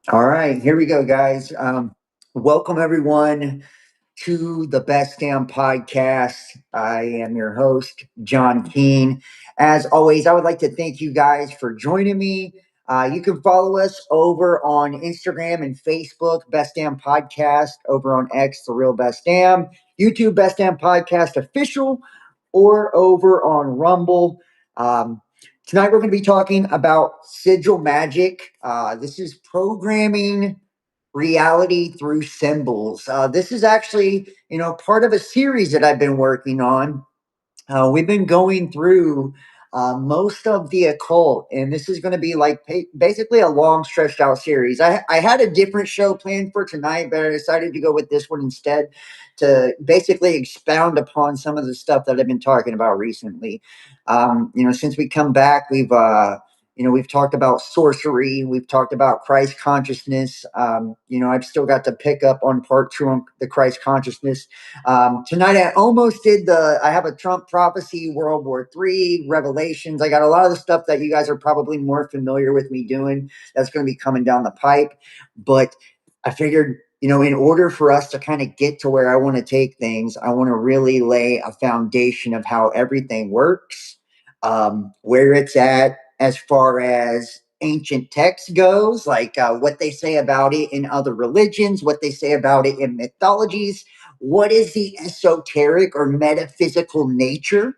All right, here we go, guys. Welcome everyone to the Best Damn Podcast. I am your host, John Keene. As always, I would like to thank you guys for joining me. You can follow us over on Instagram and Facebook, Best Damn Podcast, over on X, The Real Best Damn, YouTube, Best Damn Podcast Official, or over on Rumble. Um, Tonight we're going to be talking about SIGIL magic. This is programming reality through symbols. This is actually, part of a series that I've been working on. We've been going through most of the occult, and this is going to be like basically a long, stretched out series. I had a different show planned for tonight, but I decided to go with this one instead to basically expound upon some of the stuff that I've been talking about recently. Since we come back, we've talked about sorcery. We've talked about Christ consciousness. I've still got to pick up on part two on the Christ consciousness. Tonight I almost did I have a Trump prophecy, World War III, Revelations. I got a lot of the stuff that you guys are probably more familiar with me doing. That's going to be coming down the pipe. But I figured, in order for us to kind of get to where I want to take things, I want to really lay a foundation of how everything works, where it's at as far as ancient text goes, like what they say about it in other religions, what they say about it in mythologies, what is the esoteric or metaphysical nature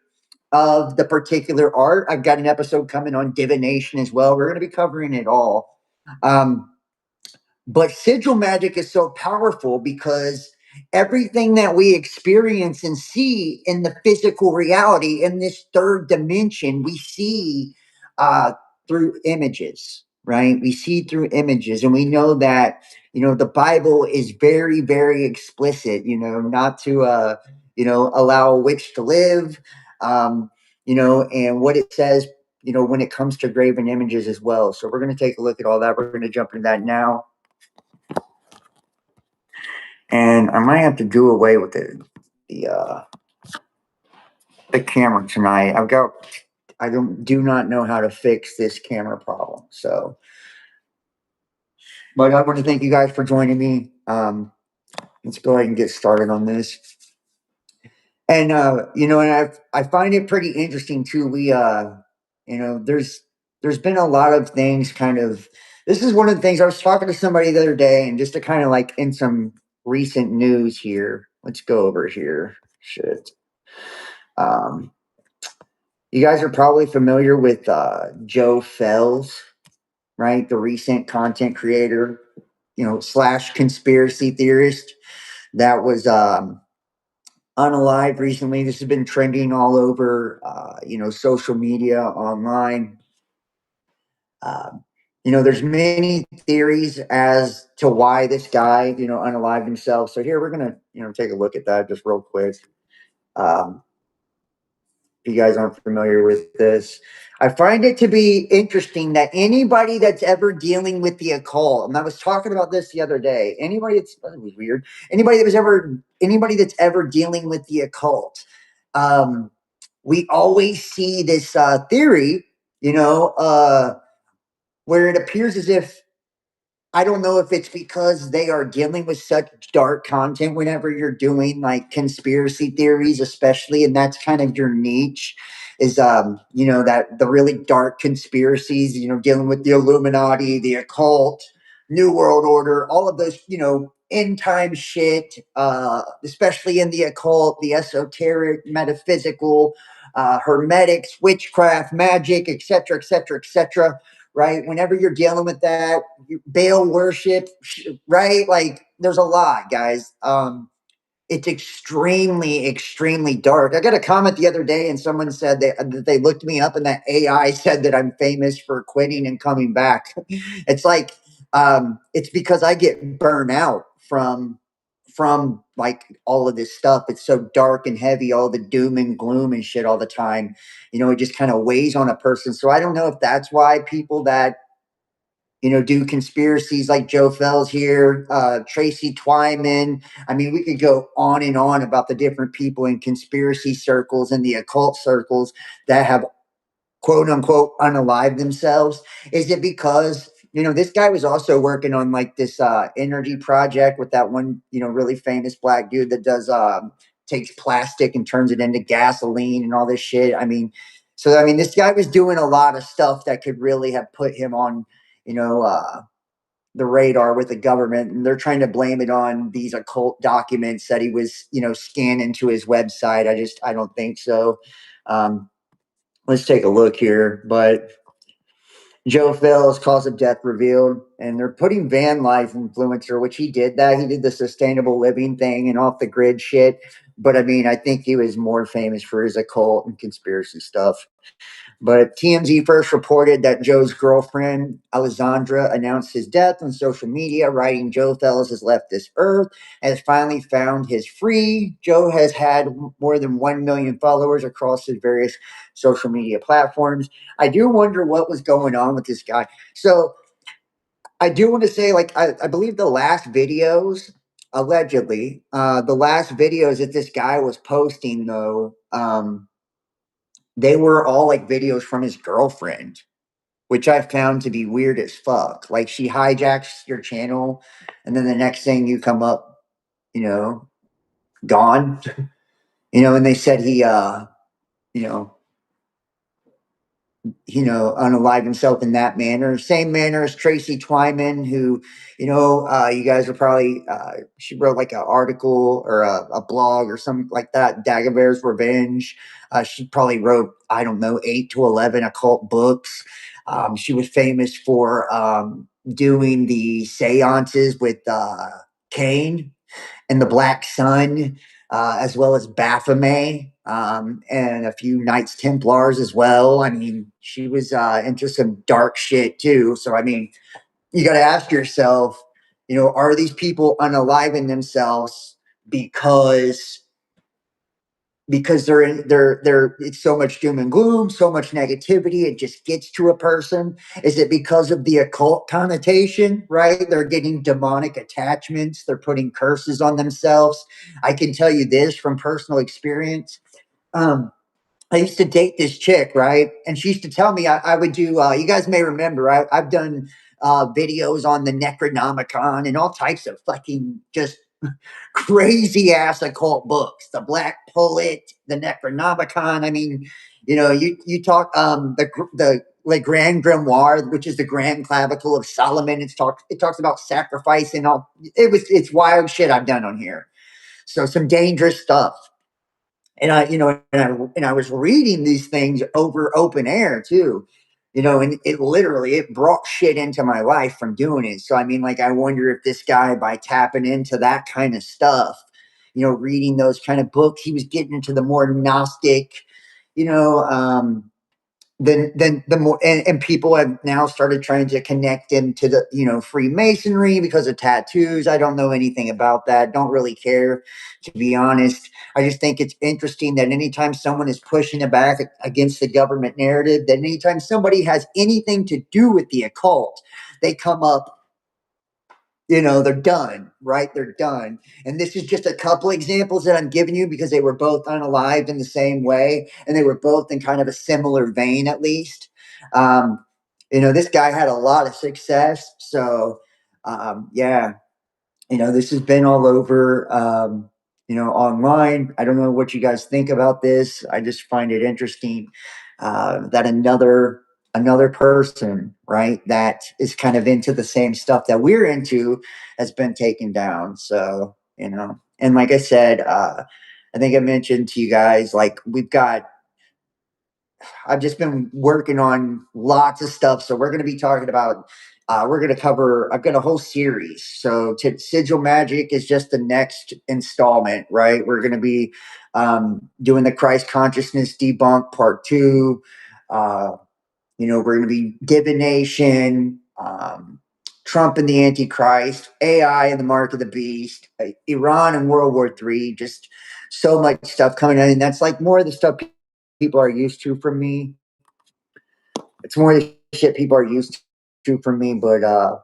of the particular art. I've got an episode coming on divination as well. We're going to be covering it all. Um, but sigil magic is so powerful because everything that we experience and see in the physical reality in this third dimension, we see uh, through images, right? We see through images, and we know that the Bible is very, very explicit. Not to allow a witch to live. And what it says. When it comes to graven images as well. So we're going to take a look at all that. We're going to jump into that now. And I might have to do away with the uh, the camera tonight. I do not know how to fix this camera problem. So, but I want to thank you guys for joining me. Let's go ahead and get started on this. And I find it pretty interesting too. There's been a lot of things kind of. This is one of the things I was talking to somebody the other day, and just to kind of like in some recent news here. Let's go over here. Shit. Um, you guys are probably familiar with Joe Fells, right? The recent content creator, slash conspiracy theorist that was unalive recently. This has been trending all over, social media, online. There's many theories as to why this guy, unalived himself. So here we're gonna, take a look at that just real quick. Um, if you guys aren't familiar with this, I find it to be interesting that anybody that's ever dealing with the occult, and I was talking about this the other day, that was weird. Anybody that's ever dealing with the occult, we always see this theory, where it appears as if I don't know if it's because they are dealing with such dark content whenever you're doing like conspiracy theories, especially, and that's kind of your niche, is that the really dark conspiracies, dealing with the Illuminati, the occult, New World Order, all of those, end time shit, especially in the occult, the esoteric, metaphysical, hermetics, witchcraft, magic, etc., etc., etc. Right? Whenever you're dealing with that, Baal worship, right? Like there's a lot, guys. It's extremely, extremely dark. I got a comment the other day, and someone said that they looked me up, and that AI said that I'm famous for quitting and coming back. It's like it's because I get burnt out from like all of this stuff. It's so dark and heavy, all the doom and gloom and shit all the time. It just kind of weighs on a person. So I don't know if that's why people that do conspiracies like Joe Fells here, Tracy Twyman. I mean, we could go on and on about the different people in conspiracy circles and the occult circles that have quote unquote unalived themselves. Is it because this guy was also working on like this energy project with that one, really famous black dude that does takes plastic and turns it into gasoline and all this shit. This guy was doing a lot of stuff that could really have put him on, you know, uh, the radar with the government, and they're trying to blame it on these occult documents that he was, scanning to his website. I don't think so. Um, let's take a look here, but Joe Fell's cause of death revealed, and they're putting van life influencer, which he did that. He did the sustainable living thing and off the grid shit. But I think he was more famous for his occult and conspiracy stuff. But TMZ first reported that Joe's girlfriend, Alessandra, announced his death on social media, writing, "Joe Fellows has left this earth, has finally found his free." Joe has had more than 1 million followers across his various social media platforms. I do wonder what was going on with this guy. So I do want to say, like, I believe the last videos, allegedly, the last videos that this guy was posting, though, they were all like videos from his girlfriend, which I found to be weird as fuck. Like, she hijacks your channel, and then the next thing you come up, you know, gone. And they said he, you know, unalive himself in that manner. Same manner as Tracy Twyman, who, you guys are probably, she wrote like an article or a blog or something like that, Dagobah's Revenge. She probably wrote, I don't know, 8 to 11 occult books. She was famous for doing the seances with Cain and the Black Sun, as well as Baphomet, and a few Knights Templars as well. She was into some dark shit too. So, you got to ask yourself, are these people unaliving themselves because they're it's so much doom and gloom, so much negativity, it just gets to a person? Is it because of the occult connotation, right? They're getting demonic attachments, they're putting curses on themselves. I can tell you this from personal experience. I used to date this chick, right? And she used to tell me I would do, you guys may remember, I've done videos on the Necronomicon and all types of fucking just crazy ass occult books. The Black Pullet, the Necronomicon. You talk the like Grand Grimoire, which is the Grand Clavicle of Solomon. It talks about sacrifice and all. It's wild shit I've done on here. So some dangerous stuff. And I was reading these things over open air too, and it brought shit into my life from doing it. So I wonder if this guy, by tapping into that kind of stuff, reading those kind of books, he was getting into the more Gnostic, you know, then the more, and people have now started trying to connect him to the Freemasonry because of tattoos. I don't know anything about that, don't really care, to be honest. I just think it's interesting that anytime someone is pushing it back against the government narrative, that anytime somebody has anything to do with the occult, they come up, they're done, right? They're done. And this is just a couple examples that I'm giving you because they were both unalived in the same way, and they were both in kind of a similar vein, at least. This guy had a lot of success. So, yeah, this has been all over, online. I don't know what you guys think about this. I just find it interesting that another person, right, that is kind of into the same stuff that we're into has been taken down. So, and like I said, I think I mentioned to you guys, like, I've just been working on lots of stuff. So we're going to be talking about, we're going to cover, I've got a whole series. So Sigil Magic is just the next installment, right? We're going to be doing the Christ Consciousness Debunk Part 2. We're going to be divination, Trump and the Antichrist, AI and the Mark of the Beast, Iran and World War III, just so much stuff coming in. And that's like more of the stuff people are used to from me. It's more of the shit people are used to from me. But, I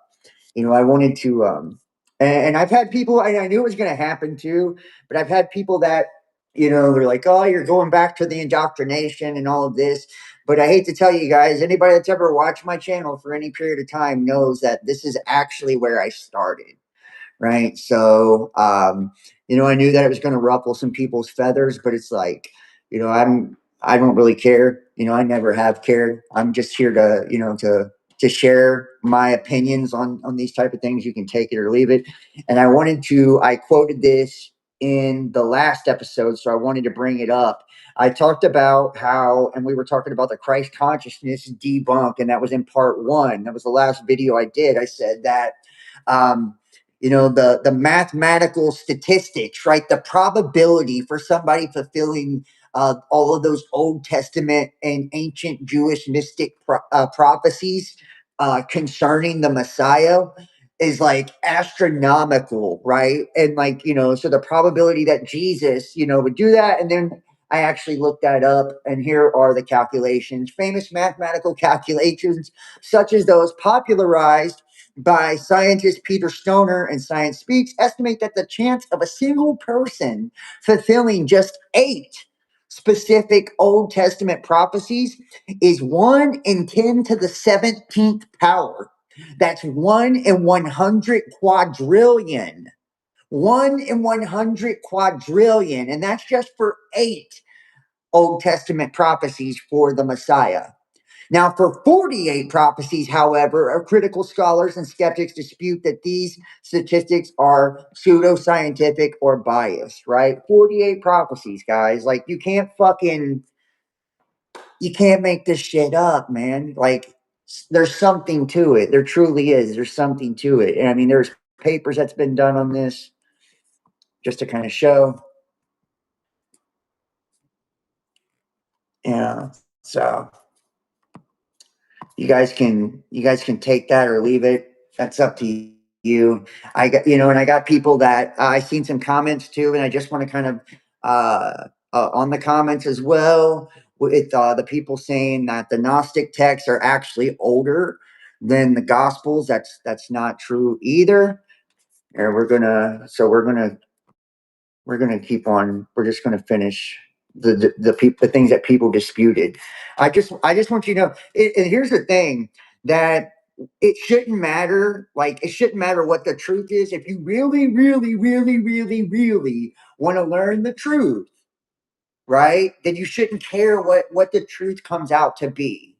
wanted to, and I've had people, I knew it was going to happen too, but I've had people that, they're like, oh, you're going back to the indoctrination and all of this. But I hate to tell you guys, anybody that's ever watched my channel for any period of time knows that this is actually where I started. Right. So, I knew that it was going to ruffle some people's feathers, but it's like, I don't really care. I never have cared. I'm just here to, to share my opinions on these type of things. You can take it or leave it. And I quoted this in the last episode, so I wanted to bring it up. I talked about and we were talking about the Christ consciousness debunk, and that was in part 1. That was the last video I did. I said that, the mathematical statistics, right? The probability for somebody fulfilling all of those Old Testament and ancient Jewish mystic prophecies concerning the Messiah is like astronomical, right? And like, so the probability that Jesus, would do that. And then I actually looked that up, and here are the calculations, famous mathematical calculations, such as those popularized by scientist Peter Stoner and Science Speaks, estimate that the chance of a single person fulfilling just 8 specific Old Testament prophecies is 1 in 10 to the 17th power. That's 1 in 100 quadrillion. 1 in 100 quadrillion. And that's just for 8 Old Testament prophecies for the Messiah. Now, for 48 prophecies, however, critical scholars and skeptics dispute that these statistics are pseudoscientific or biased, right? 48 prophecies, guys. Like, you can't make this shit up, man. Like, there's something to it. There truly is. There's something to it. And I mean, there's papers that's been done on this just to kind of show. Yeah. So you guys can take that or leave it. That's up to you. I got, and I got people that I seen some comments too, and I just want to kind of on the comments as well with the people saying that the Gnostic texts are actually older than the Gospels. That's not true either. And we're gonna keep on. We're just gonna finish the things that people disputed. I just want you to know. And here's the thing, that it shouldn't matter. Like, it shouldn't matter what the truth is. If you really, really, really, really, really want to learn the truth, right? Then you shouldn't care what the truth comes out to be.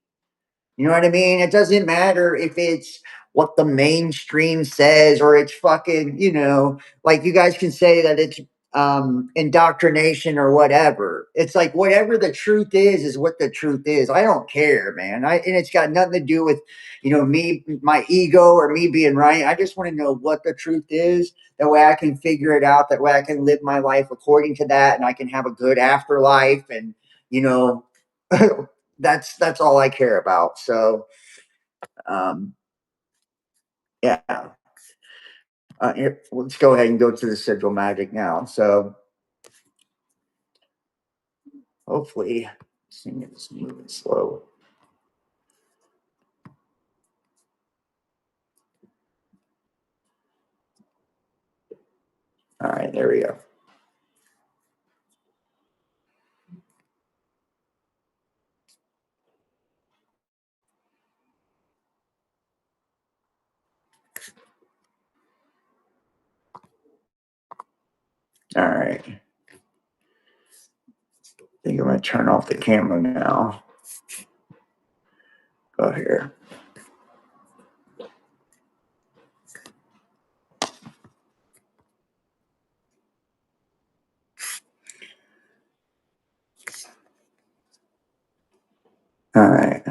You know what I mean? It doesn't matter if it's what the mainstream says, or it's fucking, like, you guys can say that it's indoctrination or whatever. It's like, whatever the truth is what the truth is. I don't care, man. And it's got nothing to do with, me, my ego, or me being right. I just want to know what the truth is. That way I can figure it out. That way I can live my life according to that, and I can have a good afterlife. And, that's all I care about. So, yeah. Let's go ahead and go to the sigil magic now. So, hopefully, this thing is moving slow. All right, there we go. All right. I think I'm going to turn off the camera now. Go here. All right.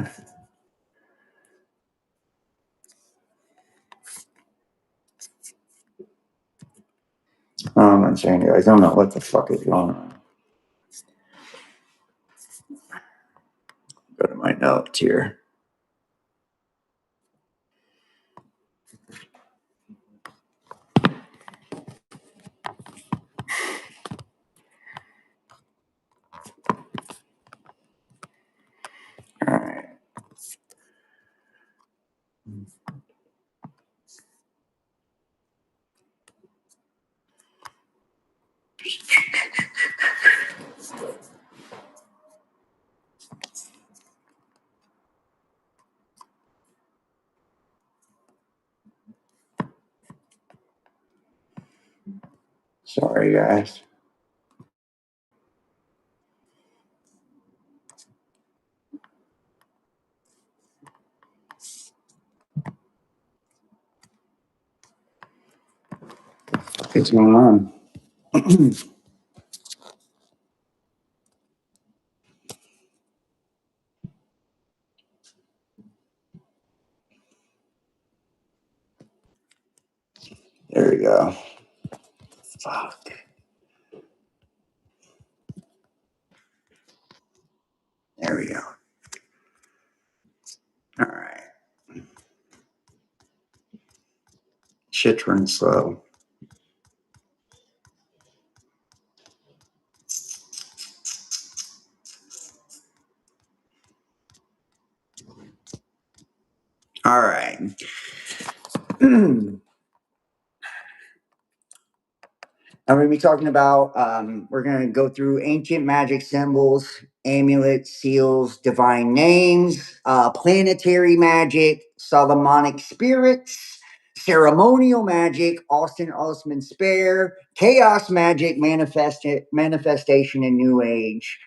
I'm saying, guys, I don't know what the fuck is going on. Go to my notes here. All right. Sorry, guys. What's going on? There we go. Fuck. There we go. All right. Shit's running slow. All right. I'm going to be talking about, we're going to go through ancient magic symbols, amulets, seals, divine names, planetary magic, Solomonic spirits, ceremonial magic, Austin Osman Spare, chaos magic, manifestation, and New Age.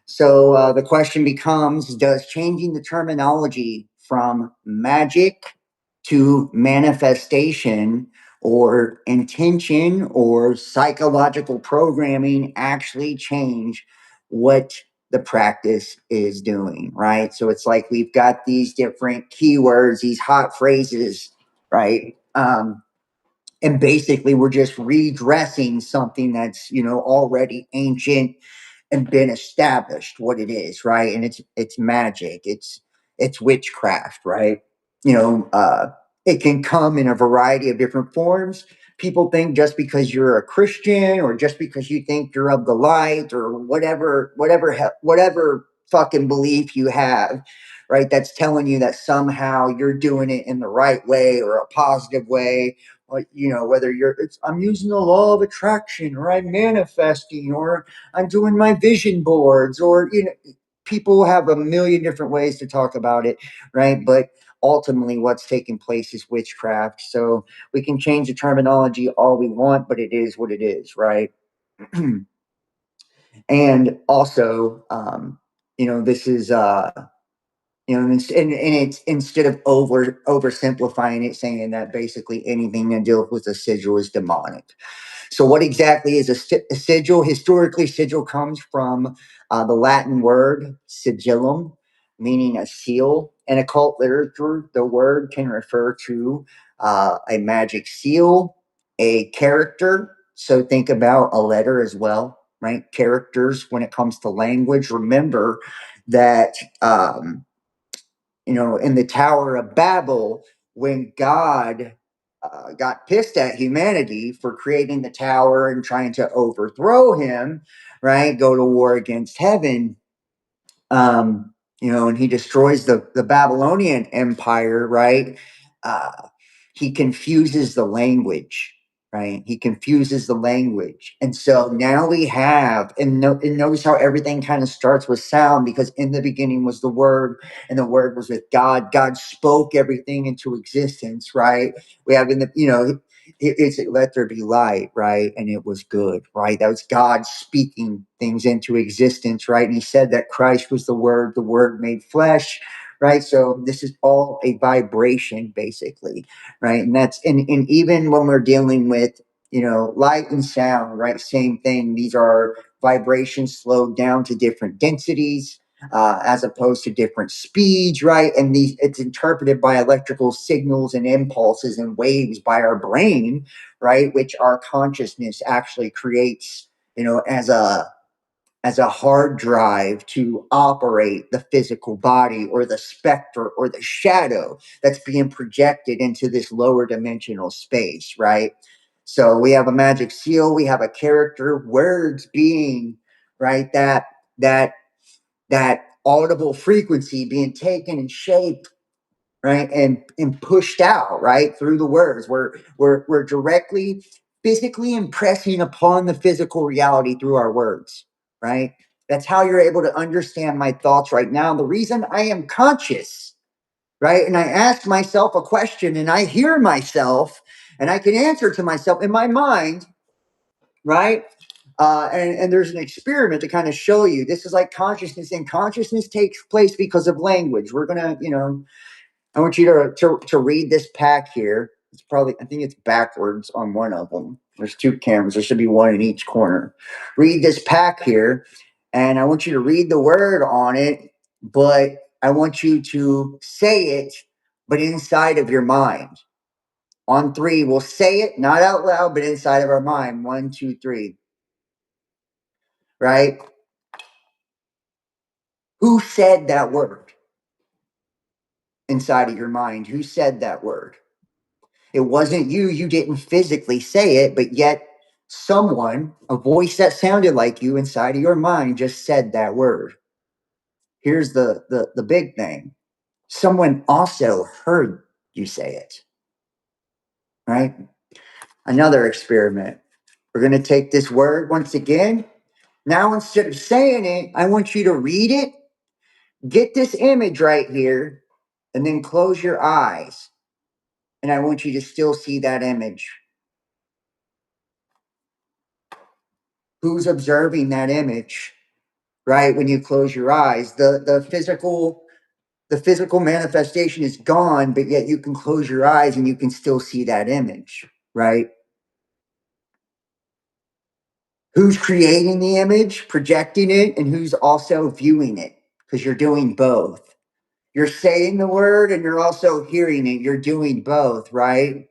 So the question becomes, does changing the terminology from magic to manifestation or intention or psychological programming actually change what the practice is doing, right? So it's like we've got these different keywords, these hot phrases, right? And basically we're just redressing something that's, already ancient and been established what it is, right? And it's magic, it's witchcraft, right? you know uh it can come in a variety of different forms. People think just because you're a Christian or just because you think you're of the light or whatever fucking belief you have, right, that's telling you that somehow you're doing it in the right way or a positive way. Like, whether I'm using the law of attraction, or I'm manifesting, or I'm doing my vision boards, or people have a million different ways to talk about it, right? But ultimately what's taking place is witchcraft. So we can change the terminology all we want, but it is what it is, right? And also, this is and it's, instead of oversimplifying it, saying that basically anything to do with a sigil is demonic. So, what exactly is a sigil? Historically, sigil comes from the Latin word sigillum, meaning a seal. In occult literature, the word can refer to a magic seal, a character. So, think about a letter as well, right? Characters when it comes to language. Remember that. In the Tower of Babel, when God got pissed at humanity for creating the tower and trying to overthrow him, right? Go to war against heaven. And he destroys the Babylonian Empire, right? Uh, he confuses the language, right? He confuses the language. And so now we have, and notice how everything kind of starts with sound, because in the beginning was the Word, and the Word was with God. God spoke everything into existence, right? We have it's let there be light, right? And it was good, right? That was God speaking things into existence, right? And he said that Christ was the Word made flesh, right? So this is all a vibration, basically, right? And and even when we're dealing with, light and sound, right? Same thing. These are vibrations slowed down to different densities, as opposed to different speeds, right? And it's interpreted by electrical signals and impulses and waves by our brain, right? Which our consciousness actually creates, as a hard drive to operate the physical body or the specter or the shadow that's being projected into this lower dimensional space, right? So we have a magic seal, we have a character, words being, right, that that audible frequency being taken and shaped, right, and pushed out, right, through the words. We're directly physically impressing upon the physical reality through our words, right? That's how you're able to understand my thoughts right now. The reason I am conscious, right, and I ask myself a question and I hear myself and I can answer to myself in my mind, right? And there's an experiment to kind of show you this is like consciousness, and consciousness takes place because of language. We're gonna, I want you to read this pack here. It's probably, I think it's backwards on one of them. There's two cameras. There should be one in each corner. Read this pack here, and I want you to read the word on it, but I want you to say it, but inside of your mind. On three, we'll say it, not out loud, but inside of our mind. 1, 2, 3. Right? Who said that word inside of your mind? Who said that word? It wasn't you. You didn't physically say it, but yet someone, a voice that sounded like you inside of your mind just said that word. Here's the big thing. Someone also heard you say it. Right? Another experiment. We're going to take this word once again. Now, instead of saying it, I want you to read it, get this image right here, and then close your eyes. And I want you to still see that image. Who's observing that image, right? When you close your eyes, the physical manifestation is gone, but yet you can close your eyes and you can still see that image, right? Who's creating the image, projecting it, and who's also viewing it? Because you're doing both. You're saying the word and you're also hearing it. You're doing both, right?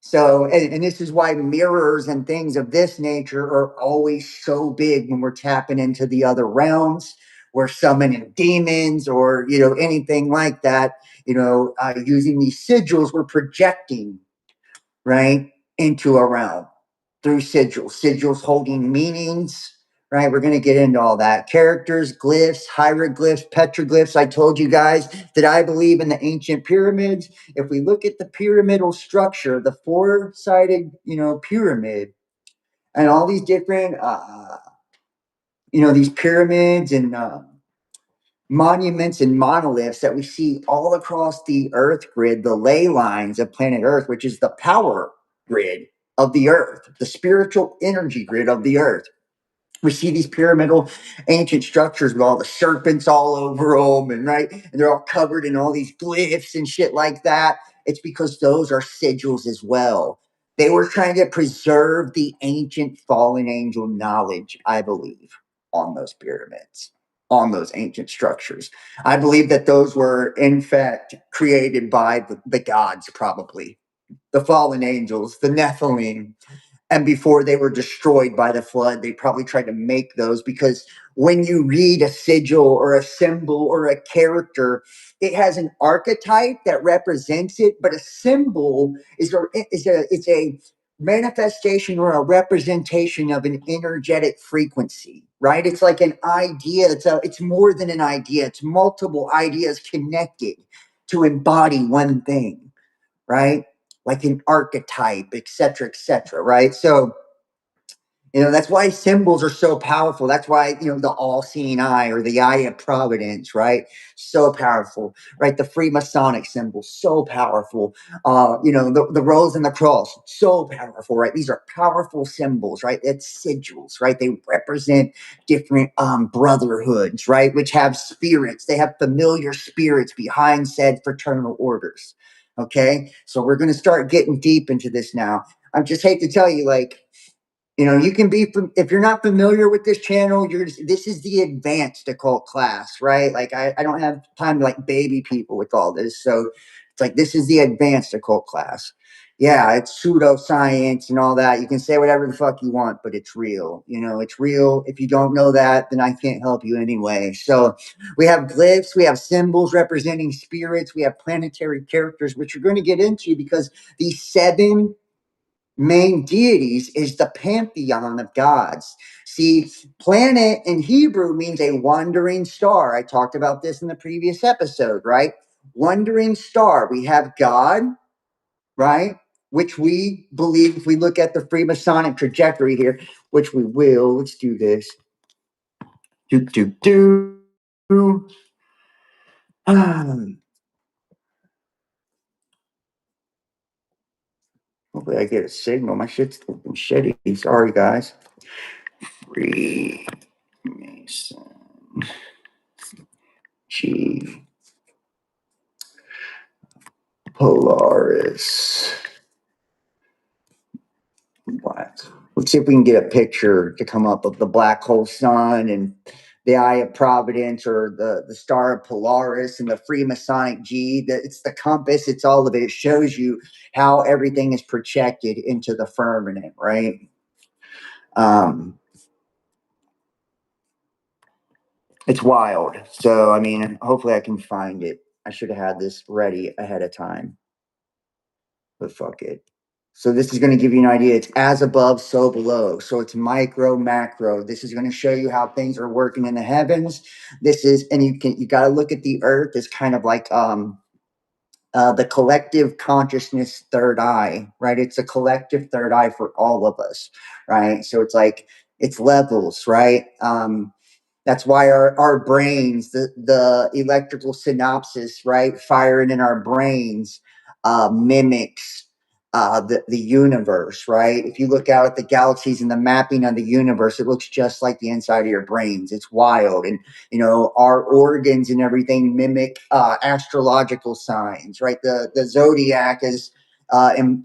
So, and this is why mirrors and things of this nature are always so big when we're tapping into the other realms. We're summoning demons or, anything like that. Using these sigils, we're projecting, right, into a realm through sigils. Sigils holding meanings, right? We're going to get into all that. Characters, glyphs, hieroglyphs, petroglyphs. I told you guys that I believe in the ancient pyramids. If we look at the pyramidal structure, the four-sided, pyramid, and all these different, these pyramids and monuments and monoliths that we see all across the Earth grid, the ley lines of planet Earth, which is the power grid of the Earth, the spiritual energy grid of the Earth. We see these pyramidal ancient structures with all the serpents all over them, and right, and they're all covered in all these glyphs and shit like that. It's because those are sigils as well. They were trying to preserve the ancient fallen angel knowledge, I believe, on those pyramids, on those ancient structures. I believe that those were, in fact, created by the gods, probably the fallen angels, the Nephilim, and before they were destroyed by the flood, they probably tried to make those, because when you read a sigil or a symbol or a character, it has an archetype that represents it, but a symbol it's a manifestation or a representation of an energetic frequency, right? It's like an idea. It's more than an idea. It's multiple ideas connected to embody one thing, right? Like an archetype, et cetera, right? So, that's why symbols are so powerful. That's why, the all-seeing eye or the eye of providence, right? So powerful, right? The Freemasonic symbol, so powerful. The rose and the cross, so powerful, right? These are powerful symbols, right? It's sigils, right? They represent different brotherhoods, right? Which have spirits. They have familiar spirits behind said fraternal orders. Okay, so we're going to start getting deep into this now. I just hate to tell you, like, you can be, if you're not familiar with this channel, this is the advanced occult class, right? Like, I don't have time to like baby people with all this. So it's like, this is the advanced occult class. Yeah, it's pseudoscience and all that. You can say whatever the fuck you want, but it's real. It's real. If you don't know that, then I can't help you anyway. So we have glyphs, we have symbols representing spirits, we have planetary characters, which you're going to get into, because these 7 main deities is the pantheon of gods. See, planet in Hebrew means a wandering star. I talked about this in the previous episode, right? Wandering star. We have God, right? Which we believe, if we look at the Freemasonic trajectory here, which we will, let's do this. Okay, Hopefully I get a signal. My shit's looking shitty. Sorry, guys. Freemason. G. Polaris. Black. Let's see if we can get a picture to come up of the black hole sun and the Eye of Providence, or the star of Polaris, and the Freemasonic G. It's the compass. It's all of it. It shows you how everything is projected into the firmament, right? It's wild. So, I mean, hopefully I can find it. I should have had this ready ahead of time, but fuck it. So this is going to give you an idea. It's as above, so below. So it's micro, macro. This is going to show you how things are working in the heavens. This is, and you got to look at the earth as kind of like the collective consciousness third eye, right? It's a collective third eye for all of us, right? So it's like, it's levels, right? That's why our brains, the electrical synopsis, right, firing in our brains, mimics the universe, right? If you look out at the galaxies and the mapping of the universe, it looks just like the inside of your brains. It's wild. And, you know, our organs and everything mimic astrological signs, right? The zodiac is, and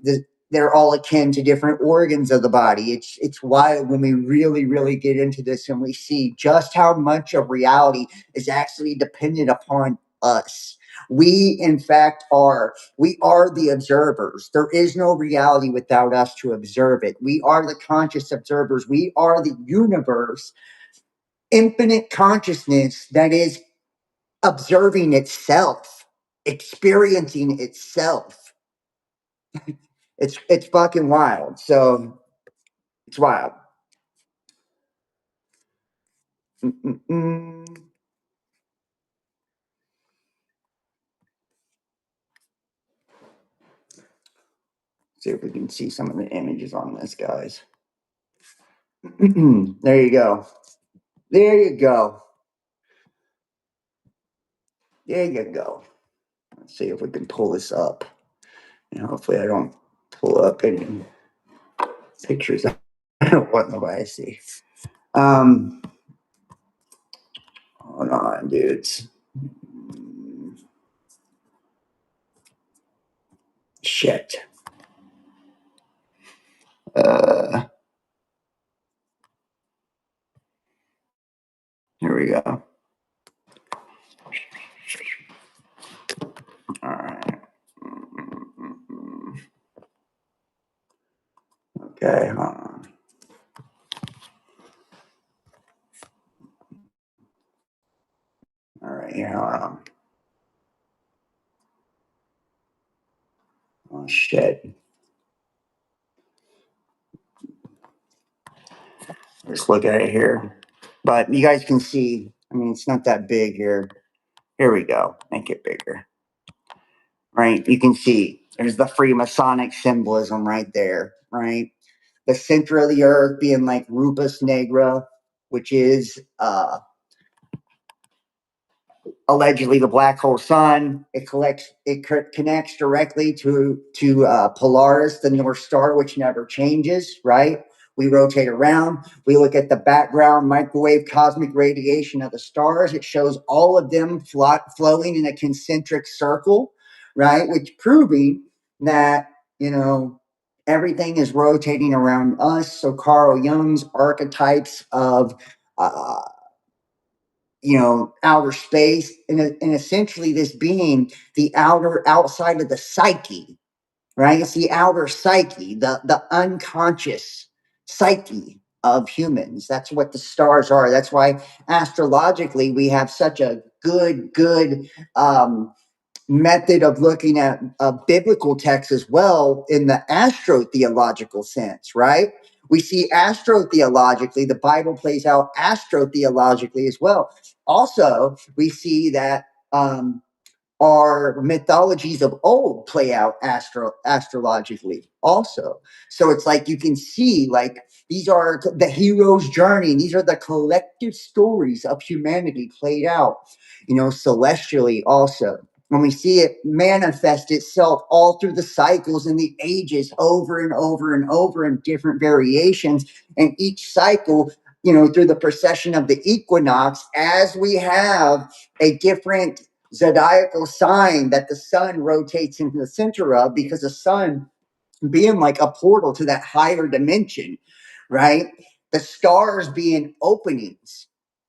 they're all akin to different organs of the body. It's wild when we really get into this and we see just how much of reality is actually dependent upon us. We, in fact, we are the observers. There is no reality without us to observe it. We are the conscious observers. We are the universe, infinite consciousness that is observing itself, experiencing itself. It's fucking wild. So it's wild. Mm-mm-mm. See if we can see some of the images on this, guys. There you go. There you go. There you go. Let's see if we can pull this up. And hopefully I don't pull up any pictures I don't want nobody to see. Hold on, dudes. Shit. Here we go. All right. Okay, hold on. All right, here, hold on. Oh, shit. Just look at it here. But you guys can see, I mean, it's not that big here. Here we go. Make it bigger. Right? You can see there's the Freemasonic symbolism right there, right? The center of the earth being like Rupus Negra, which is allegedly the black hole sun. It connects directly to Polaris, the North Star, which never changes, right? We rotate around. We look at the background microwave cosmic radiation of the stars. It shows all of them flowing in a concentric circle, right? Which proving that, you know, everything is rotating around us. So Carl Jung's archetypes of you know, outer space, and essentially this being the outside of the psyche, right? It's the outer psyche, the unconscious psyche of humans. That's what the stars are. That's why astrologically we have such a good method of looking at biblical texts as well in the astrotheological sense, right? We see astrotheologically, the Bible plays out astrotheologically as well. Also, we see that our mythologies of old play out astrologically also. So it's like you can see, like, these are the hero's journey. These are the collective stories of humanity played out, you know, celestially also. when we see it manifest itself all through the cycles and the ages over and over and over in different variations, and each cycle, through the precession of the equinox, as we have a different zodiacal sign that the sun rotates into the center of, because the sun being like a portal to that higher dimension, right? The stars being openings,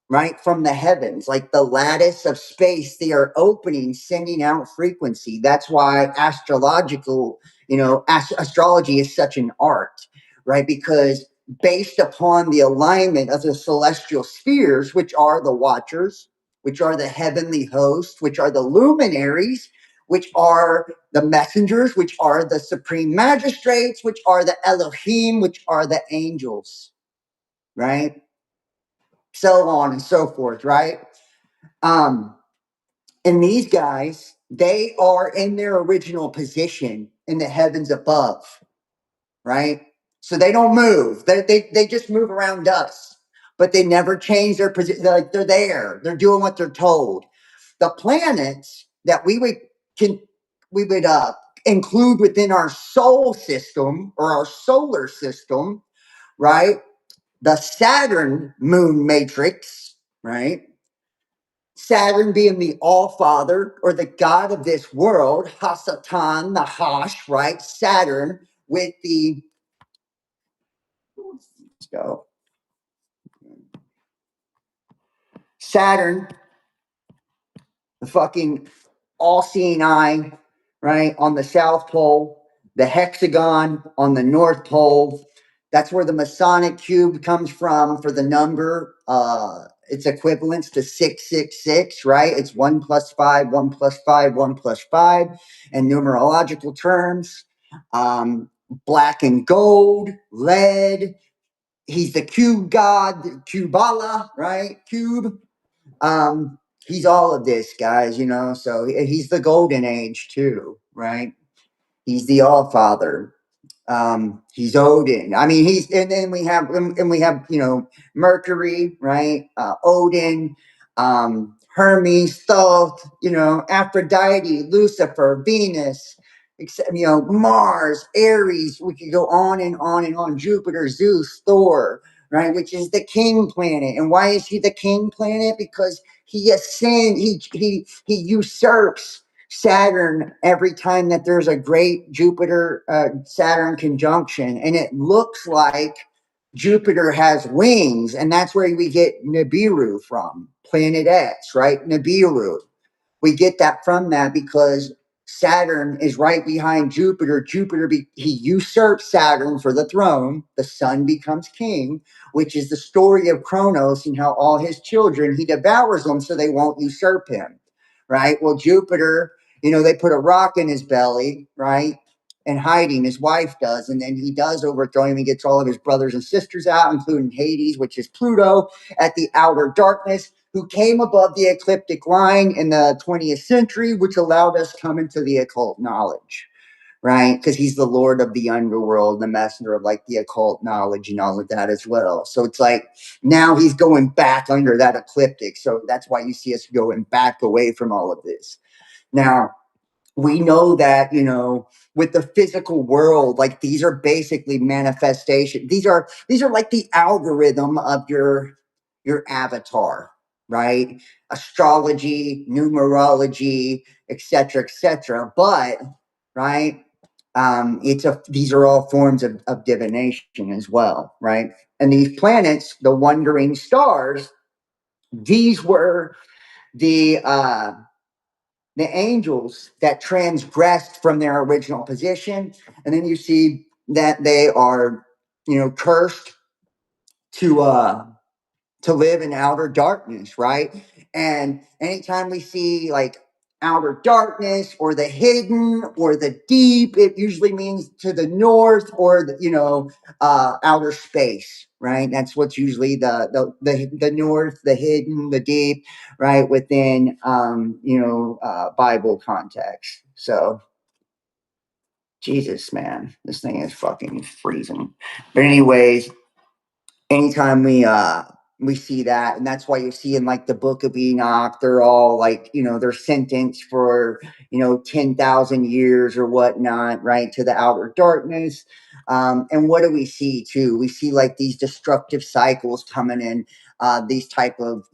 right, from the heavens, like the lattice of space, they are opening, sending out frequency. That's why astrology is such an art, right? Because based upon the alignment of the celestial spheres, which are the watchers, which are the heavenly hosts, which are the luminaries, which are the messengers, which are the supreme magistrates, which are the Elohim, which are the angels, right? So on and so forth, right? And these guys, they are in their original position in the heavens above, right? So they don't move. They just move around us, but they never change their position. They're there. They're doing what they're told. The planets that we would include within our soul system or our solar system, right? The Saturn moon matrix, right? Saturn being the all-father or the god of this world, Hasatan, the Hash, right? Saturn with the, let's go. Saturn, the fucking all-seeing eye, right? On the South Pole, the hexagon on the North Pole. That's where the Masonic cube comes from for the number. Its equivalence to 666, right? It's 1 plus 5, 1 plus 5, 1 plus 5, and numerological terms. Black and gold, lead. He's the cube god, Kubala, right? Cube. He's all of this, guys, so he's the golden age too, right? He's the all father. He's Odin. I mean, and then we have Mercury, right? Odin, Hermes, Thoth, Aphrodite, Lucifer, Venus, Mars, Aries. We could go on and on and on. Jupiter, Zeus, Thor, right? Which is the king planet. And why is he the king planet? Because he ascends, he usurps Saturn every time that there's a great Jupiter Saturn conjunction, and it looks like Jupiter has wings, and that's where we get Nibiru from, Planet X, right? Nibiru. We get that from that because Saturn is right behind Jupiter. He usurps Saturn for the throne. The sun becomes king, which is the story of Kronos and how all his children, he devours them so they won't usurp him, right? Well, Jupiter, they put a rock in his belly, right? And hiding, his wife does, and then he does overthrow him. He gets all of his brothers and sisters out, including Hades, which is Pluto, at the outer darkness, who came above the ecliptic line in the 20th century, which allowed us to come into the occult knowledge, right? Because he's the lord of the underworld, the messenger of like the occult knowledge and all of that as well. So it's like now he's going back under that ecliptic. So that's why you see us going back away from all of this. Now, we know that, with the physical world, like these are basically manifestation. These are like the algorithm of your avatar, right? Astrology, numerology, etc., etc. But right, these are all forms of divination as well, right? And these planets, the wandering stars, these were the angels that transgressed from their original position. And then you see that they are, cursed to live in outer darkness, right? And anytime we see like outer darkness or the hidden or the deep, it usually means to the north or outer space, right? That's what's usually the north, the hidden, the deep, right, within Bible context. So Jesus, man, this thing is fucking freezing. But anyways, anytime we we see that, and that's why you see in like the Book of Enoch, they're all like, they're sentenced for 10,000 years or whatnot, right, to the outer darkness. And what do we see too? We see like these destructive cycles coming in, these type of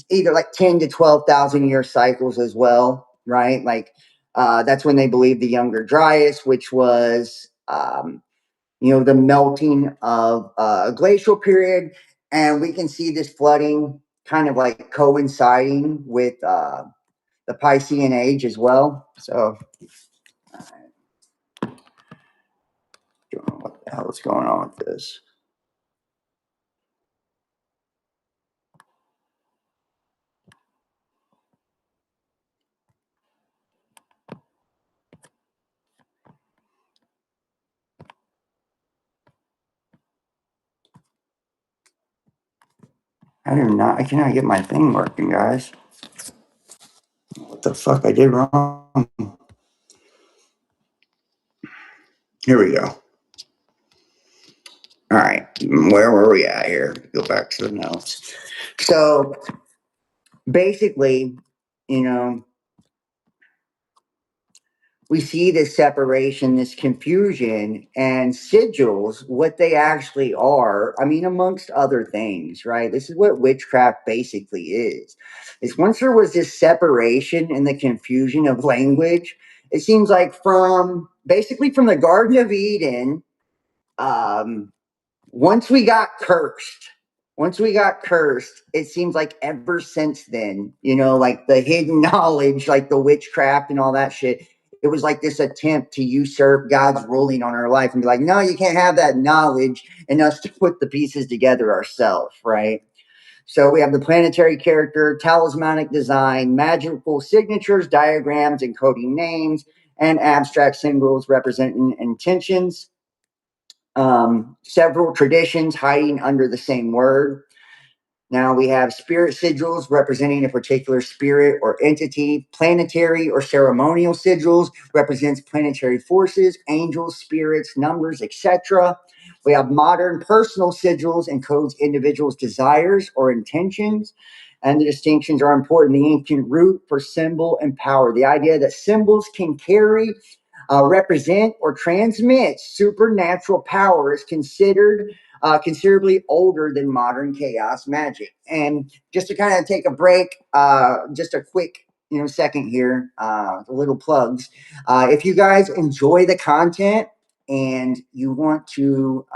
either like 10 to 12,000 year cycles as well, right? Like that's when they believe the Younger Dryas, which was the melting of a glacial period. And we can see this flooding kind of like coinciding with the Piscean age as well. So, I don't know what the hell is going on with this. I cannot get my thing working, guys. What the fuck I did wrong? Here we go. All right, where were we at here? Go back to the notes. So basically, you know, we see this separation, this confusion, and sigils, what they actually are. I mean, amongst other things, right? This is what witchcraft basically is. Is once there was this separation and the confusion of language, it seems like from basically from the Garden of Eden, um, once we got cursed, it seems like ever since then, like the hidden knowledge, like the witchcraft and all that shit, it was like this attempt to usurp God's ruling on our life and be like, no, you can't have that knowledge, and us to put the pieces together ourselves, right? So we have the planetary character, talismanic design, magical signatures, diagrams, encoding names, and abstract symbols representing intentions. Several traditions hiding under the same word. Now we have spirit sigils representing a particular spirit or entity. Planetary or ceremonial sigils represents planetary forces, angels, spirits, numbers, etc. We have modern personal sigils encodes individuals' desires or intentions. And the distinctions are important. The ancient root for symbol and power. The idea that symbols can carry, represent, or transmit supernatural power is considered considerably older than modern chaos magic. And just to kind of take a break, just a quick second here, little plugs. If you guys enjoy the content and you want to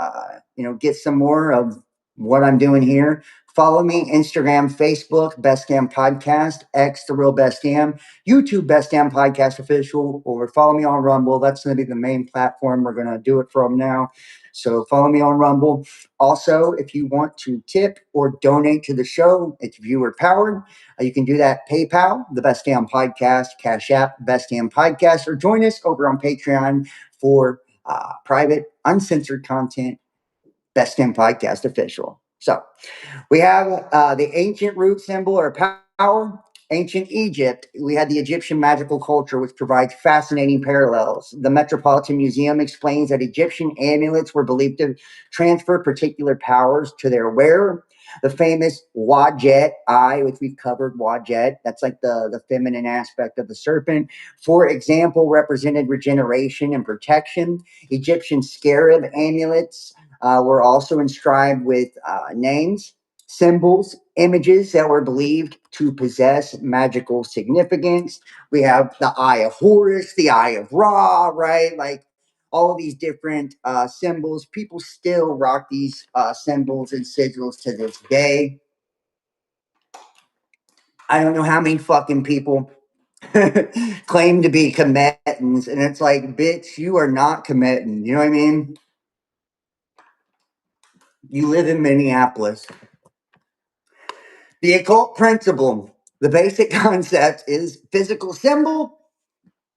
get some more of what I'm doing here, follow me Instagram, Facebook, Best Damn Podcast, X The Real Best Damn, YouTube Best Damn Podcast Official, or follow me on Rumble. That's going to be the main platform we're going to do it from now. So follow me on Rumble. Also, if you want to tip or donate to the show, it's viewer powered. You can do that PayPal, the Best Damn Podcast, Cash App, Best Damn Podcast, or join us over on Patreon for private, uncensored content, Best Damn Podcast Official. So we have the ancient root symbol or power. Ancient Egypt, we had the Egyptian magical culture, which provides fascinating parallels. The Metropolitan Museum explains that Egyptian amulets were believed to transfer particular powers to their wearer. The famous Wadjet eye, which we've covered, Wadjet, that's like the feminine aspect of the serpent, for example, represented regeneration and protection. Egyptian scarab amulets were also inscribed with names, symbols, images that were believed to possess magical significance. We have the Eye of Horus, the Eye of Ra, right? Like all of these different symbols. People still rock these symbols and sigils to this day. I don't know how many fucking people claim to be combatants, and it's like, bitch, you are not combatant. You know what I mean? You live in Minneapolis. The occult principle, the basic concept is physical symbol,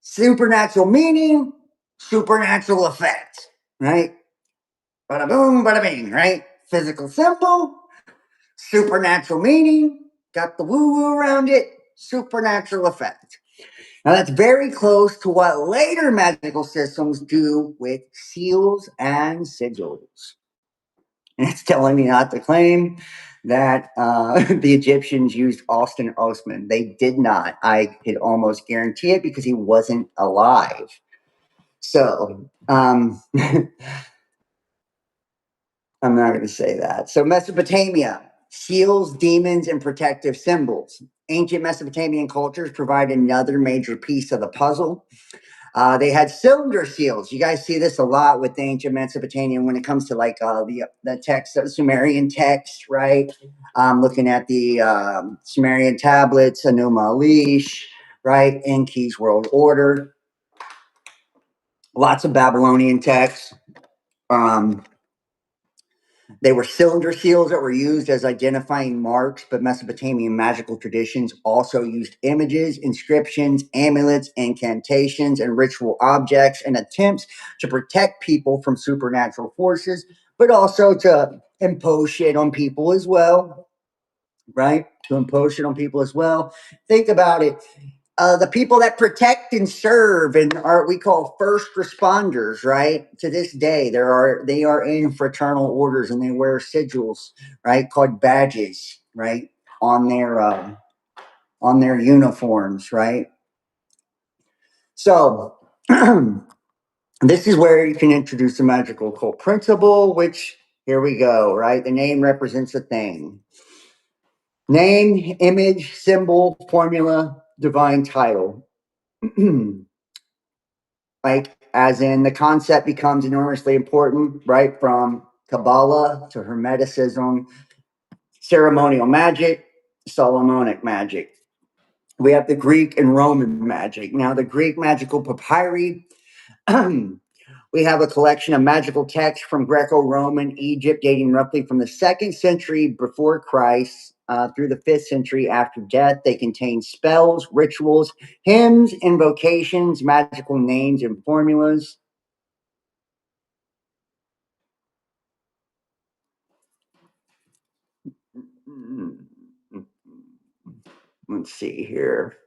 supernatural meaning, supernatural effect, right? Bada boom, bada bing, right? Physical symbol, supernatural meaning, got the woo woo around it, supernatural effect. Now that's very close to what later magical systems do with seals and sigils. And it's telling me not to claim that the Egyptians used Austin Osman. They did not. I could almost guarantee it because he wasn't alive. So I'm not going to say that. So Mesopotamia, seals, demons, and protective symbols. Ancient Mesopotamian cultures provide another major piece of the puzzle. They had cylinder seals. You guys see this a lot with the ancient Mesopotamian when it comes to like the text, Sumerian text, right? Looking at the Sumerian tablets, Enuma Elish, right? Enki's World Order. Lots of Babylonian texts. They were cylinder seals that were used as identifying marks, but Mesopotamian magical traditions also used images, inscriptions, amulets, incantations, and ritual objects and attempts to protect people from supernatural forces, but also to impose shit on people as well, right? To impose shit on people as well. Think about it. The people that protect and serve and are we call first responders, right? To this day, they are in fraternal orders and they wear sigils, right, called badges, right, on their uniforms, right. So this is where you can introduce the magical occult principle, which here we go, right? The name represents a thing. Name, image, symbol, formula, divine title. Like, as in the concept becomes enormously important, right? From Kabbalah to Hermeticism, ceremonial magic, Solomonic magic. We have the Greek and Roman magic. Now, the Greek magical papyri, we have a collection of magical texts from Greco-Roman Egypt dating roughly from the 2nd century before Christ through the 5th century after death. They contain spells, rituals, hymns, invocations, magical names, and formulas. Let's see here.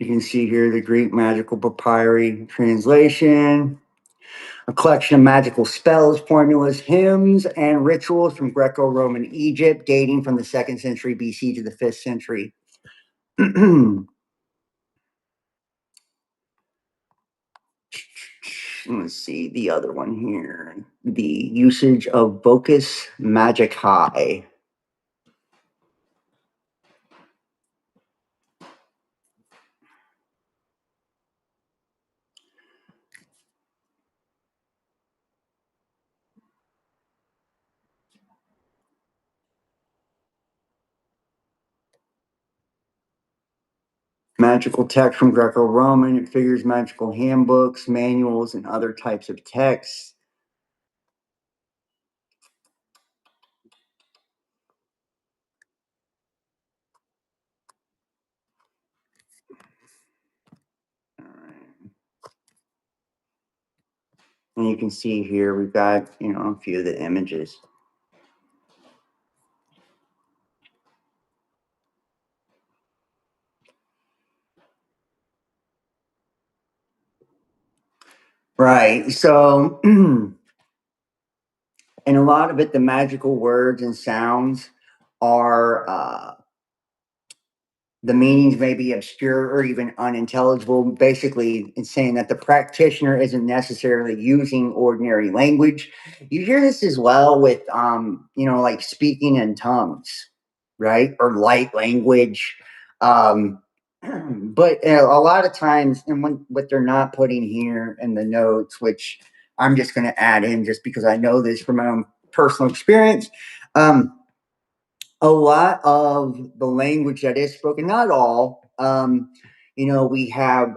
You can see here the Greek magical papyri translation, a collection of magical spells, formulas, hymns, and rituals from Greco-Roman Egypt dating from the 2nd century BC to the 5th century. Let's see the other one here. The usage of Vocus Magicae. Magical text from Greco-Roman. It figures magical handbooks, manuals, and other types of texts. All right. And you can see here we've got, a few of the images. Right. So, and a lot of it, the magical words and sounds are the meanings may be obscure or even unintelligible. Basically, it's saying that the practitioner isn't necessarily using ordinary language. You hear this as well with, like speaking in tongues, right? Or light language. But a lot of times, and what they're not putting here in the notes, which I'm just going to add in just because I know this from my own personal experience. A lot of the language that is spoken, not all, we have,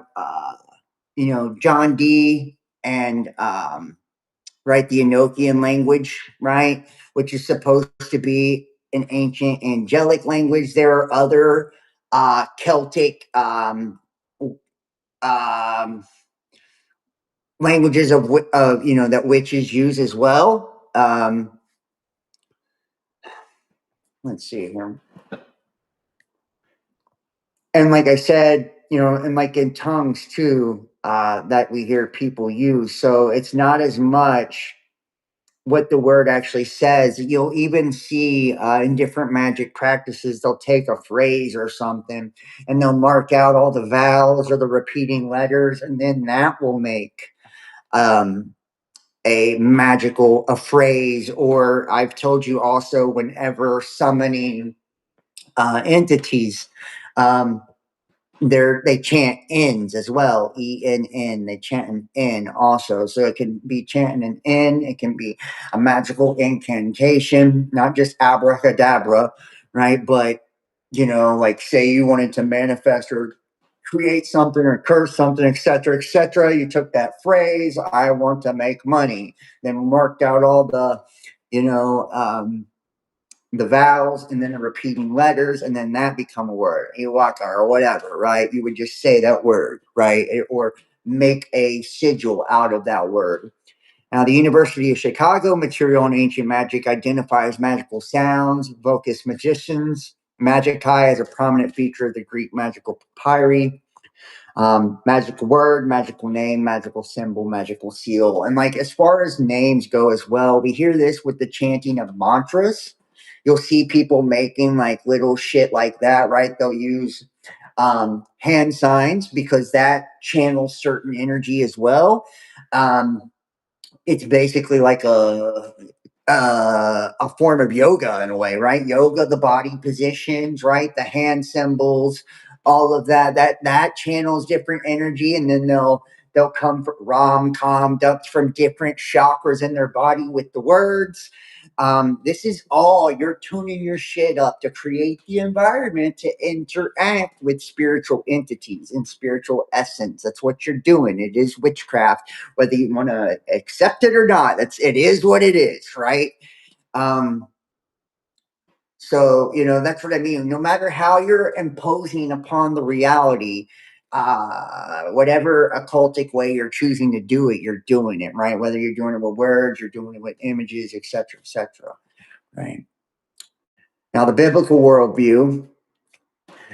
John Dee and, right, the Enochian language, right, which is supposed to be an ancient angelic language. There are other Celtic languages of that witches use as well. Let's see here. And like I said, and like in tongues too, that we hear people use. So it's not as much what the word actually says. You'll even see in different magic practices, they'll take a phrase or something and they'll mark out all the vowels or the repeating letters, and then that will make a phrase. Or I've told you also, whenever summoning entities, um, they chant ends as well, ENN. They chant an N also, so it can be chanting an N. It can be a magical incantation, not just abracadabra, right? But like say you wanted to manifest or create something or curse something, etc., etc. You took that phrase, "I want to make money," then marked out all the, you know, um, the vowels and then the repeating letters, and then that become a word, Iwaka or whatever, right? You would just say that word, right? Or make a sigil out of that word. Now, the University of Chicago Material and Ancient Magic identifies magical sounds, vocus magicians. Magikai is a prominent feature of the Greek magical papyri. Magical word, magical name, magical symbol, magical seal. And like as far as names go as well, we hear this with the chanting of mantras. You'll see people making like little shit like that, right? They'll use hand signs because that channels certain energy as well. It's basically like a form of yoga in a way, right? Yoga, the body positions, right? The hand symbols, all of that channels different energy, and then they'll come from ducts from different chakras in their body with the words. This is all you're tuning your shit up to create the environment to interact with spiritual entities and spiritual essence. That's what you're doing. It is witchcraft, whether you want to accept it or not. It is what it is, right? Um, so that's what I mean. No matter how you're imposing upon the reality, whatever occultic way you're choosing to do it, you're doing it, right? Whether you're doing it with words, you're doing it with images, etc., right? Now, the biblical worldview.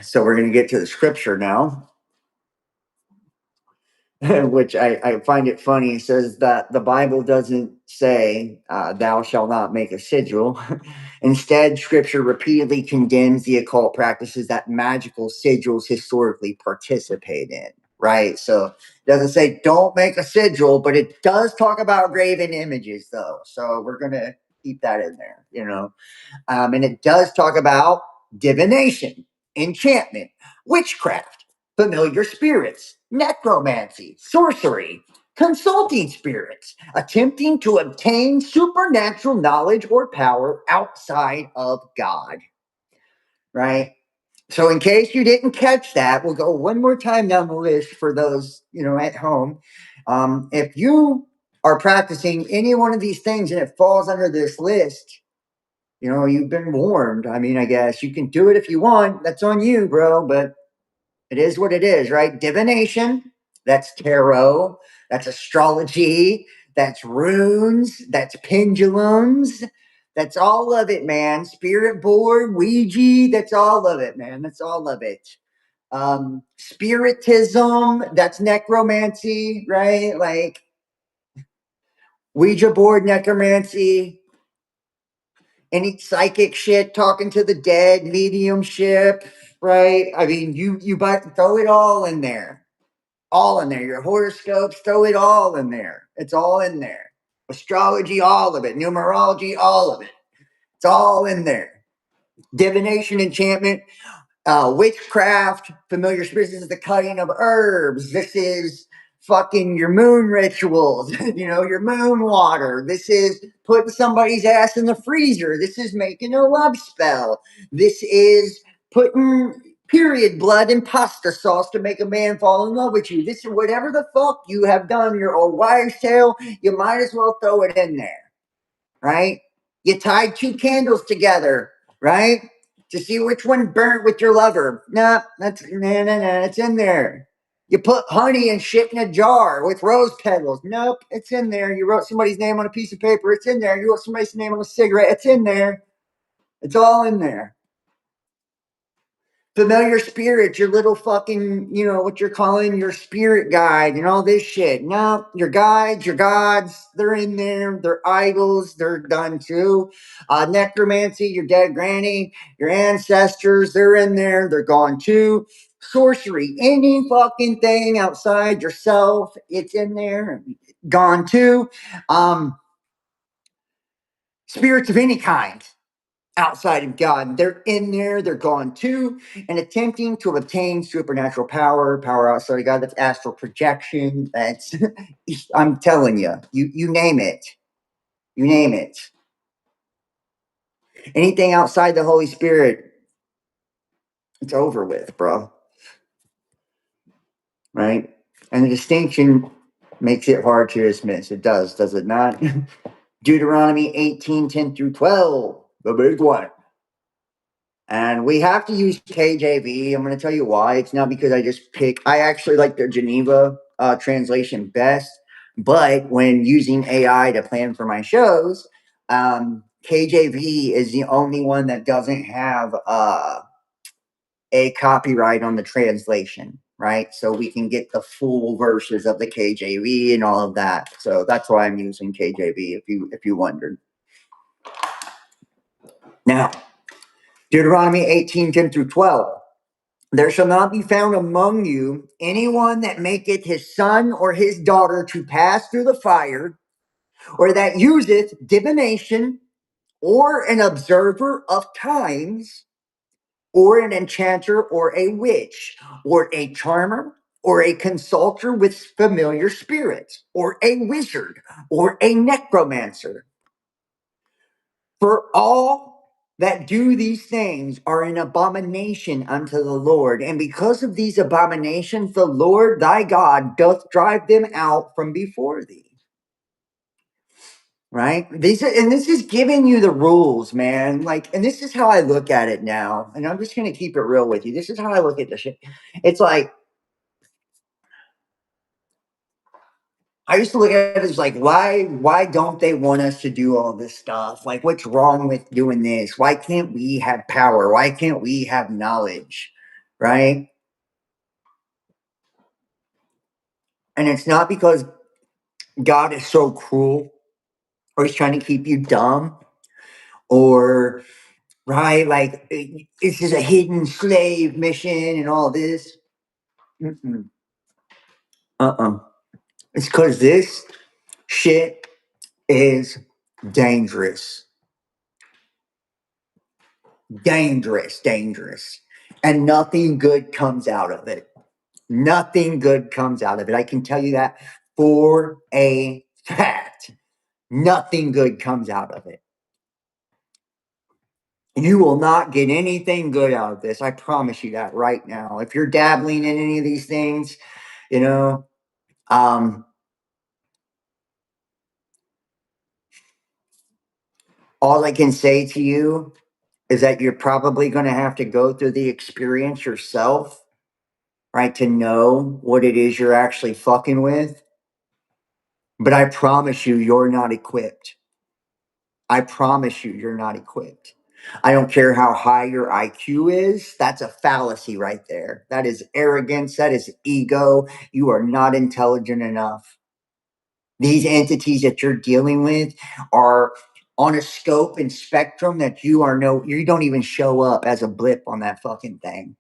So we're going to get to the scripture now. Which I find it funny. It says that the Bible doesn't say, thou shalt not make a sigil. Instead, scripture repeatedly condemns the occult practices that magical sigils historically participate in, right? So it doesn't say don't make a sigil, but it does talk about graven images, though. So we're going to keep that in there, and it does talk about divination, enchantment, witchcraft, familiar spirits, necromancy, sorcery, consulting spirits, attempting to obtain supernatural knowledge or power outside of God. Right? So, in case you didn't catch that, we'll go one more time down the list for those, at home. If you are practicing any one of these things and it falls under this list, you've been warned. I mean, I guess you can do it if you want. That's on you, bro. But it is what it is, right? Divination, that's tarot, that's astrology, that's runes, that's pendulums, that's all of it, man. Spirit board, Ouija, that's all of it, man. That's all of it. Spiritism, that's necromancy, right? Like Ouija board necromancy, any psychic shit, talking to the dead, mediumship, right? I mean, you throw it all in there. All in there. Your horoscopes, throw it all in there. It's all in there. Astrology, all of it. Numerology, all of it. It's all in there. Divination, enchantment, witchcraft, familiar spirits. This is the cutting of herbs. This is fucking your moon rituals, your moon water. This is putting somebody's ass in the freezer. This is making a love spell. This is putting period blood in pasta sauce to make a man fall in love with you. This is whatever the fuck you have done, your old wives' tale, you might as well throw it in there, right? You tied two candles together, right? To see which one burnt with your lover. No, it's in there. You put honey and shit in a jar with rose petals. Nope, it's in there. You wrote somebody's name on a piece of paper. It's in there. You wrote somebody's name on a cigarette. It's in there. It's all in there. familiar spirits, your little fucking, what you're calling your spirit guide and all this shit. No, your guides, your gods, they're in there. They're idols, they're done too. Necromancy, your dead granny, your ancestors, they're in there. They're gone too. Sorcery, any fucking thing outside yourself, it's in there, gone too. Spirits of any kind outside of God, they're in there, they're gone too, and attempting to obtain supernatural power outside of God. That's astral projection. That's, I'm telling you, you name it, you name it. Anything outside the Holy Spirit, it's over with, bro. Right? And the distinction makes it hard to dismiss. It does it not? Deuteronomy 18:10 through 12, the big one. And we have to use KJV. I'm going to tell you why. It's not because I actually like the Geneva translation best. But when using AI to plan for my shows, KJV is the only one that doesn't have a copyright on the translation, right? So we can get the full verses of the KJV and all of that. So that's why I'm using KJV, if you wondered. Now, Deuteronomy 18:10 through 12. There shall not be found among you anyone that maketh his son or his daughter to pass through the fire, or that useth divination, or an observer of times, or an enchanter, or a witch, or a charmer, or a consulter with familiar spirits, or a wizard, or a necromancer. For all that do these things are an abomination unto the Lord. And because of these abominations, the Lord thy God doth drive them out from before thee. Right? This is giving you the rules, man. And this is how I look at it now. And I'm just going to keep it real with you. This is how I look at this shit. It's like, I used to look at it as like, why don't they want us to do all this stuff? Like, what's wrong with doing this? Why can't we have power? Why can't we have knowledge? Right? And it's not because God is so cruel or he's trying to keep you dumb or, right, like this is a hidden slave mission and all this. Mm-mm. It's because this shit is dangerous. Dangerous. And nothing good comes out of it. Nothing good comes out of it. I can tell you that for a fact. Nothing good comes out of it. You will not get anything good out of this. I promise you that right now. If you're dabbling in any of these things, all I can say to you is that you're probably going to have to go through the experience yourself, right, to know what it is you're actually fucking with. But I promise you, you're not equipped. I promise you're not equipped. I don't care how high your IQ is. That's a fallacy right there. That is arrogance. That is ego. You are not intelligent enough. These entities that you're dealing with are on a scope and spectrum that you don't even show up as a blip on that fucking thing.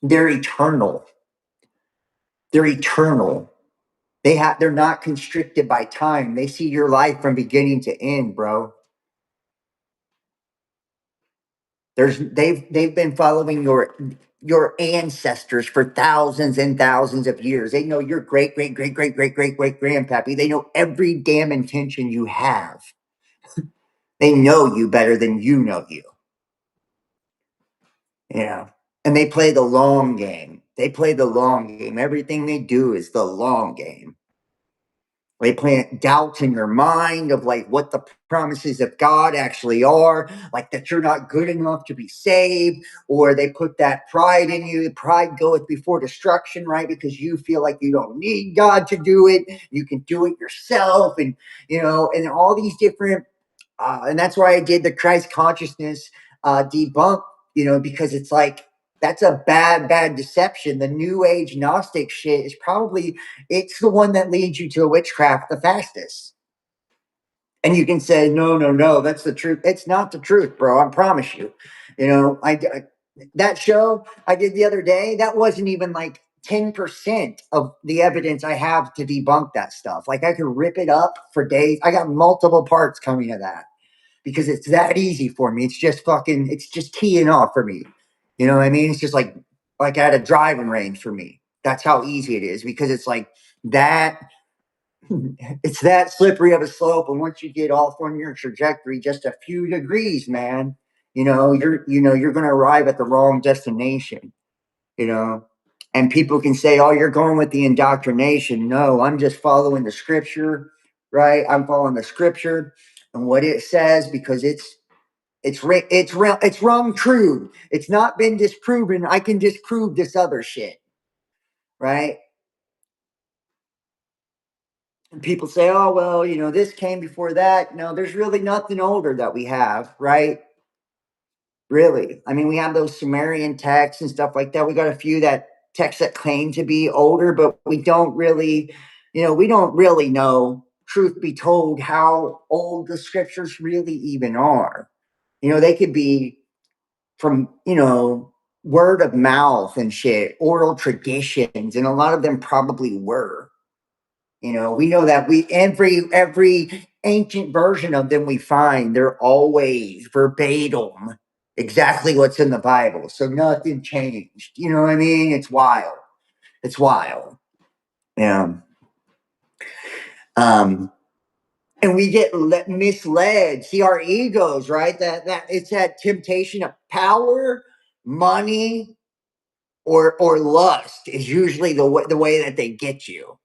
They're eternal. They're eternal. They're not constricted by time. They see your life from beginning to end, bro. They've been following your ancestors for thousands and thousands of years. They know your great grandpappy. They know every damn intention you have. They know you better than you know you. And they play the long game. They play the long game. Everything they do is the long game. They plant doubts in your mind of like what the promises of God actually are, like that you're not good enough to be saved, or they put that pride in you. Pride goeth before destruction, right? Because you feel like you don't need God to do it. You can do it yourself. And all these different, and that's why I did the Christ consciousness debunk because it's like, that's a bad deception. The new age Gnostic shit is probably, it's the one that leads you to witchcraft the fastest. And you can say, no, that's the truth. It's not the truth, bro. I promise you. That show I did the other day, that wasn't even like 10% of the evidence I have to debunk that stuff. Like, I could rip it up for days. I got multiple parts coming to that because it's that easy for me. It's just teeing off for me. You know what I mean? It's just like at a driving range for me. That's how easy it is, because it's like that. It's that slippery of a slope, and once you get off on your trajectory just a few degrees, man, you're going to arrive at the wrong destination. And people can say, oh, you're going with the indoctrination. No, I'm just following the scripture, right? I'm following the scripture and what it says, because it's wrong true. It's not been disproven. I can disprove this other shit, right? And people say, oh, well, this came before that. No, there's really nothing older that we have, right? Really. I mean, we have those Sumerian texts and stuff like that. We got a few texts that claim to be older, but we don't really know, truth be told, how old the scriptures really even are. They could be from, word of mouth and shit, oral traditions, and a lot of them probably were. We know that every ancient version of them we find, they're always verbatim exactly what's in the Bible. So nothing changed. You know what I mean? It's wild. It's wild. Yeah. And we get misled. See, our egos, right? That it's that temptation of power, money, or lust is usually the way that they get you.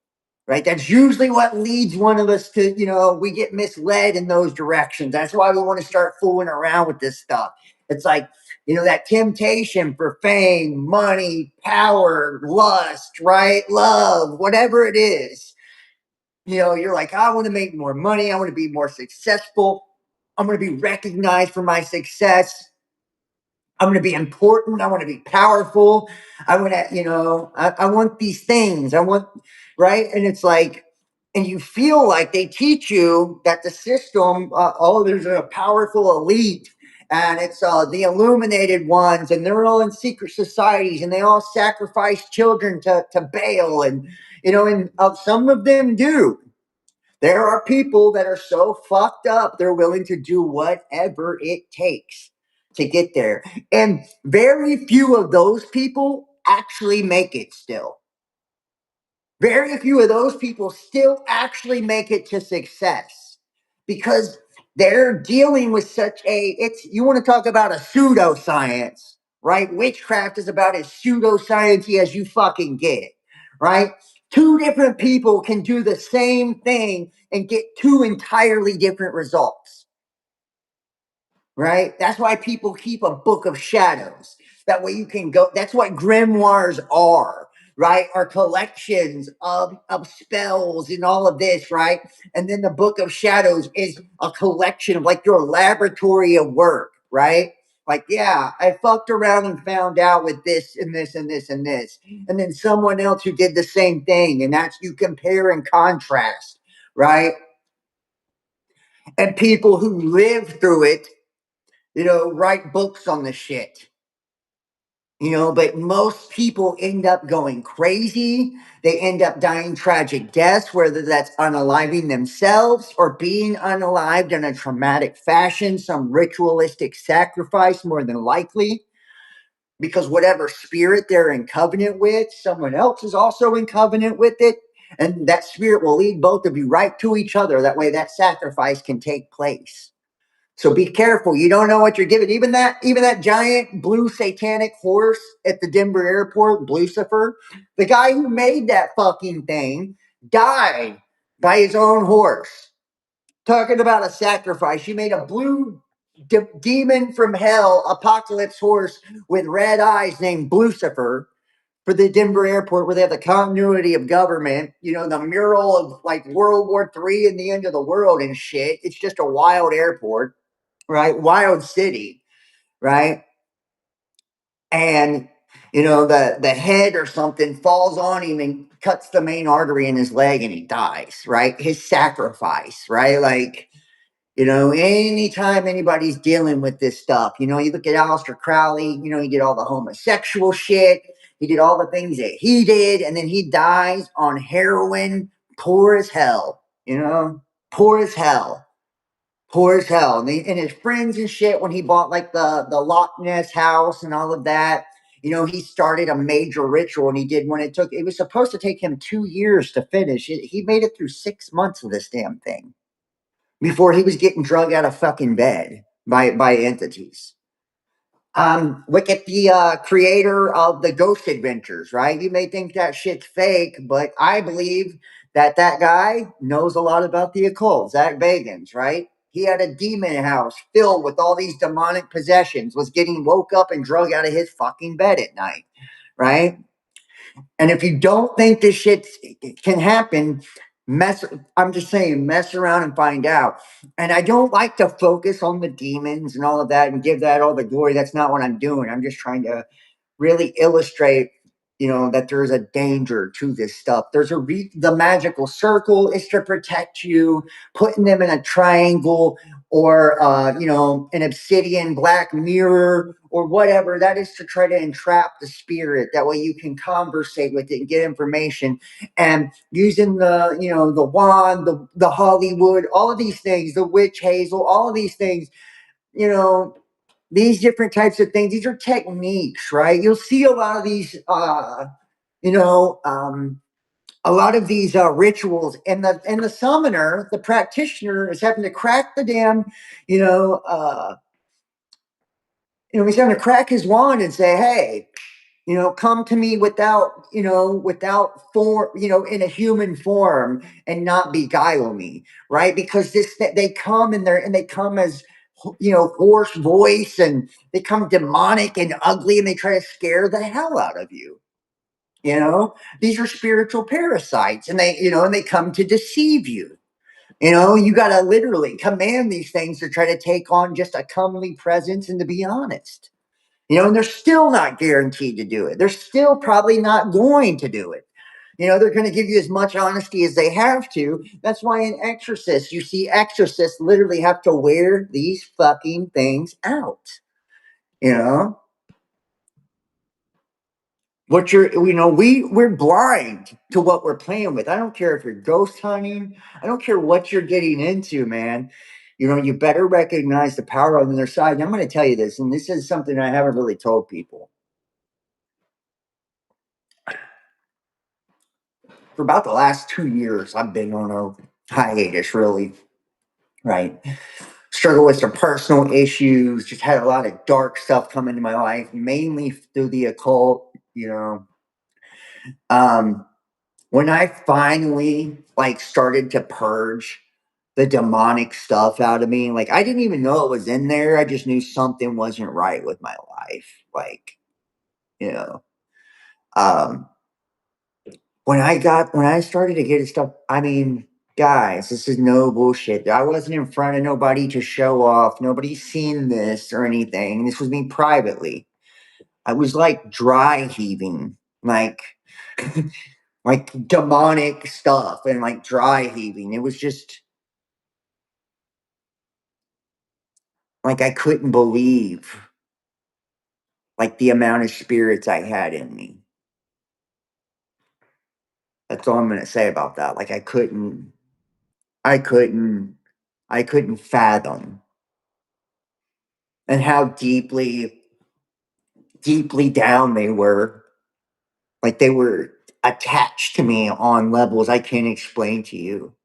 Right? That's usually what leads one of us to, we get misled in those directions. That's why we want to start fooling around with this stuff. It's like, that temptation for fame, money, power, lust, right? Love, whatever it is. You're like, I want to make more money. I want to be more successful. I'm going to be recognized for my success. I'm going to be important. I want to be powerful. I want to, I want these things. Right? And it's like, and you feel like they teach you that the system, there's a powerful elite, and it's the illuminated ones, and they're all in secret societies, and they all sacrifice children to Baal. And some of them do. There are people that are so fucked up, they're willing to do whatever it takes to get there. And very few of those people actually make it still. Very few of those people still actually make it to success, because they're dealing with you want to talk about a pseudoscience, right? Witchcraft is about as pseudoscience-y as you fucking get, right? Two different people can do the same thing and get two entirely different results, right? That's why people keep a book of shadows. That way you can go, that's what grimoires are, right? Are collections of spells and all of this, right? And then the book of shadows is a collection of like your laboratory of work, right? Like, yeah, I fucked around and found out with this and this and this and this. And then someone else who did the same thing. And that's, you compare and contrast, right? And people who live through it, write books on the shit. But most people end up going crazy. They end up dying tragic deaths, whether that's unaliving themselves or being unalived in a traumatic fashion, some ritualistic sacrifice, more than likely, because whatever spirit they're in covenant with, someone else is also in covenant with it. And that spirit will lead both of you right to each other. That way that sacrifice can take place. So be careful. You don't know what you're giving. Even that giant blue satanic horse at the Denver airport, Lucifer, the guy who made that fucking thing died by his own horse. Talking about a sacrifice. You made a blue demon from hell, apocalypse horse with red eyes named Lucifer for the Denver airport, where they have the continuity of government, the mural of like World War III and the end of the world and shit. It's just a wild airport. Right? Wild city, right? and the head or something falls on him and cuts the main artery in his leg, and he dies. Right, his sacrifice. Right, like. Anytime anybody's dealing with this stuff, you look at Aleister Crowley, he did all the homosexual shit. He did all the things that he did, and then he dies on heroin, poor as hell, poor as hell, poor as hell. And his friends and shit, when he bought like the Loch Ness house and all of that, he started a major ritual, and he did when it was supposed to take him 2 years to finish it. He made it through 6 months of this damn thing before he was getting drug out of fucking bed by entities. Look at the creator of the Ghost Adventures, right? You may think that shit's fake, but I believe that guy knows a lot about the occult. Zach Bagans, right? He had a demon house filled with all these demonic possessions, was getting woke up and drug out of his fucking bed at night, right? And if you don't think this shit can happen, I'm just saying, mess around and find out. And I don't like to focus on the demons and all of that and give that all the glory. That's not what I'm doing. I'm just trying to really illustrate, that there's a danger to this stuff. The magical circle is to protect you, putting them in a triangle or, an obsidian black mirror or whatever. That is to try to entrap the spirit. That way you can conversate with it and get information. And using the wand, the Hollywood, all of these things, the witch hazel, all of these things, these different types of things, these are techniques, right? You'll see a lot of these, a lot of these rituals, and the summoner, the practitioner, is having to crack the damn, he's having to crack his wand and say, hey, come to me without form, in a human form, and not beguile me, right? Because they come and they come as, hoarse voice, and they come demonic and ugly, and they try to scare the hell out of you. These are spiritual parasites, and they come to deceive you. You got to literally command these things to try to take on just a comely presence and to be honest. And they're still not guaranteed to do it. They're still probably not going to do it. They're going to give you as much honesty as they have to. That's why in exorcists, you see exorcists literally have to wear these fucking things out. We're blind to what we're playing with. I don't care if you're ghost hunting. I don't care what you're getting into, man. You better recognize the power on their side. And I'm going to tell you this, and this is something I haven't really told people. For about the last 2 years, I've been on a hiatus, really, right? Struggle with some personal issues, just had a lot of dark stuff come into my life, mainly through the occult, when I finally started to purge the demonic stuff out of me, I didn't even know it was in there. I just knew something wasn't right with my life. You know, um, when I started to get stuff, I mean, guys, this is no bullshit. I wasn't in front of nobody to show off. Nobody's seen this or anything. This was me privately. I was dry heaving, like demonic stuff and dry heaving. It was just I couldn't believe the amount of spirits I had in me. That's all I'm gonna say about that. I couldn't, I couldn't fathom and how deeply, deeply down they were. They were attached to me on levels I can't explain to you.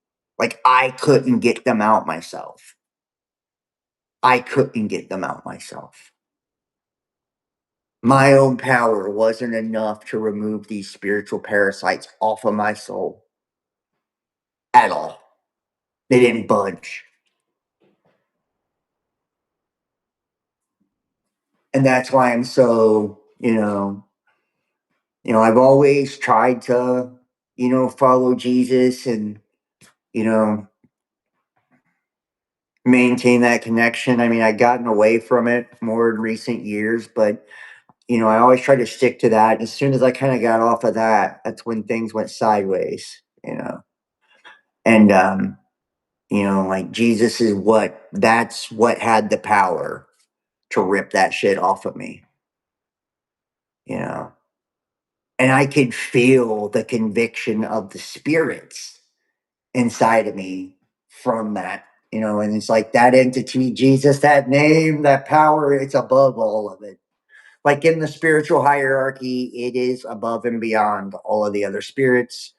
I couldn't get them out myself. I couldn't get them out myself. My own power wasn't enough to remove these spiritual parasites off of my soul at all. They didn't budge. And that's why I'm so, I've always tried to, follow Jesus and, you know, maintain that connection. I mean, I've gotten away from it more in recent years, but I always try to stick to that. As soon as I kind of got off of that, that's when things went sideways. And like Jesus is that's what had the power to rip that shit off of me, you know. And I could feel the conviction of the spirits inside of me from that, and it's like that entity, Jesus, that name, that power, it's above all of it. Like in the spiritual hierarchy, it is above and beyond all of the other spirits.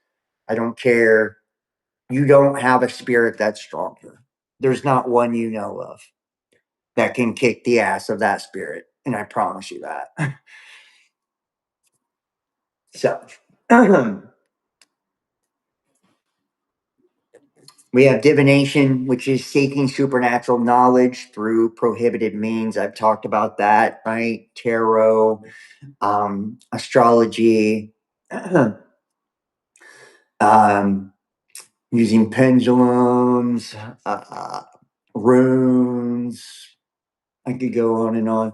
I don't care. You don't have a spirit that's stronger. There's not one you know of that can kick the ass of that spirit. And I promise you that. So, we have divination, which is seeking supernatural knowledge through prohibited means. I've talked about that, right? Tarot, astrology, um, using pendulums, runes. I could go on and on.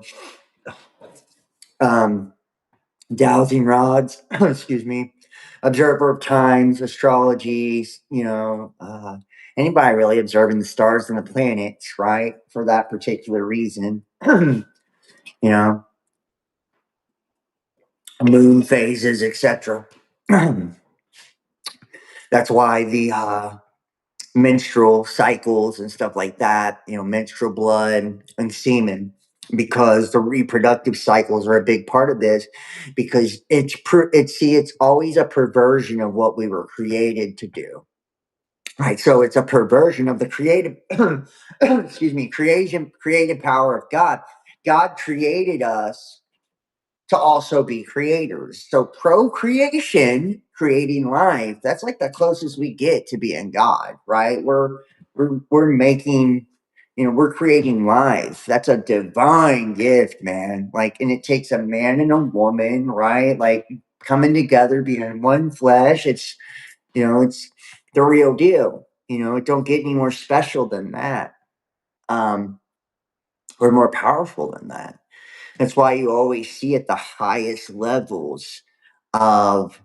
Dowsing rods, excuse me, observer of times, astrology, anybody really observing the stars and the planets, right? For that particular reason, know, moon phases, etc. That's why the menstrual cycles and stuff like that, menstrual blood and semen, because the reproductive cycles are a big part of this, because it's always a perversion of what we were created to do. Right. So it's a perversion of the creative excuse me, creative power of God. God created us to also be creators. So procreation, creating life, that's like the closest we get to being God, right? We're making, we're creating life. That's a divine gift, man. Like, and it takes a man and a woman, right? Like coming together, being one flesh. It's the real deal. It don't get any more special than that. Or more powerful than that. That's why you always see at the highest levels of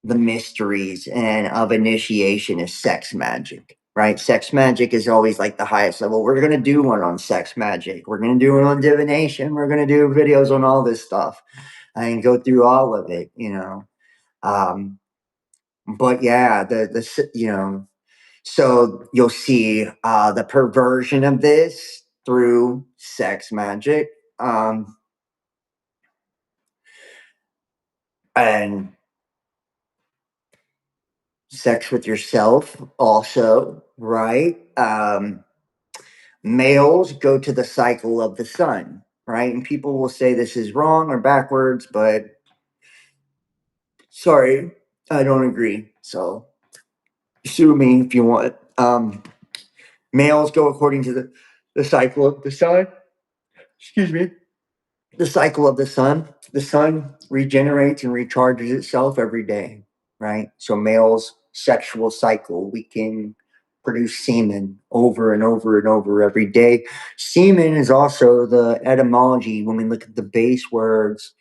the mysteries and of initiation is sex magic, right? Sex magic is always like the highest level. We're going to do one on sex magic. We're going to do one on divination. We're going to do videos on all this stuff and go through all of it. But yeah, so you'll see the perversion of this through sex magic. And sex with yourself also, right? Males go to the cycle of the sun, right? And people will say this is wrong or backwards, but sorry, I don't agree. So sue me if you want. Males go according to the cycle of the sun. Excuse me. The cycle of the sun. The sun regenerates and recharges itself every day, right? So males' sexual cycle, we can produce semen over and over and over every day. Semen is also the etymology when we look at the base words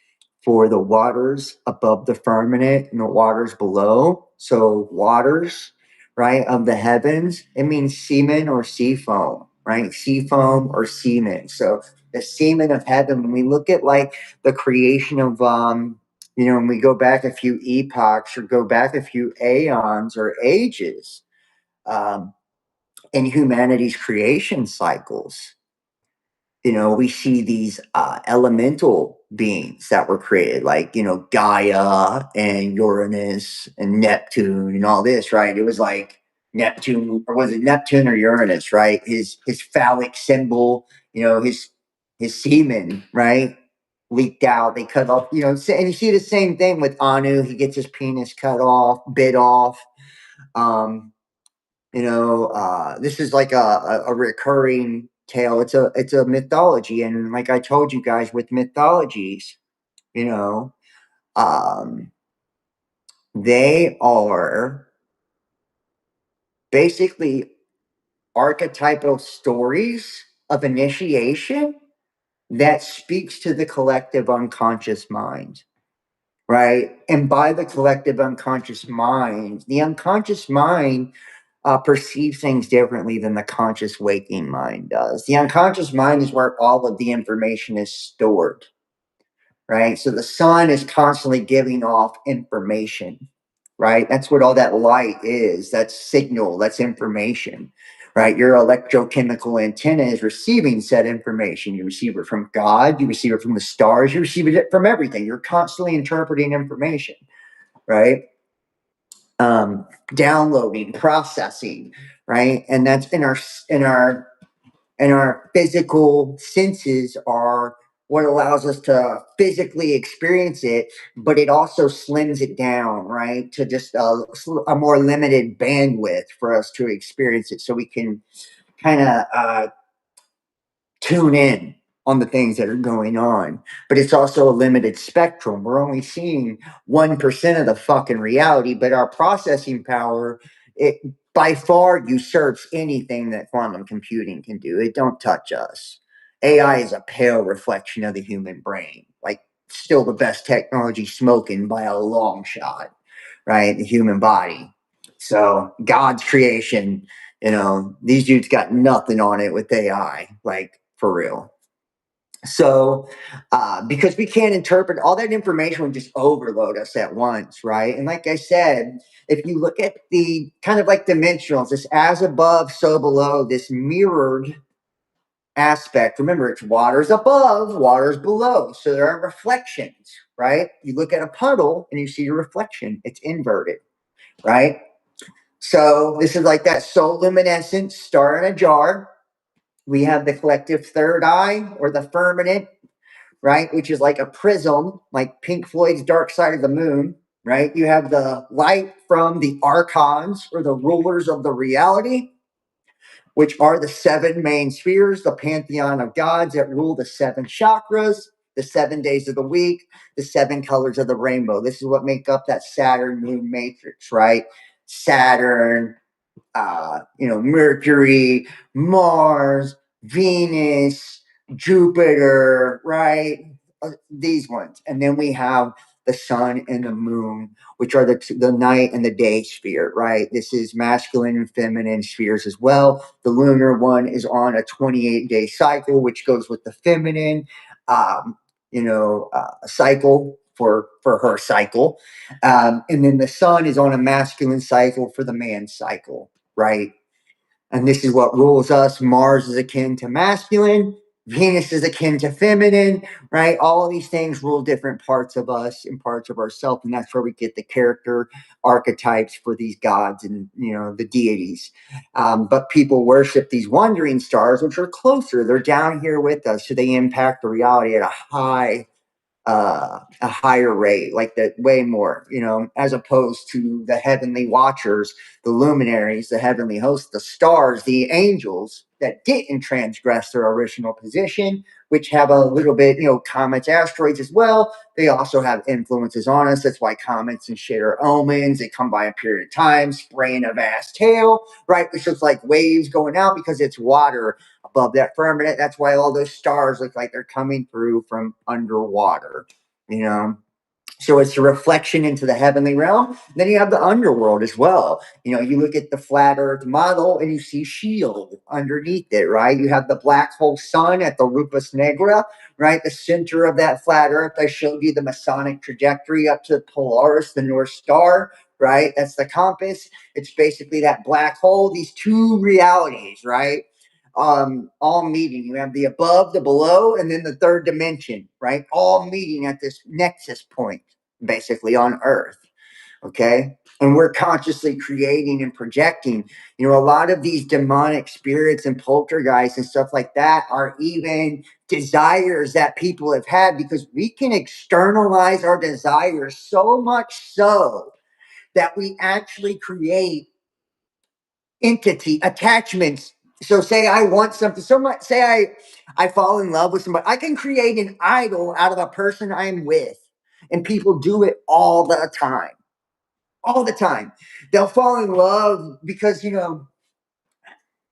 for the waters above the firmament and the waters below. So waters, right, of the heavens, it means semen or sea foam, right? Sea foam or semen. So the semen of heaven, when we look at like the creation of when we go back a few epochs or go back a few aeons or ages, um, in humanity's creation cycles, we see these elemental beings that were created, like, Gaia and Uranus and Neptune and all this, right? It was like Neptune, or was it Neptune or Uranus, right? His phallic symbol, his semen, right? Leaked out. They cut off, and you see the same thing with Anu. He gets his penis cut off, bit off. Um, this is like a recurring tale. It's a mythology, and like I told you guys, with mythologies, you know, um, they are basically archetypal stories of initiation that speaks to the collective unconscious mind, right? And by the collective unconscious mind, the unconscious mind perceives things differently than the conscious waking mind does. The unconscious mind is where all of the information is stored, right? So the sun is constantly giving off information, right? That's what all that light is. That's signal, that's information, right? Your electrochemical antenna is receiving said information. You receive it from God, you receive it from the stars, you receive it from everything. You're constantly interpreting information, right? Downloading, processing, right? And that's in our physical senses are what allows us to physically experience it, but it also slims it down, right, to just a more limited bandwidth for us to experience it, so we can kind of tune in on the things that are going on. But it's also a limited spectrum. We're only seeing 1% of the fucking reality, but our processing power, it by far usurps anything that quantum computing can do. It don't touch us. AI is a pale reflection of the human brain. Like, still the best technology smoking by a long shot, right? The human body. So God's creation, these dudes got nothing on it with AI, like, for real. So, because we can't interpret all that information, would just overload us at once, right? And like I said, if you look at the kind of like dimensionals, this as above, so below, this mirrored aspect, remember, it's water's above, water's below. So there are reflections, right? You look at a puddle and you see your reflection, it's inverted, right? So this is like that soul luminescent star in a jar. We have the collective third eye or the firmament, right? Which is like a prism, like Pink Floyd's Dark Side of the Moon, right? You have the light from the archons or the rulers of the reality, which are the seven main spheres, the pantheon of gods that rule the seven chakras, the 7 days of the week, the seven colors of the rainbow. This is what make up that Saturn moon matrix, right? Saturn, Mercury, Mars, Venus, Jupiter, right? These ones. And then we have the sun and the moon, which are the night and the day sphere, right? This is masculine and feminine spheres as well. The lunar one is on a 28-day cycle, which goes with the feminine, cycle for her cycle. And then the sun is on a masculine cycle for the man cycle, right? And this is what rules us. Mars is akin to masculine. Venus is akin to feminine, right? All of these things rule different parts of us and parts of ourselves. And that's where we get the character archetypes for these gods and, the deities. But people worship these wandering stars, which are closer. They're down here with us. So they impact the reality at a higher rate, like that, way more, as opposed to the heavenly watchers, the luminaries, the heavenly hosts, the stars, the angels that didn't transgress their original position, which have a little bit, comets, asteroids as well. They also have influences on us. That's why comets and shit are omens. They come by a period of time, spraying a vast tail, right? It's just like waves going out because it's water above that firmament. That's why all those stars look like they're coming through from underwater, you know. So it's a reflection into the heavenly realm. Then you have the underworld as well. You look at the flat earth model and you see shield underneath it, right? You have the black hole sun at the Lupus Negra, right? The center of that flat earth. I showed you the Masonic trajectory up to Polaris, the North Star, right? That's the compass. It's basically that black hole, these two realities, right? All meeting. You have the above, the below, and then the third dimension, right? All meeting at this nexus point, basically on Earth. Okay. And we're consciously creating and projecting. A lot of these demonic spirits and poltergeists and stuff like that are even desires that people have had, because we can externalize our desires so much so that we actually create entity attachments. So say I want something so much, say I fall in love with somebody, I can create an idol out of a person I'm with. And people do it all the time. All the time. They'll fall in love because,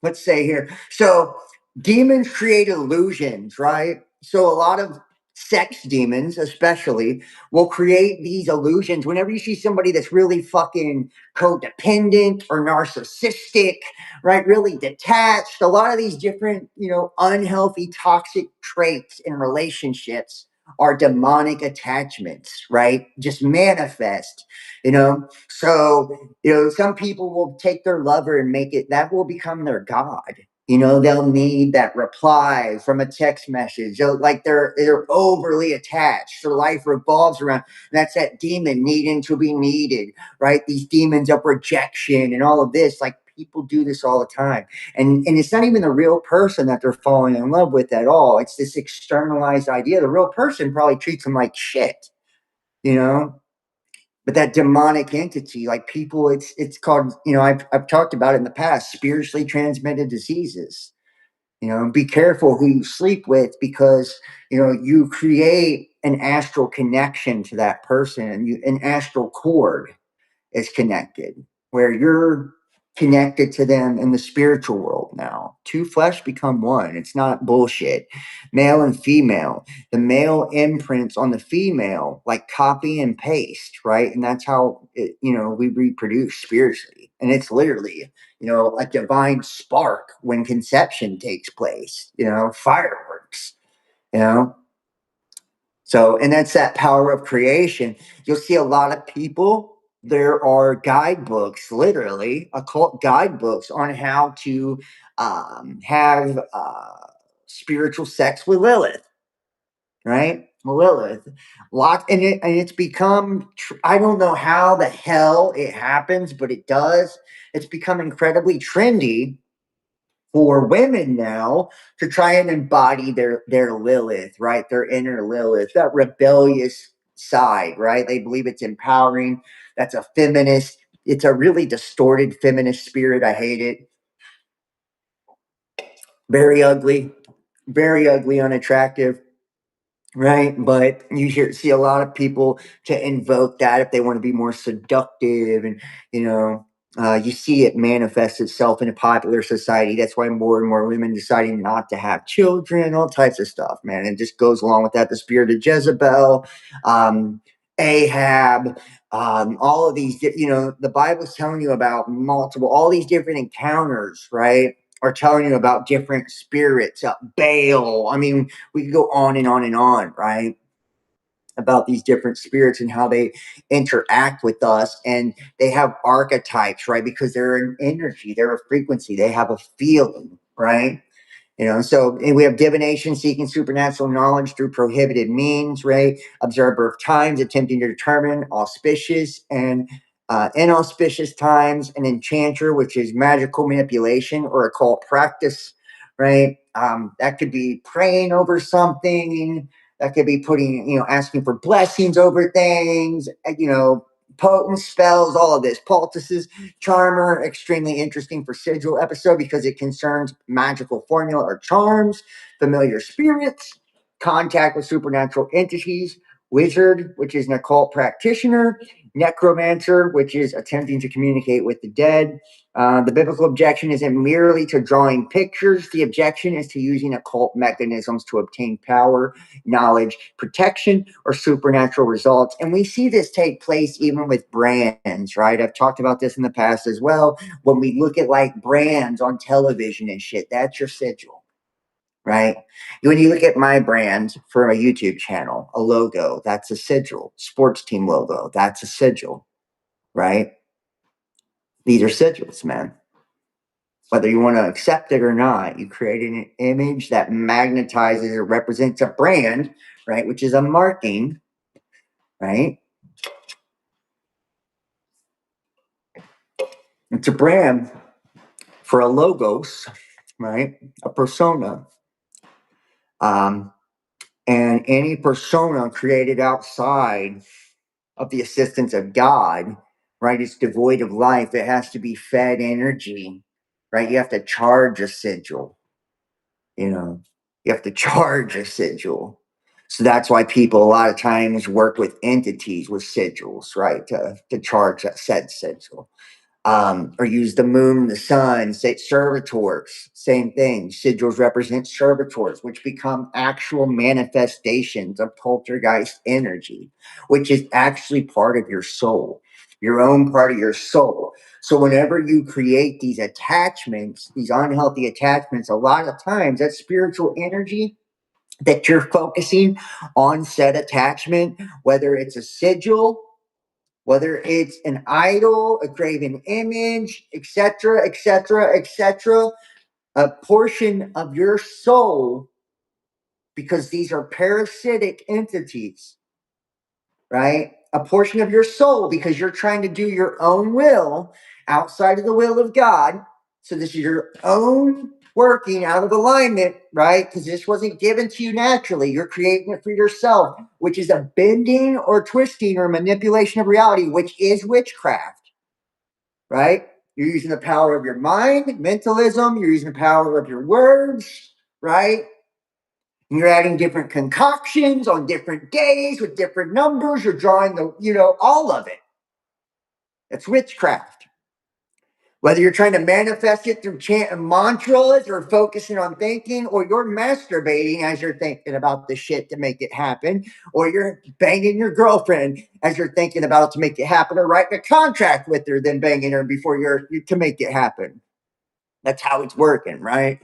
let's say here. So demons create illusions, right? So a lot of sex demons, especially, will create these illusions. Whenever you see somebody that's really fucking codependent or narcissistic, right? Really detached, a lot of these different, unhealthy, toxic traits in relationships are demonic attachments, right? Just manifest, So, some people will take their lover and make it, that will become their God. They'll need that reply from a text message. They're overly attached. Their life revolves around. That's that demon needing to be needed, right? These demons of rejection and all of this. Like, people do this all the time, and it's not even the real person that they're falling in love with at all. It's this externalized idea. The real person probably treats them like shit, you know. But that demonic entity, like people, it's called. I've talked about it in the past. Spiritually transmitted diseases. Be careful who you sleep with, because you create an astral connection to that person, and an astral cord is connected, where you're connected to them in the spiritual world now. Two flesh become one. It's not bullshit. Male and female. The male imprints on the female like copy and paste, right? And that's how we reproduce spiritually. And it's literally, a divine spark when conception takes place, fireworks, you know. So, and that's that power of creation. You'll see a lot of people, there are guidebooks, literally occult guidebooks on how to have spiritual sex with Lilith, right? Lilith. And it's become, I don't know how the hell it happens, but it does. It's become incredibly trendy for women now to try and embody their Lilith, right? Their inner Lilith, that rebellious side, right? They believe it's empowering. That's a feminist. It's a really distorted feminist spirit. I hate it. Very ugly, unattractive. Right, but see a lot of people to invoke that if they want to be more seductive, and you see it manifest itself in a popular society. That's why more and more women deciding not to have children, all types of stuff, man. It just goes along with that. The spirit of Jezebel, Ahab, all of these. The Bible's telling you about all these different encounters, right? Are telling you about different spirits, Baal. I mean, we could go on and on and on, right? About these different spirits and how they interact with us. And they have archetypes, right? Because they're an energy, they're a frequency, they have a feeling, right? So and we have divination, seeking supernatural knowledge through prohibited means, right? Observer of times, attempting to determine auspicious and inauspicious times. An enchanter, which is magical manipulation or occult practice, right? That could be praying over something. That could be asking for blessings over things, potent spells, all of this. Poultices, charmer, extremely interesting for sigil episode because it concerns magical formula or charms, familiar spirits, contact with supernatural entities, wizard, which is an occult practitioner, necromancer, which is attempting to communicate with the dead. The biblical objection isn't merely to drawing pictures. The objection is to using occult mechanisms to obtain power, knowledge, protection, or supernatural results. And we see this take place even with brands, right? I've talked about this in the past as well. When we look at like brands on television and shit, that's your sigil, right? When you look at my brand for a YouTube channel, a logo, that's a sigil. Sports team logo, that's a sigil, right? These are sigils, man. Whether you want to accept it or not, you create an image that magnetizes or represents a brand, right? Which is a marking, right? It's a brand for a logos, right? A persona. And any persona created outside of the assistance of God, right? It's devoid of life. It has to be fed energy, right? You have to charge a sigil, you have to charge a sigil. So that's why people a lot of times work with entities with sigils, right? To charge that said sigil. Or use the moon, the sun, say servitors, same thing. Sigils represent servitors, which become actual manifestations of poltergeist energy, which is actually part of your soul, your own part of your soul. So whenever you create these attachments, these unhealthy attachments, a lot of times that spiritual energy that you're focusing on said attachment, whether it's a sigil, whether it's an idol, a graven image, etc., etc., etc., a portion of your soul, because these are parasitic entities, right? A portion of your soul, because you're trying to do your own will outside of the will of God. So this is your own working out of alignment, right? Because this wasn't given to you naturally. You're creating it for yourself, which is a bending or twisting or manipulation of reality, which is witchcraft, right? You're using the power of your mind, mentalism. You're using the power of your words, right? And you're adding different concoctions on different days with different numbers. You're drawing all of it. It's witchcraft. Whether you're trying to manifest it through chanting mantras or focusing on thinking, or you're masturbating as you're thinking about the shit to make it happen, or you're banging your girlfriend as you're thinking about it to make it happen, or writing a contract with her, then banging her before to make it happen. That's how it's working, right?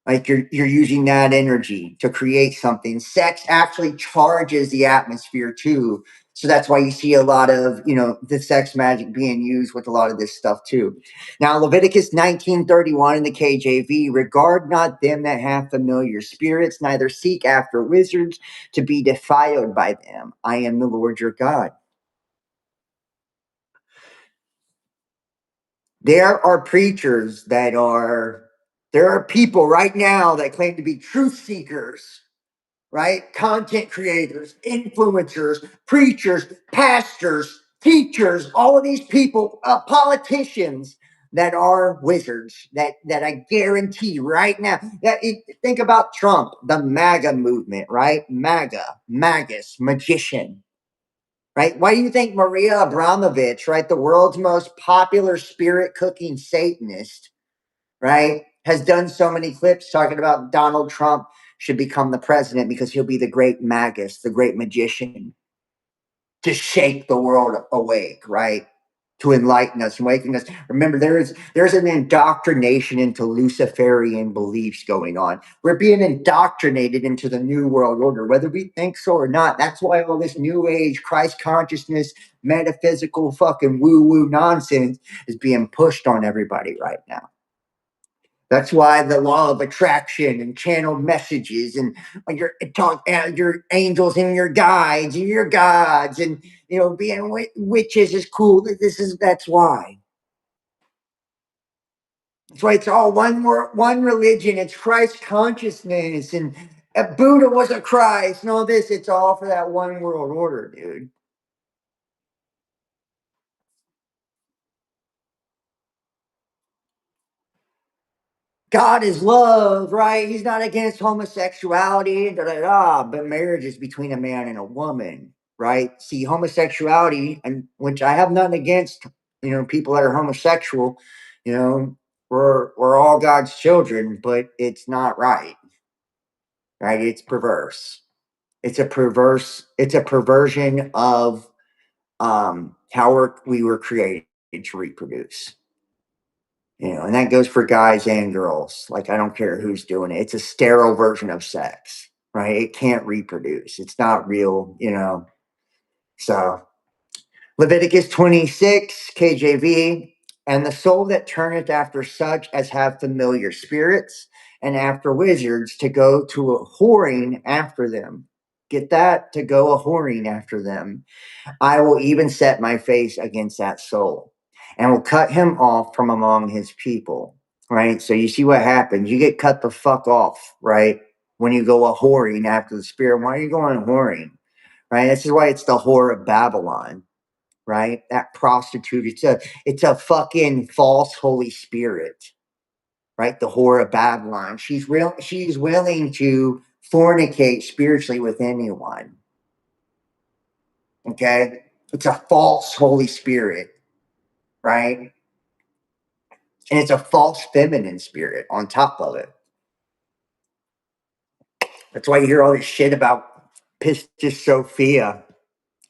Like you're using that energy to create something. Sex actually charges the atmosphere too. So that's why you see a lot of, the sex magic being used with a lot of this stuff too. Now, Leviticus 19:31 in the KJV, regard not them that have familiar spirits, neither seek after wizards to be defiled by them. I am the Lord your God. There are people right now that claim to be truth seekers, right? Content creators, influencers, preachers, pastors, teachers, all of these people, politicians that are wizards that I guarantee right now think about Trump, the MAGA movement, right? Magus, magician, right? Why do you think Maria Abramovich, right, the world's most popular spirit cooking Satanist, right, has done so many clips talking about Donald Trump should become the president because he'll be the great magus, the great magician, to shake the world awake, right? To enlighten us and awaken us. Remember, there's an indoctrination into Luciferian beliefs going on. We're being indoctrinated into the new world order, whether we think so or not. That's why all this new age, Christ consciousness, metaphysical fucking woo-woo nonsense is being pushed on everybody right now. That's why the law of attraction and channeled messages and your angels and your guides and your gods and being witches is cool. That's why. That's why it's all one religion. It's Christ consciousness and Buddha was a Christ and all this. It's all for that one world order, dude. God is love, right? He's not against homosexuality, but marriage is between a man and a woman, right? See, homosexuality, and which I have nothing against, people that are homosexual, you know, we're all God's children, but it's not right, right? It's perverse. It's a perversion of how we were created to reproduce. And that goes for guys and girls. Like, I don't care who's doing it. It's a sterile version of sex, right? It can't reproduce. It's not real. So, Leviticus 26, KJV, and the soul that turneth after such as have familiar spirits and after wizards to go to a whoring after them. Get that? To go a whoring after them. I will even set my face against that soul and will cut him off from among his people. Right. So you see what happens. You get cut the fuck off, right? When you go a whoring after the spirit. Why are you going whoring? Right. This is why it's the whore of Babylon, right? That prostitute. It's a fucking false Holy Spirit, right? The whore of Babylon. She's willing to fornicate spiritually with anyone. Okay. It's a false Holy Spirit, right? And it's a false feminine spirit on top of it. That's why you hear all this shit about Pistis Sophia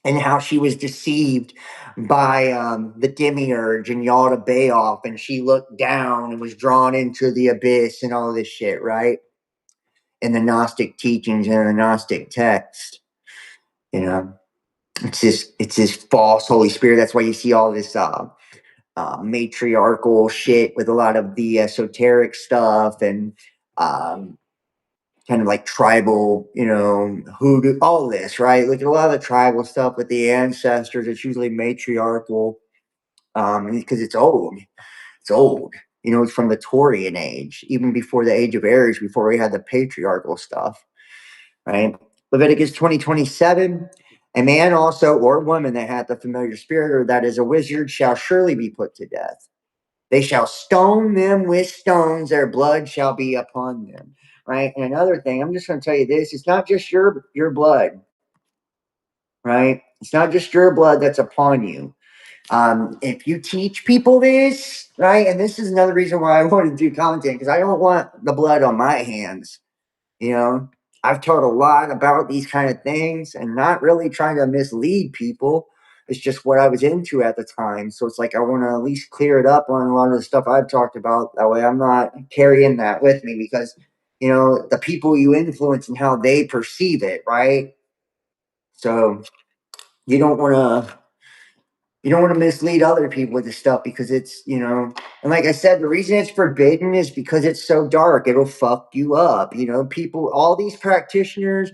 and how she was deceived by the demiurge and Yalda Bayoff, and she looked down and was drawn into the abyss and all this shit, right? In the Gnostic teachings and the Gnostic text, you know, it's this false Holy Spirit. That's why you see all this matriarchal shit with a lot of the esoteric stuff and kind of like tribal, you know, hoodoo, all this, right? Like a lot of the tribal stuff with the ancestors, it's usually matriarchal because it's old. It's old. You know, it's from the Taurian age, even before the age of Aries, before we had the patriarchal stuff, right? Leviticus 20:27. A man also or woman that hath a familiar spirit or that is a wizard shall surely be put to death. They shall stone them with stones, their blood shall be upon them. Right. And another thing, I'm just going to tell you this, it's not just your blood, right? It's not just your blood that's upon you. If you teach people this, right, and this is another reason why I want to do content, because I don't want the blood on my hands. You know, I've taught a lot about these kind of things and not really trying to mislead people. It's just what I was into at the time. So it's like I want to at least clear it up on a lot of the stuff I've talked about. That way I'm not carrying that with me because, you know, the people you influence and how they perceive it, right? So you don't want to mislead other people with this stuff because it's, you know, and like I said, the reason it's forbidden is because it's so dark. It'll fuck you up. You know, people, all these practitioners,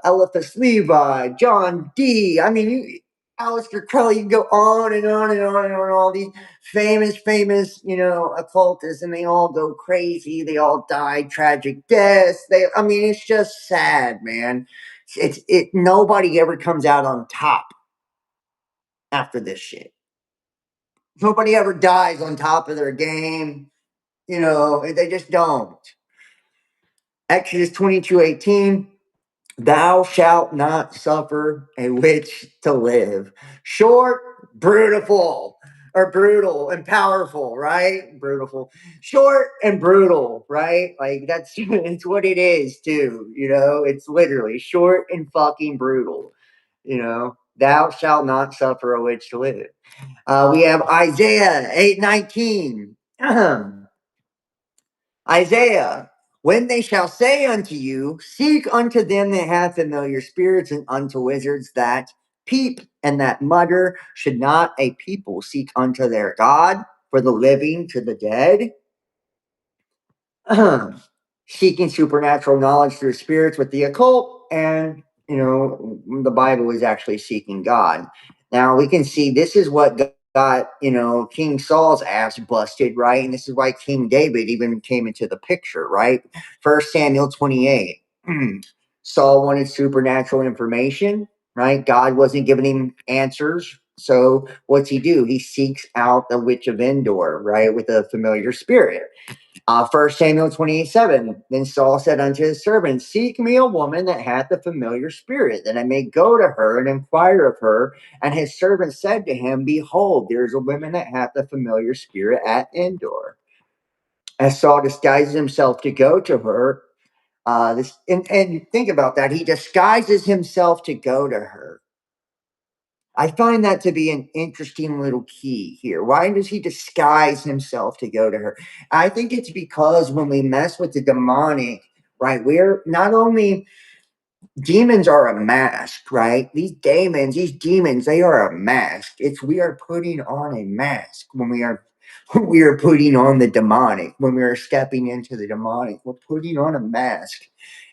Eliphas Levi, John D. I mean, Aleister Crowley, you can go on and on and on and on. All these famous, you know, occultists, and they all go crazy. They all die tragic deaths. I mean, it's just sad, man. Nobody ever comes out on top after this shit. Nobody ever dies on top of their game. You know, they just don't. Exodus 22:18. Thou shalt not suffer a witch to live. Short, brutal, or brutal and powerful, right? Brutal. Short and brutal, right? Like that's it's what it is too, you know. It's literally short and fucking brutal. You know, thou shalt not suffer a witch to live. We have Isaiah 8:19. Isaiah, when they shall say unto you, seek unto them that have familiar spirits, and unto wizards that peep and that mutter, should not a people seek unto their God for the living to the dead? Seeking supernatural knowledge through spirits with the occult, and you know, the Bible is actually seeking God. Now we can see this is what got, you know, King Saul's ass busted, right? And this is why King David even came into the picture, right? 1 Samuel 28. Saul wanted supernatural information, right? God wasn't giving him answers. So what's he do? He seeks out the witch of Endor, right? With a familiar spirit. 1 Samuel 28:7. Then Saul said unto his servants, seek me a woman that hath a familiar spirit, that I may go to her and inquire of her. And his servant said to him, behold, there is a woman that hath a familiar spirit at Endor. As Saul disguises himself to go to her, and think about that. He disguises himself to go to her. I find that to be an interesting little key here. Why does he disguise himself to go to her? I think it's because when we mess with the demonic, right, we're not only demons are a mask, right? These demons, they are a mask. We are putting on a mask when we are putting on the demonic, when we are stepping into the demonic. We're putting on a mask,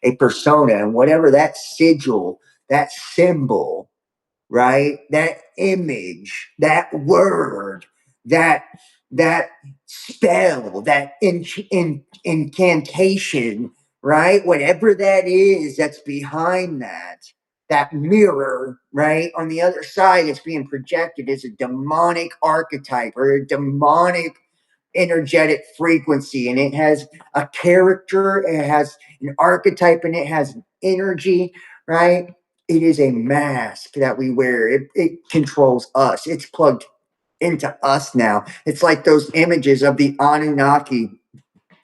a persona, and whatever that sigil, that symbol, right? That image, that word, that spell, that incantation, right? Whatever that is that's behind that mirror, right? On the other side, it's being projected as a demonic archetype or a demonic energetic frequency, and it has a character, it has an archetype, and it has energy, right? It is a mask that we wear. It controls us. It's plugged into us now. It's like those images of the Anunnaki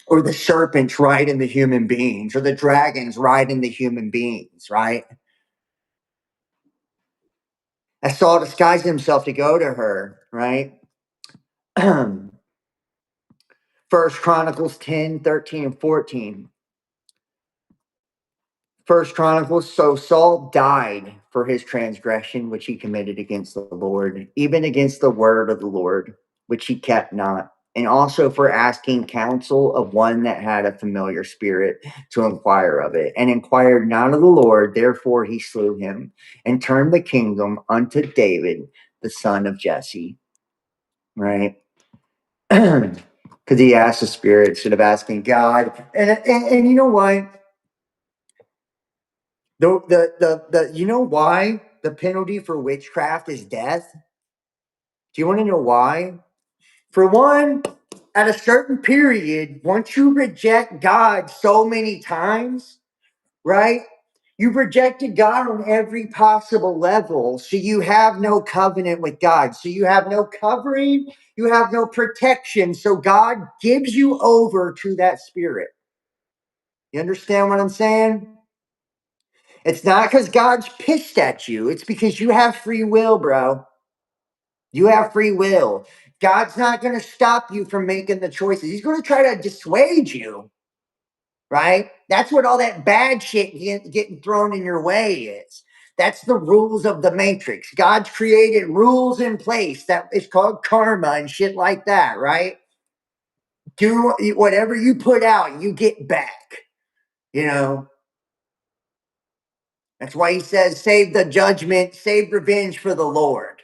or the serpents riding the human beings or the dragons riding the human beings, right? And Saul disguised himself to go to her, right? First Chronicles 10, 13, and 14. First Chronicles, so Saul died for his transgression, which he committed against the Lord, even against the word of the Lord, which he kept not, and also for asking counsel of one that had a familiar spirit to inquire of it, and inquired not of the Lord, therefore he slew him, and turned the kingdom unto David, the son of Jesse, right? Because he asked the spirit instead of asking God. And you know what? The you know why the penalty for witchcraft is death? Do you want to know why? For one, at a certain period, once you reject God so many times, right? You've rejected God on every possible level. So you have no covenant with God. So you have no covering, you have no protection. So God gives you over to that spirit. You understand what I'm saying? It's not because God's pissed at you. It's because you have free will, bro. You have free will. God's not going to stop you from making the choices. He's going to try to dissuade you, right? That's what all that bad shit getting thrown in your way is. That's the rules of the matrix. God's created rules in place that is called karma and shit like that, right? Do whatever you put out, you get back, you know? That's why he says, save the judgment, save revenge for the Lord.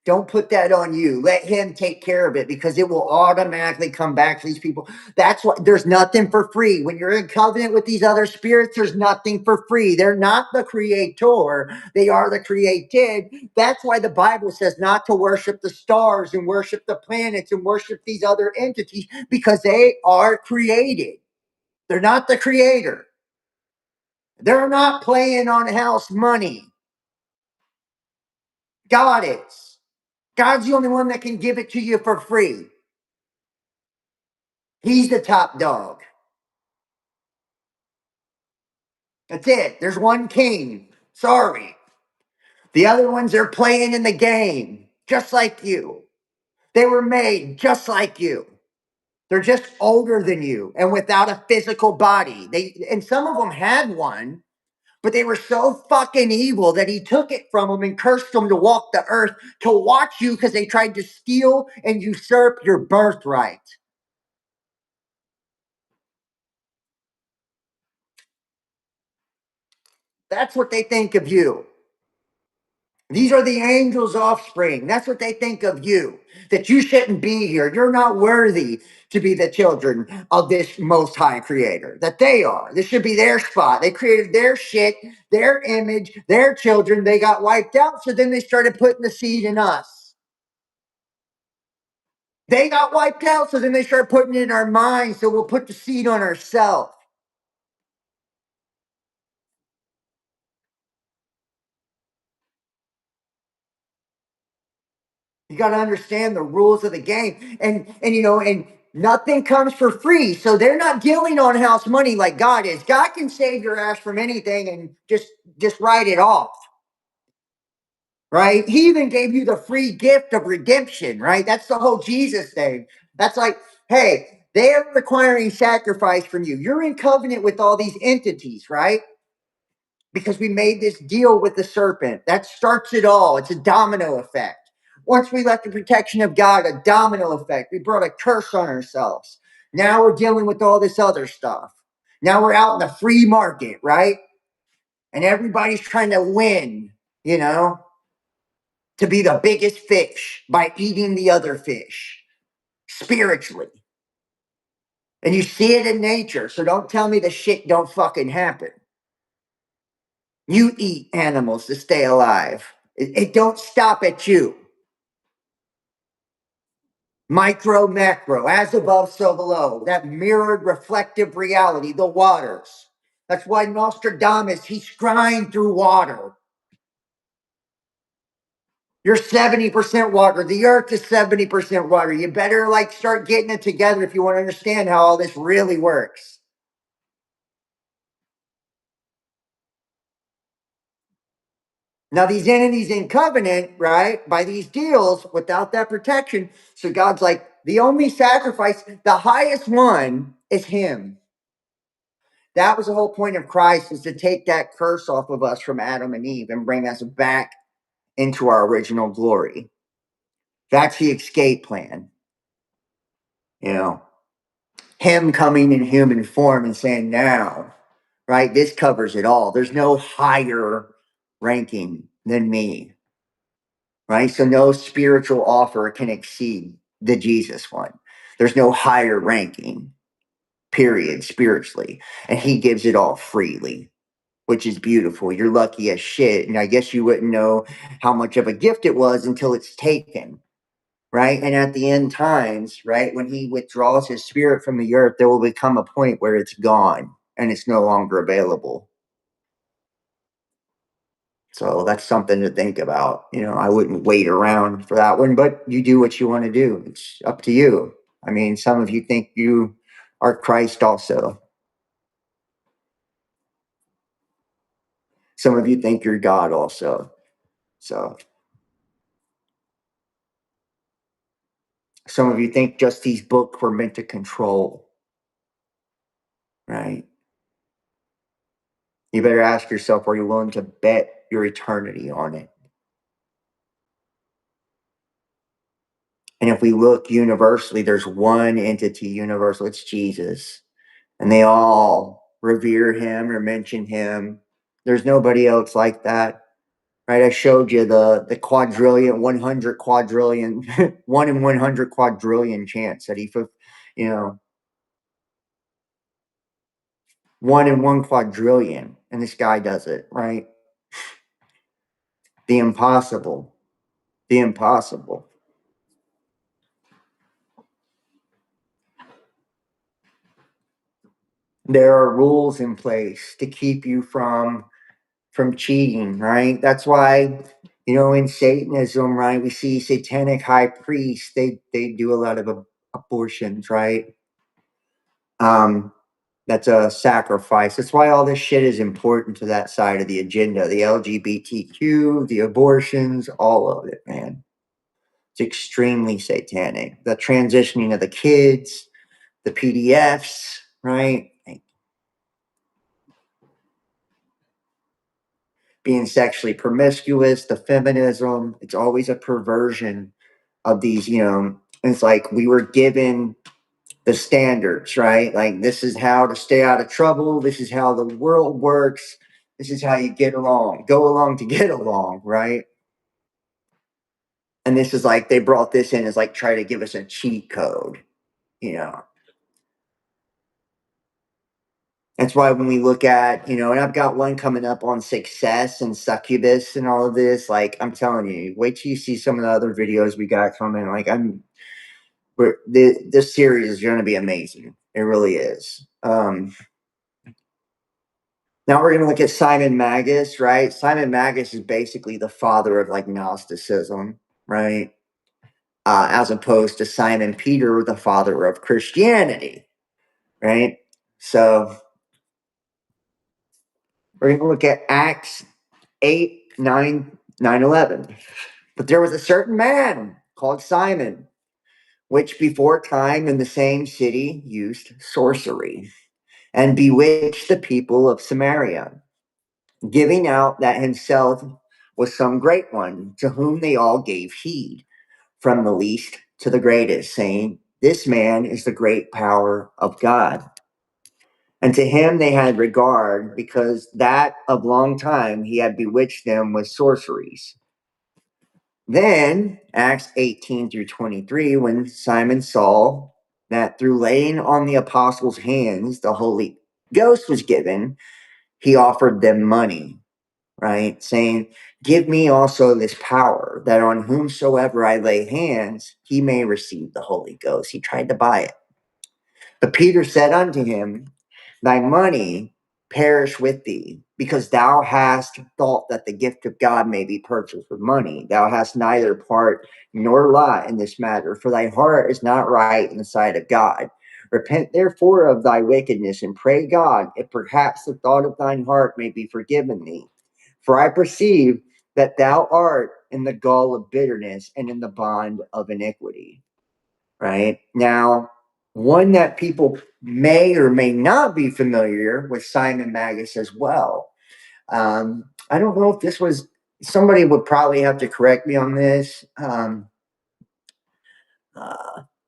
Don't put that on you. Let him take care of it because it will automatically come back to these people. That's why there's nothing for free. When you're in covenant with these other spirits, there's nothing for free. They're not the creator. They are the created. That's why the Bible says not to worship the stars and worship the planets and worship these other entities because they are created. They're not the creator. They're not playing on house money. God is. God's the only one that can give it to you for free. He's the top dog. That's it. There's one king. Sorry. The other ones are playing in the game, just like you. They were made just like you. They're just older than you and without a physical body. And some of them had one, but they were so fucking evil that he took it from them and cursed them to walk the earth to watch you because they tried to steal and usurp your birthright. That's what they think of you. These are the angels' offspring. That's what they think of you. That you shouldn't be here. You're not worthy to be the children of this most high creator. That they are. This should be their spot. They created their shit, their image, their children. They got wiped out. So then they started putting the seed in us. They got wiped out. So then they started putting it in our minds. So we'll put the seed on ourselves. You got to understand the rules of the game. And nothing comes for free. So they're not dealing on house money like God is. God can save your ass from anything and just write it off. Right? He even gave you the free gift of redemption, right? That's the whole Jesus thing. That's like, hey, they're requiring sacrifice from you. You're in covenant with all these entities, right? Because we made this deal with the serpent. That starts it all. It's a domino effect. Once we left the protection of God, a domino effect. We brought a curse on ourselves. Now we're dealing with all this other stuff. Now we're out in the free market, right? And everybody's trying to win, to be the biggest fish by eating the other fish spiritually. And you see it in nature. So don't tell me the shit don't fucking happen. You eat animals to stay alive. It don't stop at you. Micro, macro, as above, so below. That mirrored reflective reality, the waters. That's why Nostradamus, he's scrying through water. You're 70% water. The earth is 70% water. You better like start getting it together if you want to understand how all this really works. Now, these entities in covenant, right, by these deals without that protection. So God's like, the only sacrifice, the highest one is him. That was the whole point of Christ, is to take that curse off of us from Adam and Eve and bring us back into our original glory. That's the escape plan. You know, him coming in human form and saying, now, right, this covers it all. There's no higher ranking than me, right? So no spiritual offer can exceed the Jesus one. There's no higher ranking, period, spiritually. And he gives it all freely, which is beautiful. You're lucky as shit. And I guess you wouldn't know how much of a gift it was until it's taken, right? And at the end times, right, when he withdraws his spirit from the earth, there will become a point where it's gone and it's no longer available. So that's something to think about. You know, I wouldn't wait around for that one, but you do what you want to do. It's up to you. I mean, some of you think you are Christ also. Some of you think you're God also. So some of you think just these books were meant to control, right? You better ask yourself, are you willing to bet your eternity on it? And if we look universally, there's one entity universal, it's Jesus. And they all revere him or mention him. There's nobody else like that. Right? I showed you the quadrillion, 100 quadrillion, 1 in 100 quadrillion chance that he, you know, 1 in 1 quadrillion. And this guy does it, right? The impossible. The impossible. There are rules in place to keep you from cheating, right? That's why, you know, in Satanism, right, we see satanic high priests, they do a lot of abortions, right? That's a sacrifice. That's why all this shit is important to that side of the agenda. The LGBTQ, the abortions, all of it, man. It's extremely satanic. The transitioning of the kids, the PDFs, right? Like being sexually promiscuous, the feminism, it's always a perversion of these, you know, it's like we were given the standards, right? Like this is how to stay out of trouble. This is how the world works. This is how you get along, go along to get along, right? And this is like, they brought this in as like, try to give us a cheat code, you know? That's why when we look at, you know, and I've got one coming up on success and succubus and all of this, like I'm telling you, wait till you see some of the other videos we got coming. Like this series is going to be amazing. It really is. Now we're going to look at Simon Magus, right? Simon Magus is basically the father of like Gnosticism, right? As opposed to Simon Peter, the father of Christianity, right? So we're going to look at Acts 8, 9, 9, 11. But there was a certain man called Simon, which before time in the same city used sorcery and bewitched the people of Samaria, giving out that himself was some great one, to whom they all gave heed, from the least to the greatest, saying, this man is the great power of God. And to him they had regard, because that of long time he had bewitched them with sorceries. Then, Acts 18 through 23, when Simon saw that through laying on the apostles' hands the Holy Ghost was given, he offered them money, right? Saying, give me also this power, that on whomsoever I lay hands, he may receive the Holy Ghost. He tried to buy it. But Peter said unto him, thy money perish with thee, because thou hast thought that the gift of God may be purchased with money. Thou hast neither part nor lot in this matter, for thy heart is not right in the sight of God. Repent therefore of thy wickedness, and pray God, if perhaps the thought of thine heart may be forgiven thee. For I perceive that thou art in the gall of bitterness and in the bond of iniquity. Right? Now, one that people may or may not be familiar with Simon Magus as well. I don't know if this was, somebody would probably have to correct me on this. I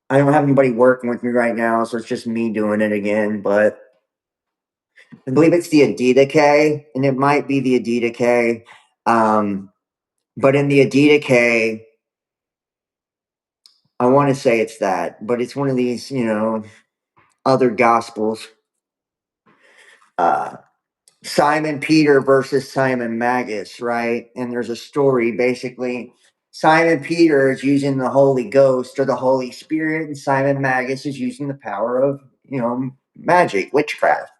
don't have anybody working with me right now, so it's just me doing it again. But I believe it's the Adidache, and it might be the Adidache. But in the Adidache, I want to say it's that, but it's one of these, other gospels. Simon Peter versus Simon Magus, right? And there's a story basically. Simon Peter is using the Holy Ghost or the Holy Spirit, and Simon Magus is using the power of, magic, witchcraft.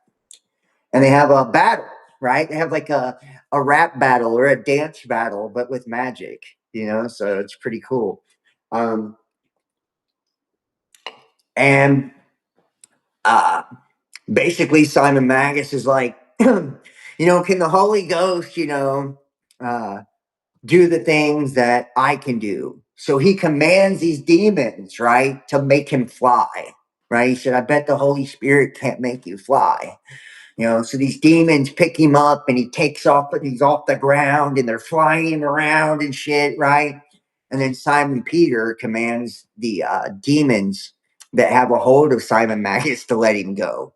And they have a battle, right? They have like a rap battle or a dance battle, but with magic, so it's pretty cool. And basically Simon Magus is like, can the Holy Ghost, do the things that I can do? So he commands these demons, right, to make him fly, right? He said, I bet the Holy Spirit can't make you fly. So these demons pick him up and he takes off, and he's off the ground and they're flying him around and shit, right? And then Simon Peter commands the demons that have a hold of Simon Magus to let him go,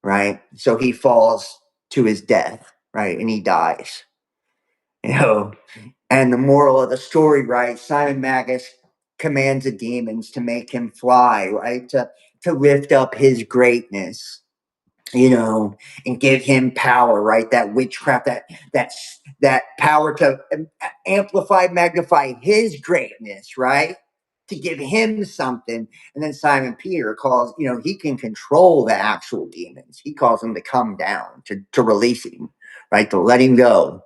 right? So he falls to his death, right? And he dies, And the moral of the story, right? Simon Magus commands the demons to make him fly, right? To lift up his greatness, and give him power, right? That witchcraft, that power to amplify, magnify his greatness, right? To give him something. And then Simon Peter calls, he can control the actual demons. He calls them to come down, to release him, right? To let him go,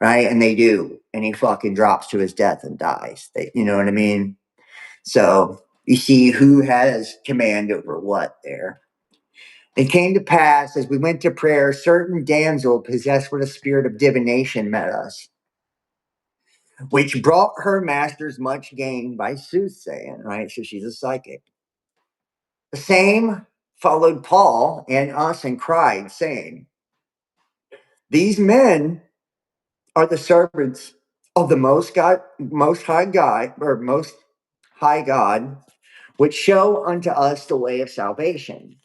right? And they do. And he fucking drops to his death and dies. You know what I mean? So you see who has command over what there. It came to pass, as we went to prayer, certain damsel possessed with a spirit of divination met us, which brought her masters much gain by soothsaying, right? So she's a psychic. The same followed Paul and us and cried, saying, these men are the servants of the most high God, which show unto us the way of salvation.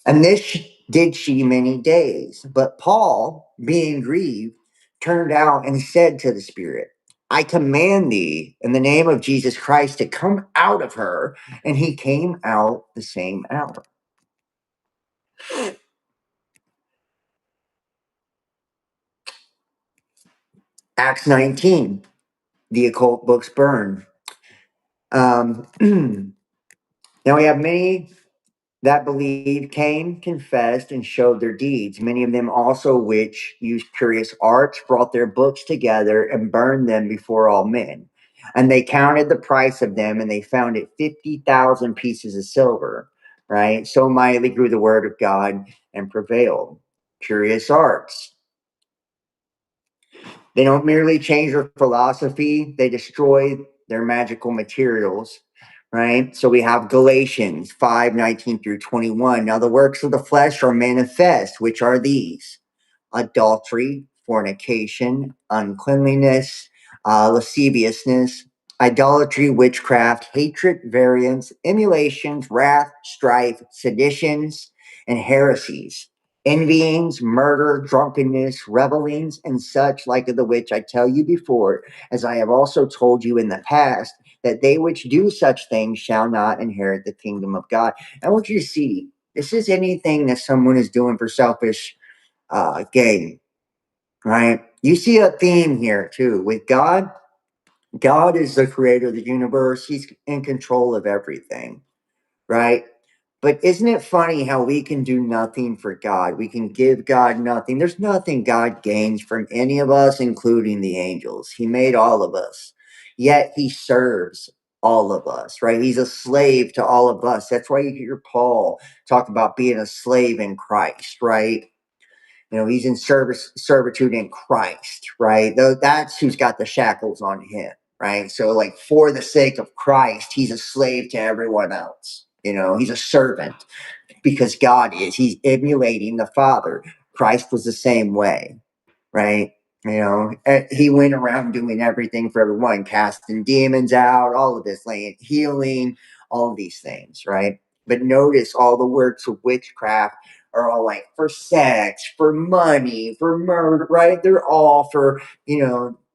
And this did she many days. But Paul, being grieved, turned out and said to the Spirit, I command thee in the name of Jesus Christ to come out of her. And he came out the same hour. Acts 19, the occult books burn. Now we have many that believed came, confessed, and showed their deeds. Many of them also which used curious arts, brought their books together, and burned them before all men. And they counted the price of them, and they found it 50,000 pieces of silver, right? So mightily grew the word of God and prevailed. Curious arts. They don't merely change their philosophy, they destroy their magical materials, right? So we have Galatians 5:19 through 21. Now the works of the flesh are manifest, which are these: adultery, fornication, uncleanliness, lasciviousness, idolatry, witchcraft, hatred, variance, emulations, wrath, strife, seditions, and heresies, envyings, murder, drunkenness, revelings, and such like of the which I tell you before, as I have also told you in the past, that they which do such things shall not inherit the kingdom of God. I want you to see, this is anything that someone is doing for selfish gain, right? You see a theme here too with God. God is the creator of the universe. He's in control of everything, right? But isn't it funny how we can do nothing for God? We can give God nothing. There's nothing God gains from any of us, including the angels. He made all of us, yet he serves all of us, right? He's a slave to all of us. That's why you hear Paul talk about being a slave in Christ, right? He's in servitude in Christ, right? Though that's who's got the shackles on him, right? So, like, for the sake of Christ, he's a slave to everyone else. He's a servant because God is. He's emulating the Father. Christ was the same way, right? He went around doing everything for everyone, casting demons out, all of this, laying healing, all of these things, right? But notice all the works of witchcraft are all like for sex, for money, for murder, right? They're all for,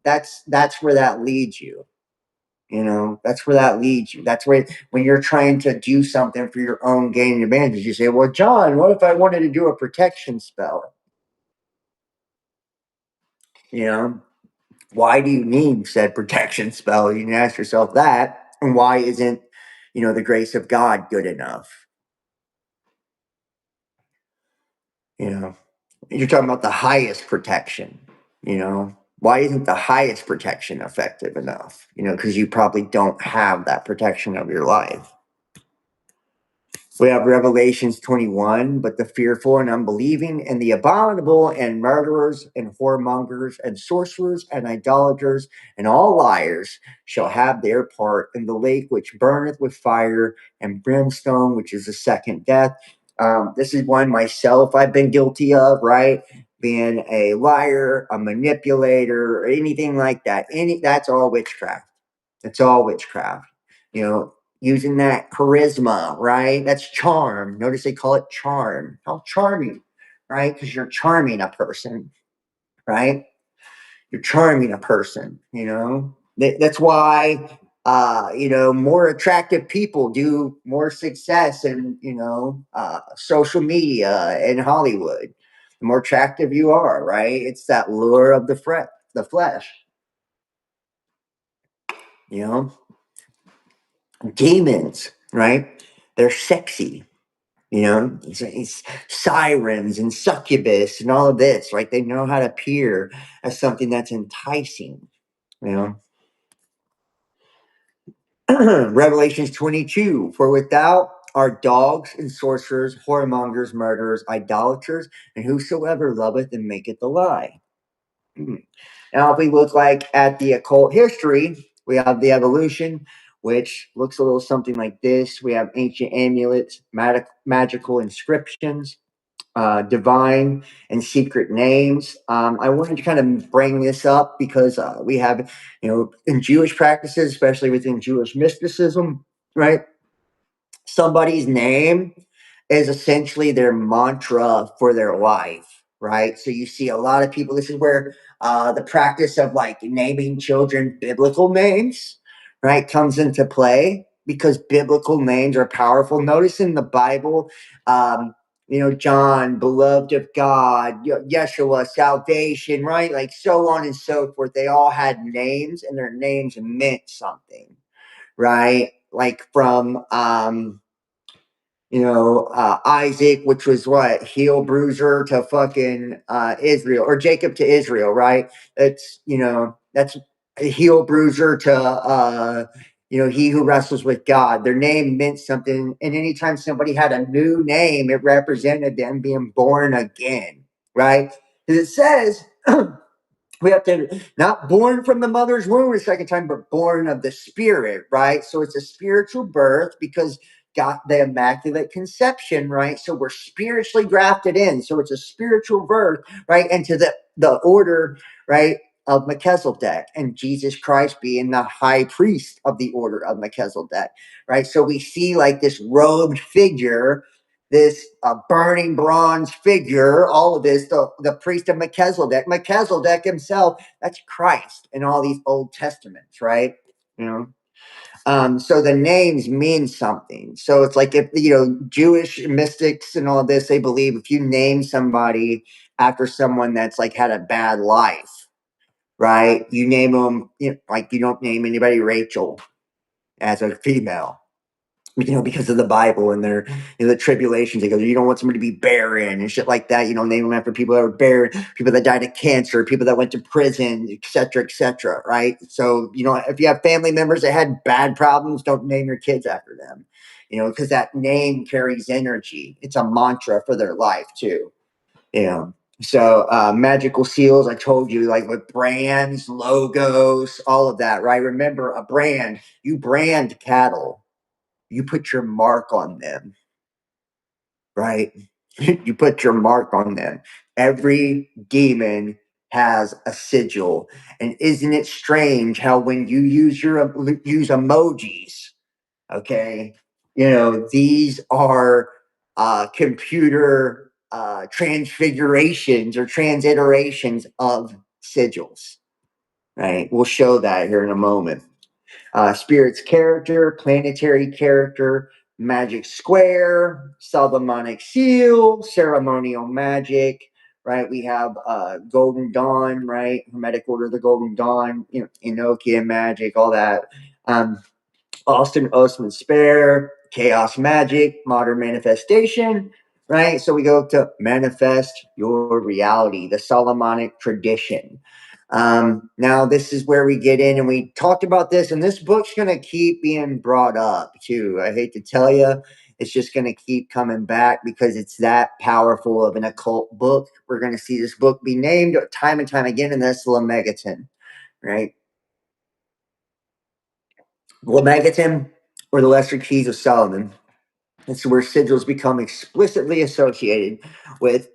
that's where that leads you. That's where that leads you. That's where, when you're trying to do something for your own gain and advantage, you say, well, John, what if I wanted to do a protection spell? Why do you need said protection spell? You can ask yourself that. And why isn't, the grace of God good enough? You're talking about the highest protection, why isn't the highest protection effective enough? Because you probably don't have that protection of your life. We have Revelations 21, but the fearful and unbelieving and the abominable and murderers and whoremongers and sorcerers and idolaters and all liars shall have their part in the lake which burneth with fire and brimstone, which is the second death. This is one myself I've been guilty of, right? Being a liar, a manipulator, or anything like that. That's all witchcraft. It's all witchcraft. Using that charisma, right? That's charm. Notice they call it charm. How charming, right? Because you're charming a person, right? You're charming a person, That's why, more attractive people do more success in, social media and Hollywood. The more attractive you are, right? It's that lure of the flesh, you know? Demons, right? They're sexy. It's sirens and succubus and all of this, right? They know how to appear as something that's enticing, you know. Revelations 22, for without are dogs and sorcerers, whoremongers, murderers, idolaters, and whosoever loveth and maketh a lie. Now, if we look like at the occult history, we have the evolution, which looks a little something like this. We have ancient amulets, magical inscriptions, divine and secret names. I wanted to kind of bring this up because we have, in Jewish practices, especially within Jewish mysticism, right? Somebody's name is essentially their mantra for their life, right? So you see a lot of people, this is where the practice of like naming children biblical names, right, comes into play because biblical names are powerful. Notice in the Bible, John, beloved of God, Yeshua, salvation, right? Like so on and so forth. They all had names and their names meant something, right? Like from, Isaac, which was what, heel bruiser to fucking Israel, or Jacob to Israel, right? That's a heel bruiser to he who wrestles with God. Their name meant something, and anytime somebody had a new name, it represented them being born again, right? Because it says we have to not born from the mother's womb a second time, but born of the spirit, right? So it's a spiritual birth because got the immaculate conception, right? So we're spiritually grafted in. So it's a spiritual birth, right? Into the order, right, of Melchizedek, and Jesus Christ being the high priest of the order of Melchizedek, right? So we see like this robed figure, this burning bronze figure, all of this, the priest of Melchizedek. Melchizedek himself, that's Christ in all these Old Testaments, right? So the names mean something. So it's like if, Jewish mystics and all of this, they believe if you name somebody after someone that's like had a bad life, right? You name them, like you don't name anybody Rachel as a female. because of the Bible and their, the tribulations. They go, you don't want somebody to be barren and shit like that. Name them after people that were barren, people that died of cancer, people that went to prison, et cetera, right? So, if you have family members that had bad problems, don't name your kids after them, because that name carries energy. It's a mantra for their life too, you know. So magical seals, I told you, like with brands, logos, all of that, right? Remember, a brand, you brand cattle, you put your mark on them, right? You put your mark on them. Every demon has a sigil. And isn't it strange how when you use emojis, okay, these are computer transfigurations or transiterations of sigils, right? We'll show that here in a moment. Spirit's character, planetary character, magic square, Solomonic seal, ceremonial magic, right? We have Golden Dawn, right? Hermetic Order of the Golden Dawn, Enochian magic, all that. Austin Osman Spare, Chaos Magic, Modern Manifestation, right? So we go to manifest your reality, the Solomonic tradition. Now, this is where we get in, and we talked about this, and this book's going to keep being brought up too. I hate to tell you, it's just going to keep coming back because it's that powerful of an occult book. We're going to see this book be named time and time again, and that's Lemegeton, right? Lemegeton, or the Lesser Keys of Solomon. It's where sigils become explicitly associated with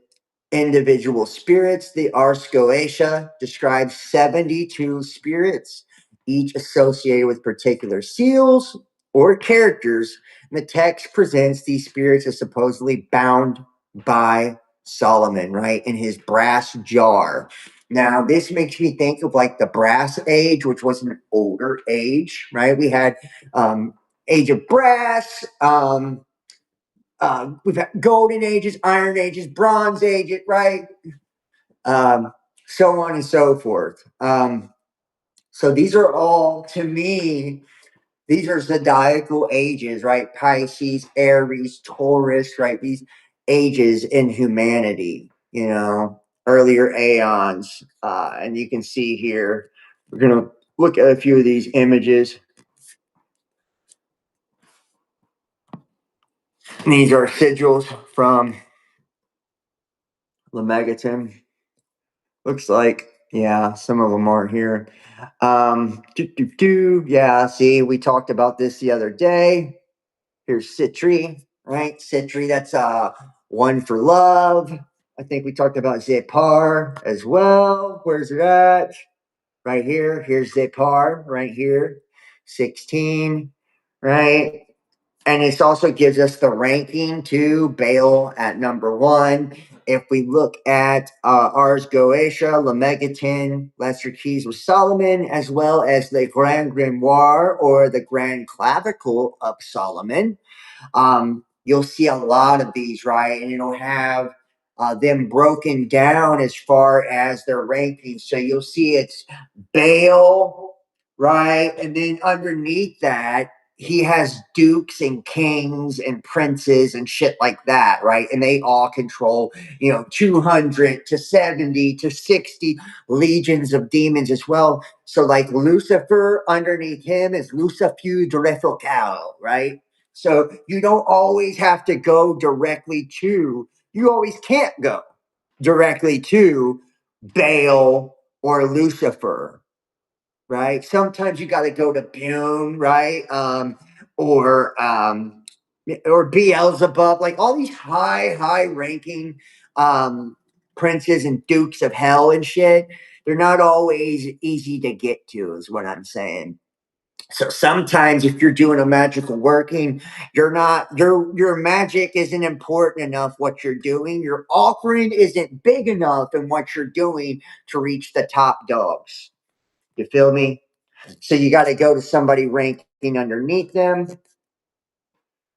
individual spirits. The Ars Goetia describes 72 spirits, each associated with particular seals or characters. And the text presents these spirits as supposedly bound by Solomon, right, in his brass jar. Now, this makes me think of like the Brass Age, which was an older age, right? We had Age of Brass, we've had golden ages, iron ages, bronze ages, right? So on and so forth. So these are all, to me, these are zodiacal ages, right? Pisces, Aries, Taurus, right? These ages in humanity, earlier aeons. And you can see here, we're going to look at a few of these images. And these are sigils from Lemegeton. Looks like, yeah, some of them aren't here. Yeah, see, we talked about this the other day. Here's Citri, right? Citri, that's one for love. I think we talked about Zepar as well. Where's it at? Right here. Here's Zepar, right here. 16, right? And it also gives us the ranking to Baal at number 1. If we look at Ars Goetia, Lemegeton, Lesser Keys of Solomon, as well as the Grand Grimoire or the Grand Clavicle of Solomon, you'll see a lot of these, right? And it'll have them broken down as far as their rankings. So you'll see it's Baal, right? And then underneath that, he has dukes and kings and princes and shit like that, right? And they all control, 200 to 70 to 60 legions of demons as well. So, like Lucifer, underneath him is Lucifer de Refocal, right? So you don't always have to go directly to, you always can't go directly to Baal or Lucifer, right? Sometimes you got to go to Bune, right? Or Beelzebub, like all these high ranking princes and dukes of hell and shit. They're not always easy to get to, is what I'm saying. So sometimes if you're doing a magical working, your magic isn't important enough what you're doing. Your offering isn't big enough in what you're doing to reach the top dogs. You feel me? So you got to go to somebody ranking underneath them,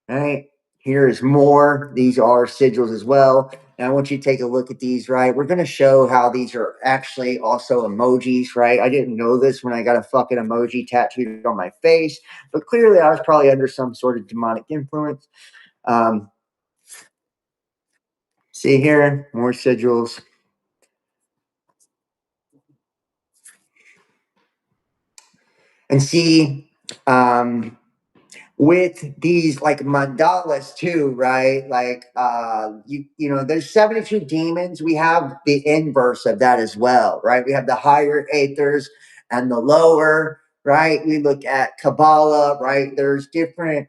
right? Here's more. These are sigils as well. And I want you to take a look at these, right? We're going to show how these are actually also emojis, right? I didn't know this when I got a fucking emoji tattooed on my face, but clearly I was probably under some sort of demonic influence. See here, more sigils. And see, with these like mandalas too, right? Like you know, there's 72 demons. We have the inverse of that as well, right? We have the higher aethers and the lower, right? We look at Kabbalah, right? There's different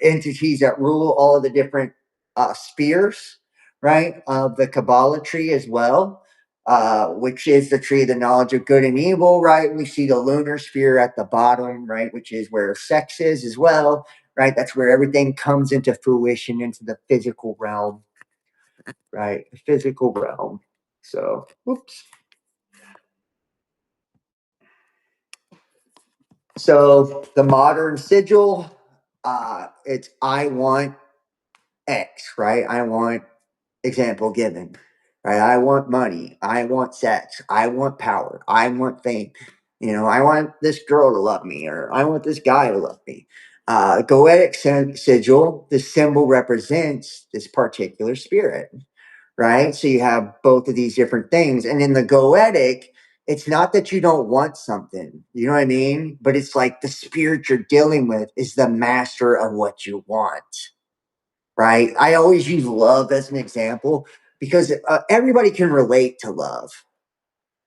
entities that rule all of the different spheres, right? Of the Kabbalah tree as well, which is the tree of the knowledge of good and evil, right? We see the lunar sphere at the bottom, right? Which is where sex is as well, right? That's where everything comes into fruition into the physical realm, right? The physical realm. So, whoops. So the modern sigil, it's I want X, right? I want example given, right? I want money. I want sex. I want power. I want fame. You know, I want this girl to love me, or I want this guy to love me. Goetic sigil, the symbol represents this particular spirit, right? So you have both of these different things. And in the Goetic, it's not that you don't want something, you know what I mean? But it's like the spirit you're dealing with is the master of what you want, right? I always use love as an example because everybody can relate to love,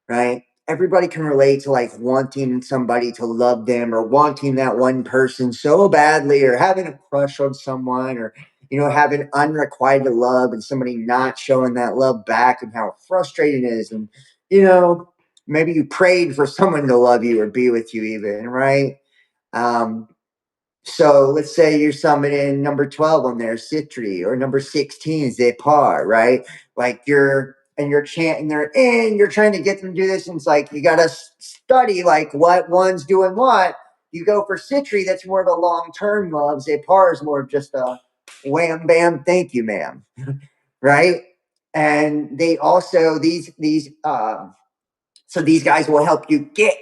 right? Everybody can relate to like wanting somebody to love them or wanting that one person so badly or having a crush on someone or, you know, having unrequited love and somebody not showing that love back and how frustrating it is. And, you know, maybe you prayed for someone to love you or be with you even, right? Um, so let's say you're summoning number 12 on there, Citri, or number 16, Zepar, right? Like you're chanting they're in, you're trying to get them to do this. And it's like, you got to study like what one's doing what. You go for Citri, that's more of a long-term love. Zepar is more of just a wham, bam, thank you, ma'am. Right. And they also, so these guys will help you get,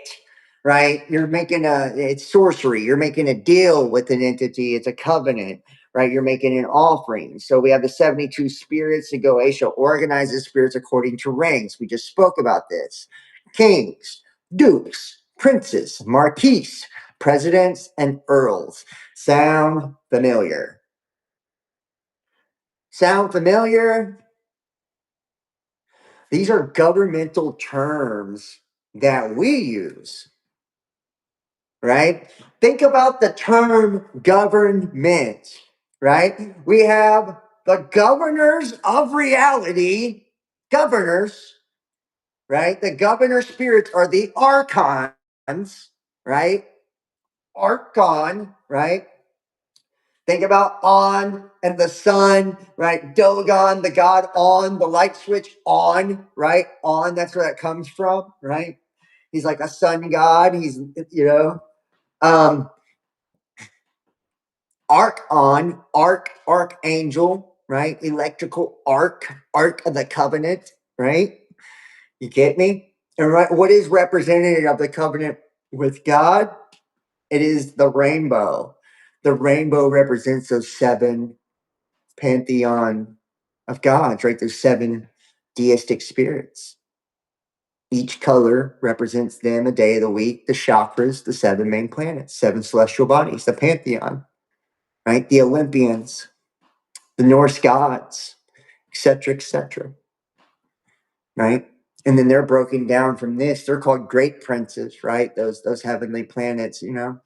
right? You're making it's sorcery. You're making a deal with an entity. It's a covenant, right? You're making an offering. So we have the 72 spirits to go. Aisha organizes spirits according to ranks. We just spoke about this. Kings, dukes, princes, marquis, presidents, and earls. Sound familiar? Sound familiar? These are governmental terms that we use, right? Think about the term government, right? We have the governors of reality, governors, right? The governor spirits are the archons, right? Archon, right? Think about on and the sun, right? Dogon, the god on, the light switch on, right? On, that's where that comes from, right? He's like a sun god. He's, you know, um, archangel, right? Electrical ark of the covenant, right? You get me? And right, what is representative of the covenant with God? It is the rainbow. The rainbow represents those seven pantheon of gods, right? There's seven deistic spirits. Each color represents them a day of the week, the chakras, the seven main planets, seven celestial bodies, the pantheon, right? The Olympians, the Norse gods, etc., right? And then they're broken down from this. They're called great princes, right? Those heavenly planets, you know.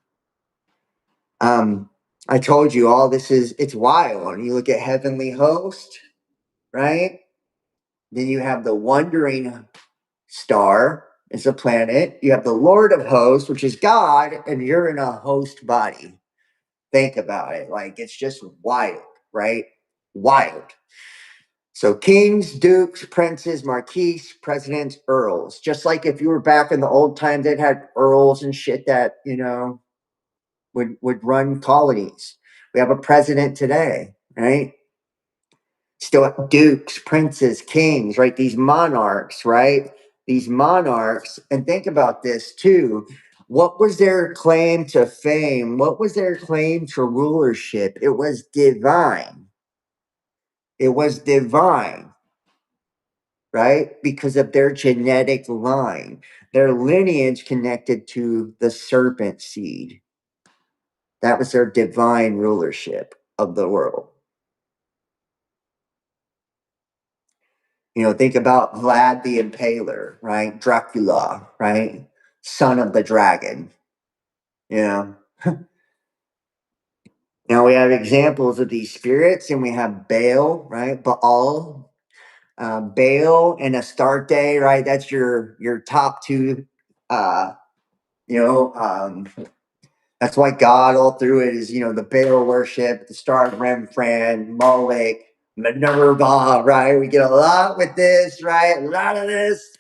I told you all this is it's wild. You look at heavenly host, right? Then you have the wandering star. It's a planet. You have the Lord of hosts, which is God, and you're in a host body. Think about it. Like it's just wild, right? Wild. So kings, dukes, princes, marquis, presidents, earls. Just like if you were back in the old times, they'd had earls and shit that, you know, would run colonies, We have a president today, right? Still have dukes, princes, kings, right? These monarchs, right? These monarchs. And think about this too. What was their claim to fame? What was their claim to rulership? It was divine. It was divine, right? Because of their genetic line, their lineage connected to the serpent seed. That was their divine rulership of the world. You know, think about Vlad the Impaler, right? Dracula, right? Son of the dragon. You know, now we have examples of these spirits, and we have Baal, right? Baal, Baal, and Astarte, right? That's your top two. Uh, you know, that's why God all through it is, you know, the Baal worship, the star of Rembrandt, Moloch, Minerva, right? We get a lot with this, right? A lot of this.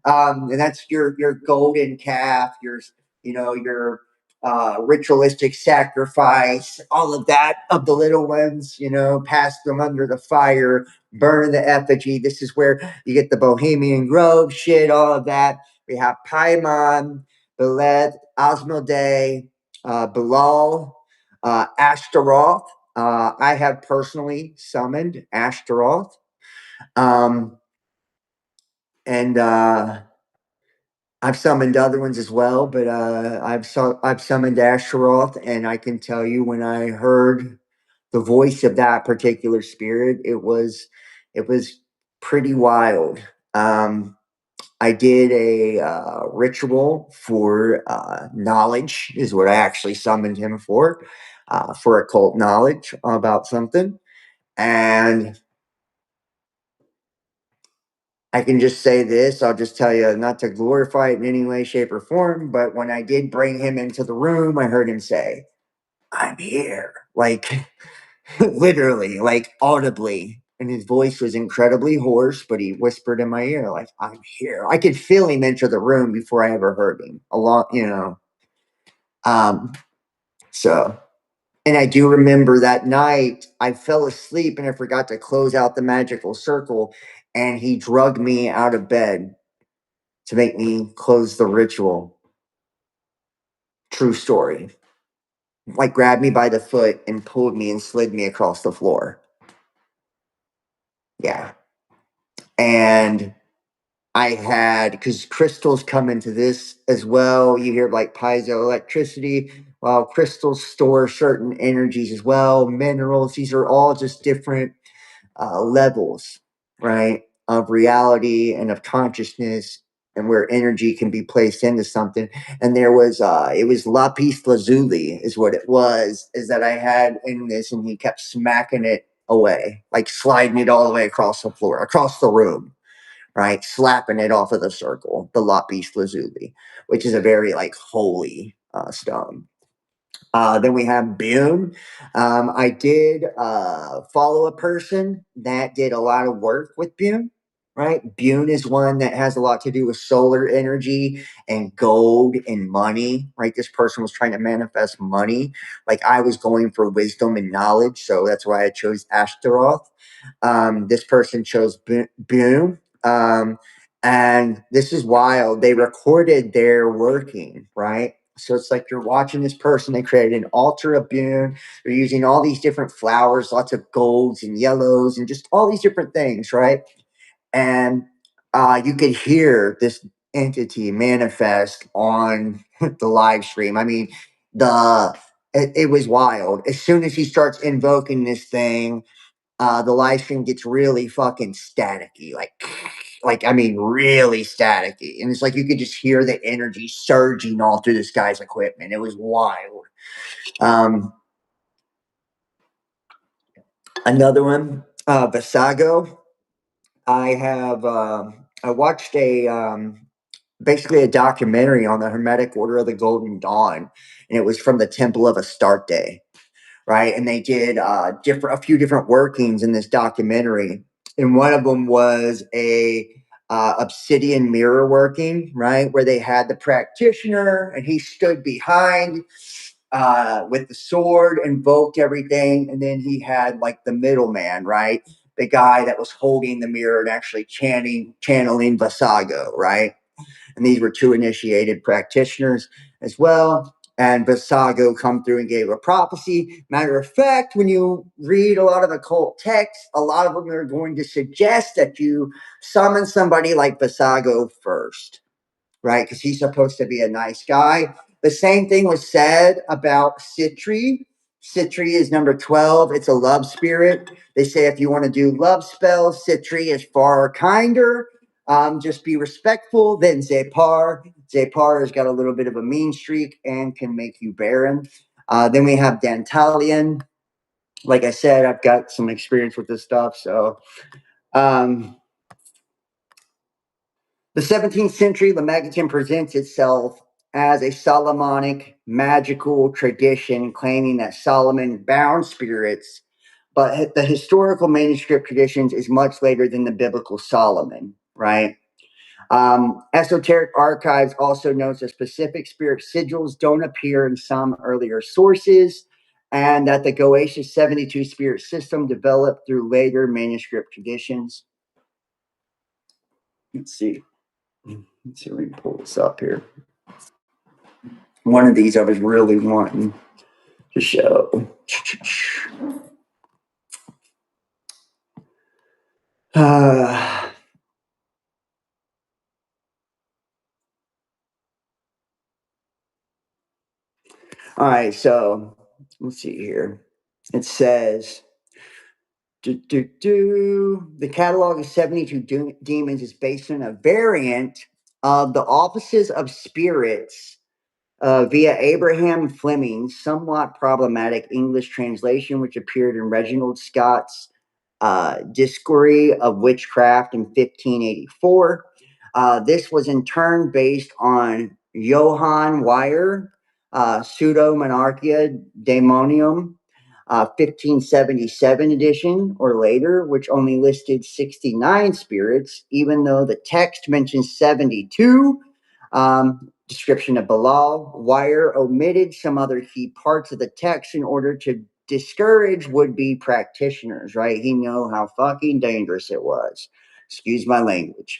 And that's your golden calf, your ritualistic sacrifice, all of that of the little ones, pass them under the fire, burn the effigy. This is where you get the Bohemian Grove shit, all of that. We have Paimon, Beled, Asmodee, Bilal, Ashtaroth. I have personally summoned Ashtaroth. Um, and I've summoned other ones as well, but I've summoned Asheroth, and I can tell you when I heard the voice of that particular spirit, it was pretty wild. I did a ritual for knowledge, is what I actually summoned him for occult knowledge about something, and I can just say this. I'll just tell you, not to glorify it in any way, shape, or form, but when I did bring him into the room, I heard him say, "I'm here." Like, literally, like audibly. And his voice was incredibly hoarse, but he whispered in my ear, like, "I'm here." I could feel him enter the room before I ever heard him. A lot. Um, so, and I do remember that night I fell asleep and I forgot to close out the magical circle, and he drugged me out of bed to make me close the ritual. True story. Like grabbed me by the foot and pulled me and slid me across the floor. Yeah. And I had, because crystals come into this as well. You hear like piezoelectricity. Well, crystals store certain energies as well, minerals. These are all just different levels, right, of reality and of consciousness, and where energy can be placed into something. And it was lapis lazuli is what it was, is that I had in this, and he kept smacking it away, like sliding it all the way across the floor, across the room, right, slapping it off of the circle, the lapis lazuli, which is a very like holy stone. Then we have Boone. I did follow a person that did a lot of work with Boone. Right, Boone is one that has a lot to do with solar energy and gold and money. Right, this person was trying to manifest money. Like I was going for wisdom and knowledge, so that's why I chose Ashtaroth. This person chose Boone. And this is wild. They recorded their working, right? So it's like you're watching this person. They created an altar of Boone. They're using all these different flowers, lots of golds and yellows, and just all these different things, right? And you could hear this entity manifest on the live stream. I mean, it was wild. As soon as he starts invoking this thing, the live stream gets really fucking staticky, like I mean, really staticky, and it's like you could just hear the energy surging all through this guy's equipment. It was wild. Um, Another one, Visago. I watched a basically a documentary on the Hermetic Order of the Golden Dawn, and it was from the Temple of Astarte, right? And they did a few different workings in this documentary, and one of them was a obsidian mirror working, right, where they had the practitioner and he stood behind with the sword, invoked everything, and then he had like the middleman, right? The guy that was holding the mirror and actually channeling Vasago, right? And these were two initiated practitioners as well. And Vasago come through and gave a prophecy. Matter of fact, when you read a lot of occult texts, a lot of them are going to suggest that you summon somebody like Vasago first, right? Because he's supposed to be a nice guy. The same thing was said about Citri. Citri is number 12. It's a love spirit. They say if you want to do love spells, Citri is far kinder. Just be respectful. Then Zepar. Zepar has got a little bit of a mean streak and can make you barren. Then we have Dantalian. Like I said, I've got some experience with this stuff. So, the 17th century, the Megaton presents itself as a Solomonic magical tradition claiming that Solomon bound spirits, but the historical manuscript traditions is much later than the biblical Solomon, right? Esoteric archives also notes that specific spirit sigils don't appear in some earlier sources, and that the Goetia 72 spirit system developed through later manuscript traditions. Let's see. Let's see if we can pull this up here. One of these I was really wanting to show. All right, so let's see here. It says, the catalog of 72 demons is based on a variant of the Offices of Spirits via Abraham Fleming's somewhat problematic English translation, which appeared in Reginald Scott's Discovery of Witchcraft in 1584. This was in turn based on Johann Weyer, Pseudo Monarchia Daemonium, 1577 edition or later, which only listed 69 spirits, even though the text mentions 72. Description of Belial. Weyer omitted some other key parts of the text in order to discourage would-be practitioners, right? He knew how fucking dangerous it was. Excuse my language.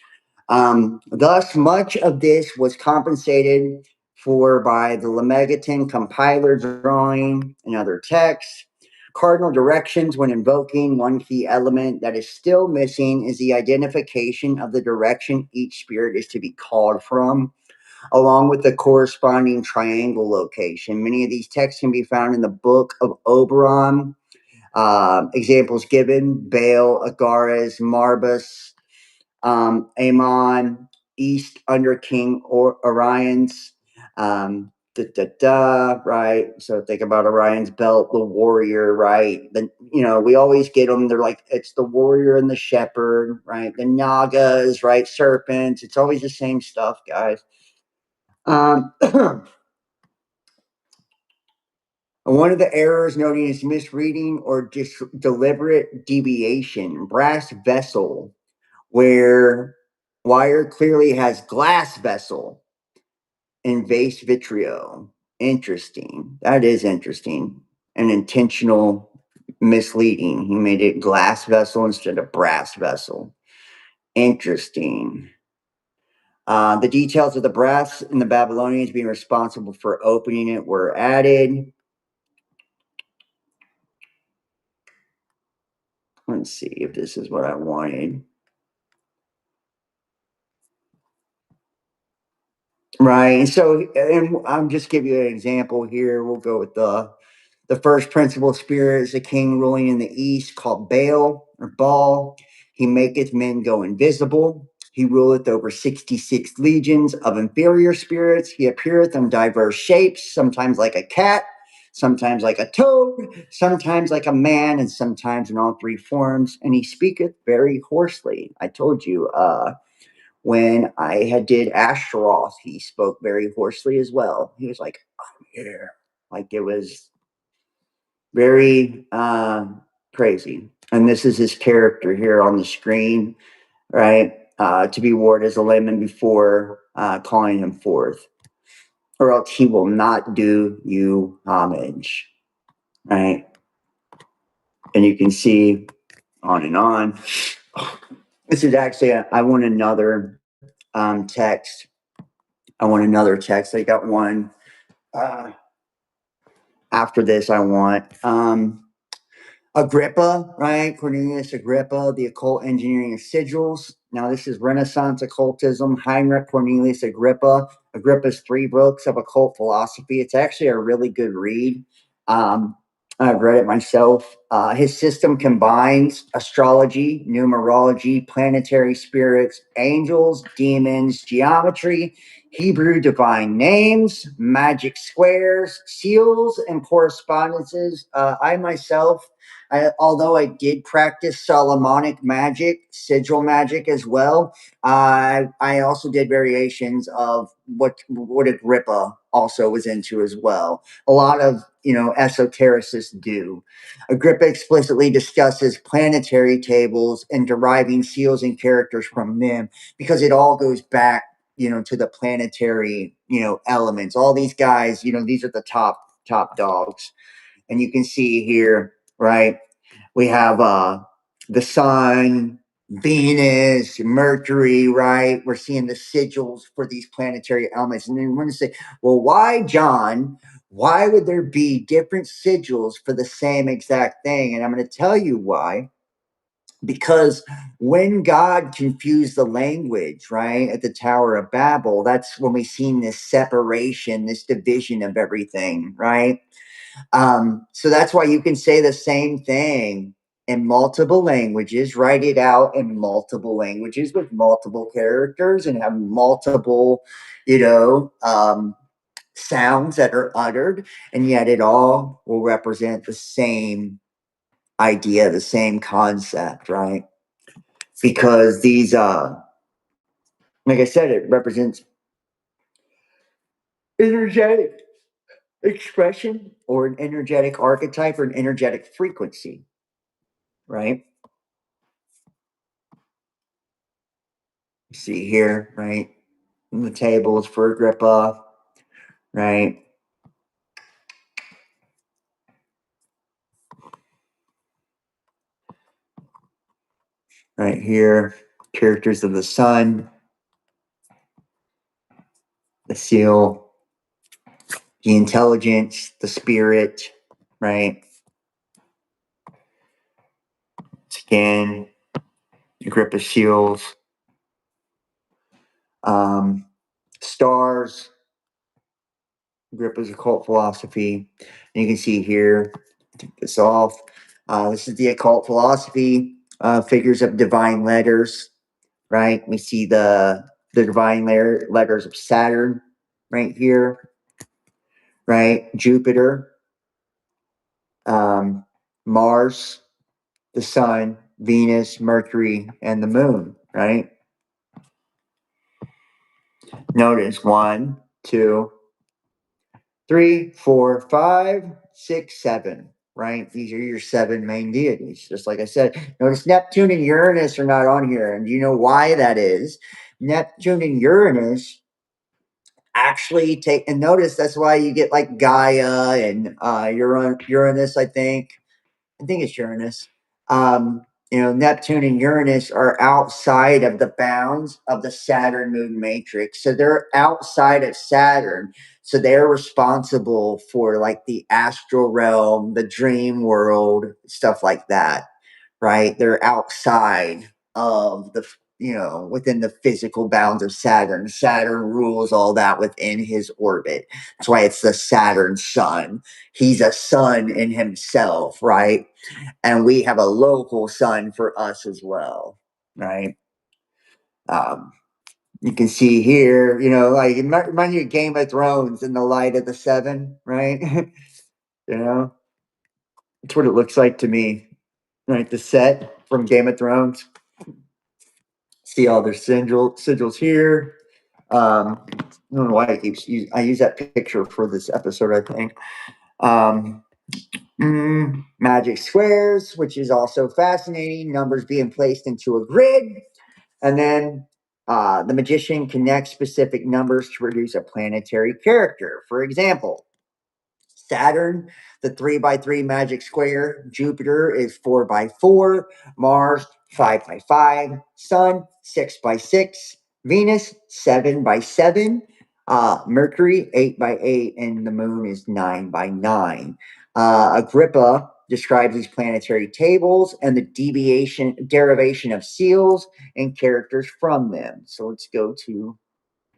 Thus, much of this was compensated for by the Lemegeton compiler drawing and other texts. Cardinal directions when invoking. One key element that is still missing is the identification of the direction each spirit is to be called from, along with the corresponding triangle location. Many of these texts can be found in the Book of Oberon. Examples given: Baal, Agares, Marbus, Amon, East under King Orion's. Right? So think about Orion's belt, the warrior, right? We always get them. They're like, it's the warrior and the shepherd, right? The Nagas, right? Serpents. It's always the same stuff, guys. One of the errors noting is misreading or deliberate deviation. Brass vessel, where Weyer clearly has glass vessel in vase vitreo. Interesting. That is interesting. An intentional misleading. He made it glass vessel instead of brass vessel. Interesting. The details of the brass and the Babylonians being responsible for opening it were added. Let's see if this is what I wanted. Right. And so, and I'm just give you an example here. We'll go with the first principal spirit is a king ruling in the east called Baal or Baal. He maketh men go invisible. He ruleth over 66 legions of inferior spirits. He appeareth in diverse shapes, sometimes like a cat, sometimes like a toad, sometimes like a man, and sometimes in all three forms. And he speaketh very hoarsely. I told you, when I did Ashtaroth, he spoke very hoarsely as well. He was like, I'm here. Like it was very crazy. And this is his character here on the screen, right? To be warned as a layman before calling him forth. or else he will not do you homage, right? And you can see on and on. This is actually, I want another text. I want another text. I got one. After this, I want Agrippa, right? Cornelius Agrippa, the occult engineering of sigils. Now, this is Renaissance occultism. Heinrich Cornelius Agrippa. Agrippa's 3 books of occult philosophy. It's actually a really good read. I've read it myself. His system combines astrology, numerology, planetary spirits, angels, demons, geometry, Hebrew divine names, magic squares, seals, and correspondences. I myself, although I did practice Solomonic magic, sigil magic as well, I also did variations of what Agrippa also was into as well. A lot of esotericists do. Agrippa explicitly discusses planetary tables and deriving seals and characters from them because it all goes back to the planetary elements. All these guys, these are the top dogs. And you can see here, right, we have the sun, Venus, Mercury, right? We're seeing the sigils for these planetary elements. And then we're going to say, well, why, John? Why would there be different sigils for the same exact thing? And I'm going to tell you why. Because when God confused the language, right, at the Tower of Babel, that's when we seen this separation, this division of everything, right? So that's why you can say the same thing in multiple languages, write it out in multiple languages with multiple characters and have multiple, sounds that are uttered, and yet it all will represent the same idea, the same concept, right? Because these, like I said, it represents energetic expression or an energetic archetype or an energetic frequency, right? See here, right? The tables for Agrippa, right? Right here, characters of the sun, the seal, the intelligence, the spirit, right? Again, Agrippa seals, stars, Agrippa's occult philosophy. And you can see here, take this off. This is the occult philosophy, figures of divine letters, right? We see the divine letters of Saturn right here, right? Jupiter, Mars, the sun, Venus, Mercury, and the moon, right? Notice 1, 2, 3, 4, 5, 6, 7, right? These are your 7 main deities. Just like I said, notice Neptune and Uranus are not on here. And do you know why that is? Neptune and Uranus actually take, and notice that's why you get like Gaia and Uranus, I think it's Uranus. Neptune and Uranus are outside of the bounds of the Saturn moon matrix. So they're outside of Saturn. So they're responsible for like the astral realm, the dream world, stuff like that, right? They're outside of within the physical bounds of Saturn. Saturn rules all that within his orbit. That's why it's the Saturn sun. He's a sun in himself, right? And we have a local sun for us as well, right? Um, you can see here, like it reminds you of Game of Thrones in the light of the 7, right? It's what it looks like to me, right? The set from Game of Thrones. See all their sigils here. I don't know why I use that picture for this episode, I think. Magic squares, which is also fascinating. Numbers being placed into a grid. And then The magician connects specific numbers to produce a planetary character. For example, Saturn, the 3 by 3 magic square. Jupiter is 4 by 4. Mars, 5 by 5. Sun, 6 by 6. Venus, 7 by 7. Mercury, 8 by 8. And the moon is 9 by 9. Agrippa describes these planetary tables and the derivation of seals and characters from them. So let's go to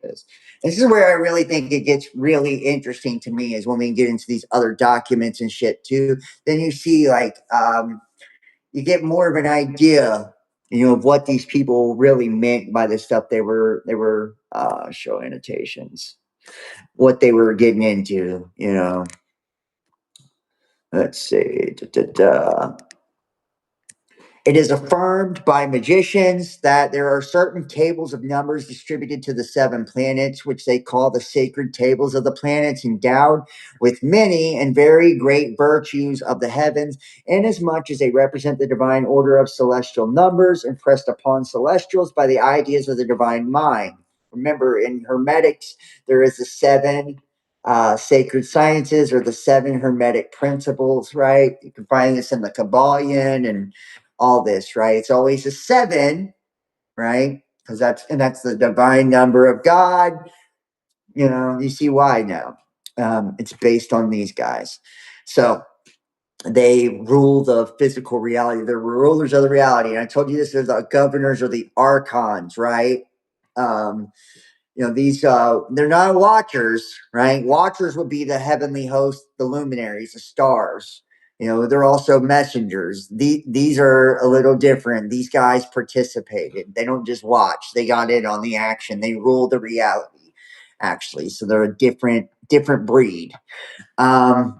this. This is where I really think it gets really interesting to me is when we get into these other documents and shit too. Then you see you get more of an idea, of what these people really meant by the stuff they were show annotations, what they were getting into. Let's see. It is affirmed by magicians that there are certain tables of numbers distributed to the 7 planets, which they call the sacred tables of the planets, endowed with many and very great virtues of the heavens, inasmuch as they represent the divine order of celestial numbers impressed upon celestials by the ideas of the divine mind. Remember, in Hermetics, there is the 7 sacred sciences or the 7 Hermetic principles, right? You can find this in the Kabbalion and all this, right? It's always a 7, right? Because that's the divine number of God. You see why now. It's based on these guys. So they rule the physical reality. They're rulers of the reality. And I told you this, they're the governors or the archons, right? Um, these they're not watchers, right? Watchers would be the heavenly host, the luminaries, the stars. They're also messengers. These are a little different. These guys participated. They don't just watch. They got in on the action. They rule the reality, actually. So they're a different breed. But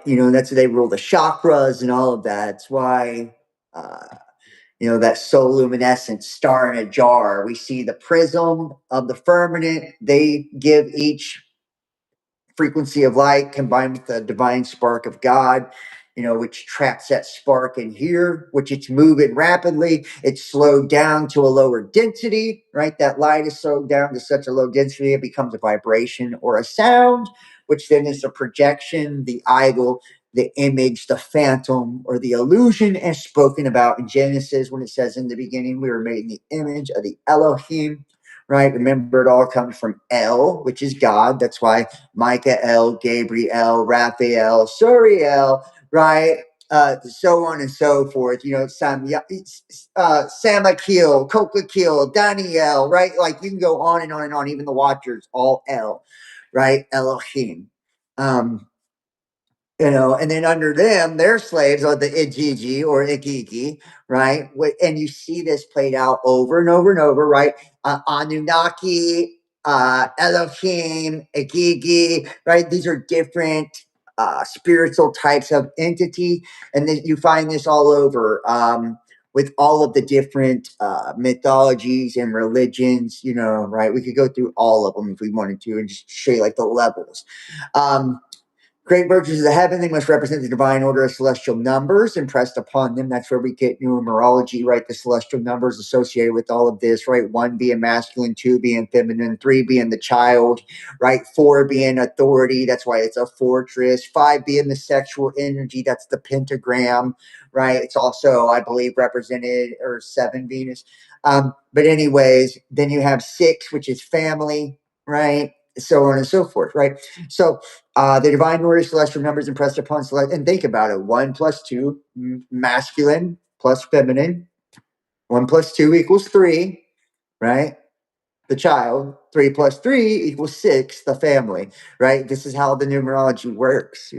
that's they rule the chakras and all of that. That's why that luminescent star in a jar. We see the prism of the firmament. They give each frequency of light combined with the divine spark of God, which traps that spark in here, which it's moving rapidly. It's slowed down to a lower density, right? That light is slowed down to such a low density, it becomes a vibration or a sound, which then is a projection, the idol, the image, the phantom, or the illusion, as spoken about in Genesis when it says in the beginning, we were made in the image of the Elohim, right? Remember, it all comes from El, which is God. That's why Michael, Gabriel, Raphael, Suriel, right? So on and so forth. Samakil, Kokakil, Daniel, right? Like you can go on and on and on. Even the Watchers, all El, right? Elohim. And then under them, their slaves are the Igigi or Igigi, right? And you see this played out over and over and over, right? Anunnaki, Elohim, Igigi, right? These are different spiritual types of entity. And then you find this all over with all of the different mythologies and religions, right? We could go through all of them if we wanted to and just show you like the levels. Great virtues of the heaven, they must represent the divine order of celestial numbers impressed upon them. That's where we get numerology, right? The celestial numbers associated with all of this, right? 1 being masculine, 2 being feminine, 3 being the child, right? 4 being authority. That's why it's a fortress. 5 being the sexual energy. That's the pentagram, right? It's also, I believe, represented, or 7 Venus. But anyways, then you have 6, which is family, right? So on and so forth, right? So the divine order of celestial numbers impressed upon select, and think about it: 1 plus 2, masculine plus feminine. 1 plus 2 equals 3, right? The child. 3 plus 3 equals 6, the family, right? This is how the numerology works,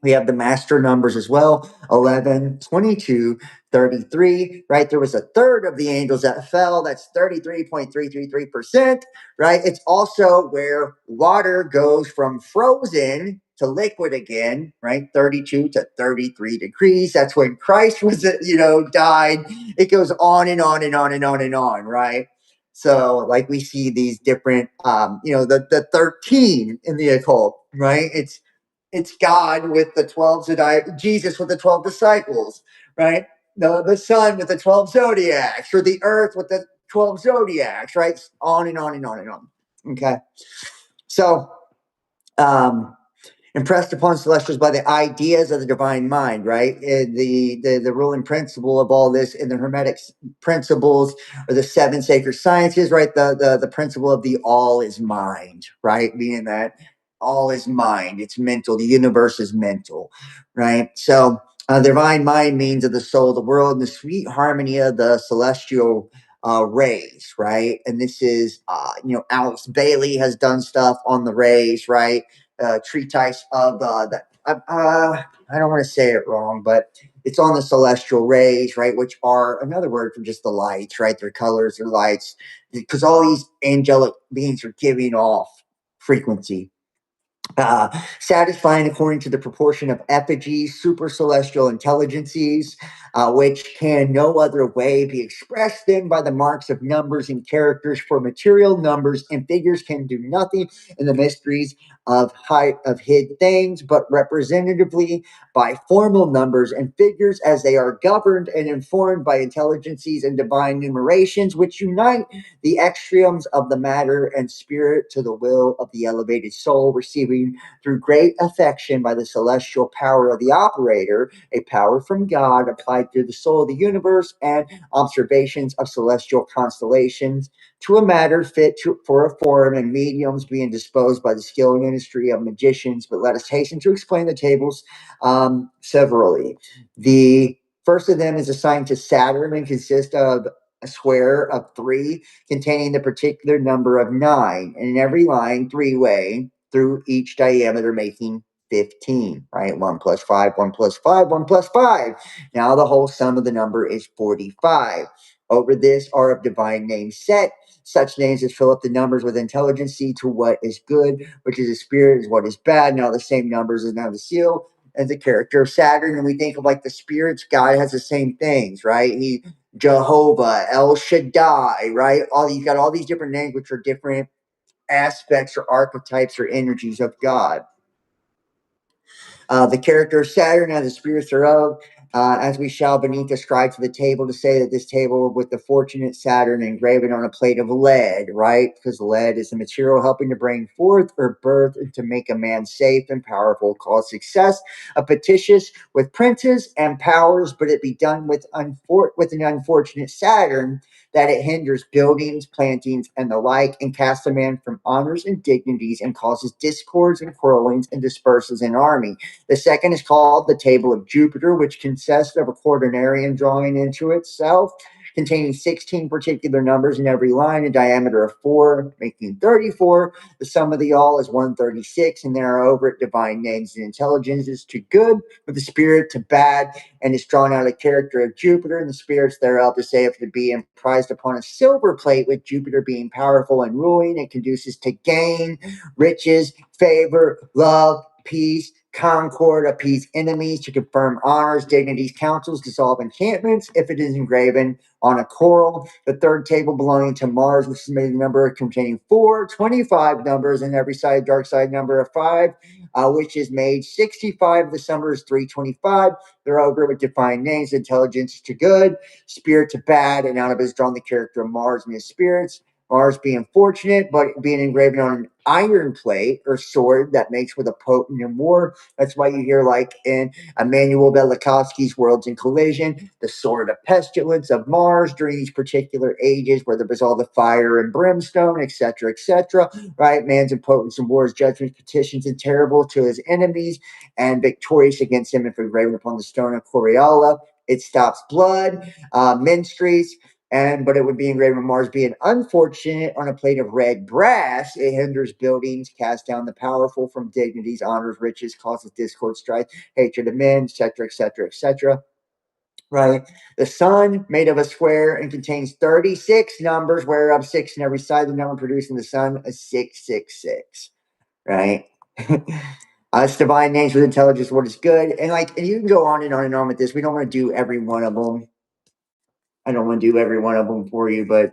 We have the master numbers as well: 11, 22, 33, right? There was a third of the angels that fell. That's 33.333%, right? It's also where water goes from frozen to liquid again, right? 32 to 33 degrees. That's when Christ was, died. It goes on and on and on and on and on, right? So, like we see these different, the 13 in the occult, right? It's God with the 12 Jesus with the 12 disciples, right? the sun with the 12 zodiacs, or the earth with the 12 zodiacs, right? On and on and on and on. Okay. So, impressed upon celestials by the ideas of the divine mind, right? The ruling principle of all this in the Hermetic principles or the seven sacred sciences, right? The principle of the all is mind, right? Meaning that all is mind. It's mental. The universe is mental, right? So the divine mind means of the soul of the world and the sweet harmony of the celestial rays, right? And this is, Alex Bailey has done stuff on the rays, right? Treatise of I don't want to say it wrong, but it's on the celestial rays, right? Which are another word for just the lights, right? Their colors, their lights, because all these angelic beings are giving off frequency. Satisfying according to the proportion of effigies, super celestial intelligences, which can no other way be expressed than by the marks of numbers and characters. For material numbers and figures can do nothing in the mysteries of hid things, but representatively by formal numbers and figures, as they are governed and informed by intelligences and divine numerations, which unite the extremes of the matter and spirit to the will of the elevated soul, receiving through great affection by the celestial power of the operator, a power from God applied through the soul of the universe, and observations of celestial constellations to a matter for a form, and mediums being disposed by the skill and industry of magicians. But let us hasten to explain the tables severally. The first of them is assigned to Saturn and consists of a square of 3 containing the particular number of 9, and in every line 3-way through each diameter, making 15, right? 1 plus 5, 1 plus 5, 1 plus 5. Now the whole sum of the number is 45. Over this are of divine names set, such names as fill up the numbers with intelligency to what is good, which is a spirit, is what is bad. Now the same numbers is now the seal as the character of Saturn. And we think of like the spirits, God has the same things, right? Jehovah, El Shaddai, right? You got all these different names which are different aspects or archetypes or energies of God. The character of Saturn and the spirits thereof, as we shall beneath ascribe to the table, to say that this table with the fortunate Saturn engraven on a plate of lead, right? Because lead is the material helping to bring forth or birth and to make a man safe and powerful, called success, a petitious with princes and powers, but it be done with an unfortunate Saturn, that it hinders buildings, plantings, and the like, and casts a man from honors and dignities, and causes discords and quarrelings, and disperses an army. The second is called the Table of Jupiter, which consists of a quaternarian drawing into itself, containing 16 particular numbers in every line, a diameter of 4, making 34. The sum of the all is 136, and there are over it divine names and intelligences to good, with the spirit to bad, and is drawn out a character of Jupiter, and the spirits thereof to say if to be prized upon a silver plate, with Jupiter being powerful and ruling, it conduces to gain, riches, favor, love, peace, concord, appease enemies, to confirm honors, dignities, councils, dissolve enchantments, if it is engraven on a coral. The third table belonging to Mars, which is made a number containing 25 numbers, and every side dark side number of 5, which is made 65. The summer is 325. They're over with defined names, intelligence to good, spirit to bad, and out of it is drawn the character of Mars and his spirits. Mars being fortunate, but being engraven on an iron plate or sword that makes with a potent in war. That's why you hear, like in Immanuel Velikovsky's Worlds in Collision, the sword of pestilence of Mars during these particular ages where there was all the fire and brimstone, etc., right? Man's impotence in wars, judgments, petitions, and terrible to his enemies, and victorious against him if engraven upon the stone of Coriola. It stops blood, menstrues, but it would be engraven on Mars. Being unfortunate on a plate of red brass, it hinders buildings, casts down the powerful from dignities, honors, riches, causes discord, strife, hatred of men, etc., right? The sun, made of a square and contains 36 numbers, whereof 6 in every side. The number producing the sun is 666, right? It's divine names with intelligence, what is good. And you can go on and on and on with this. We don't want to do every one of them. I don't want to do every one of them for you, but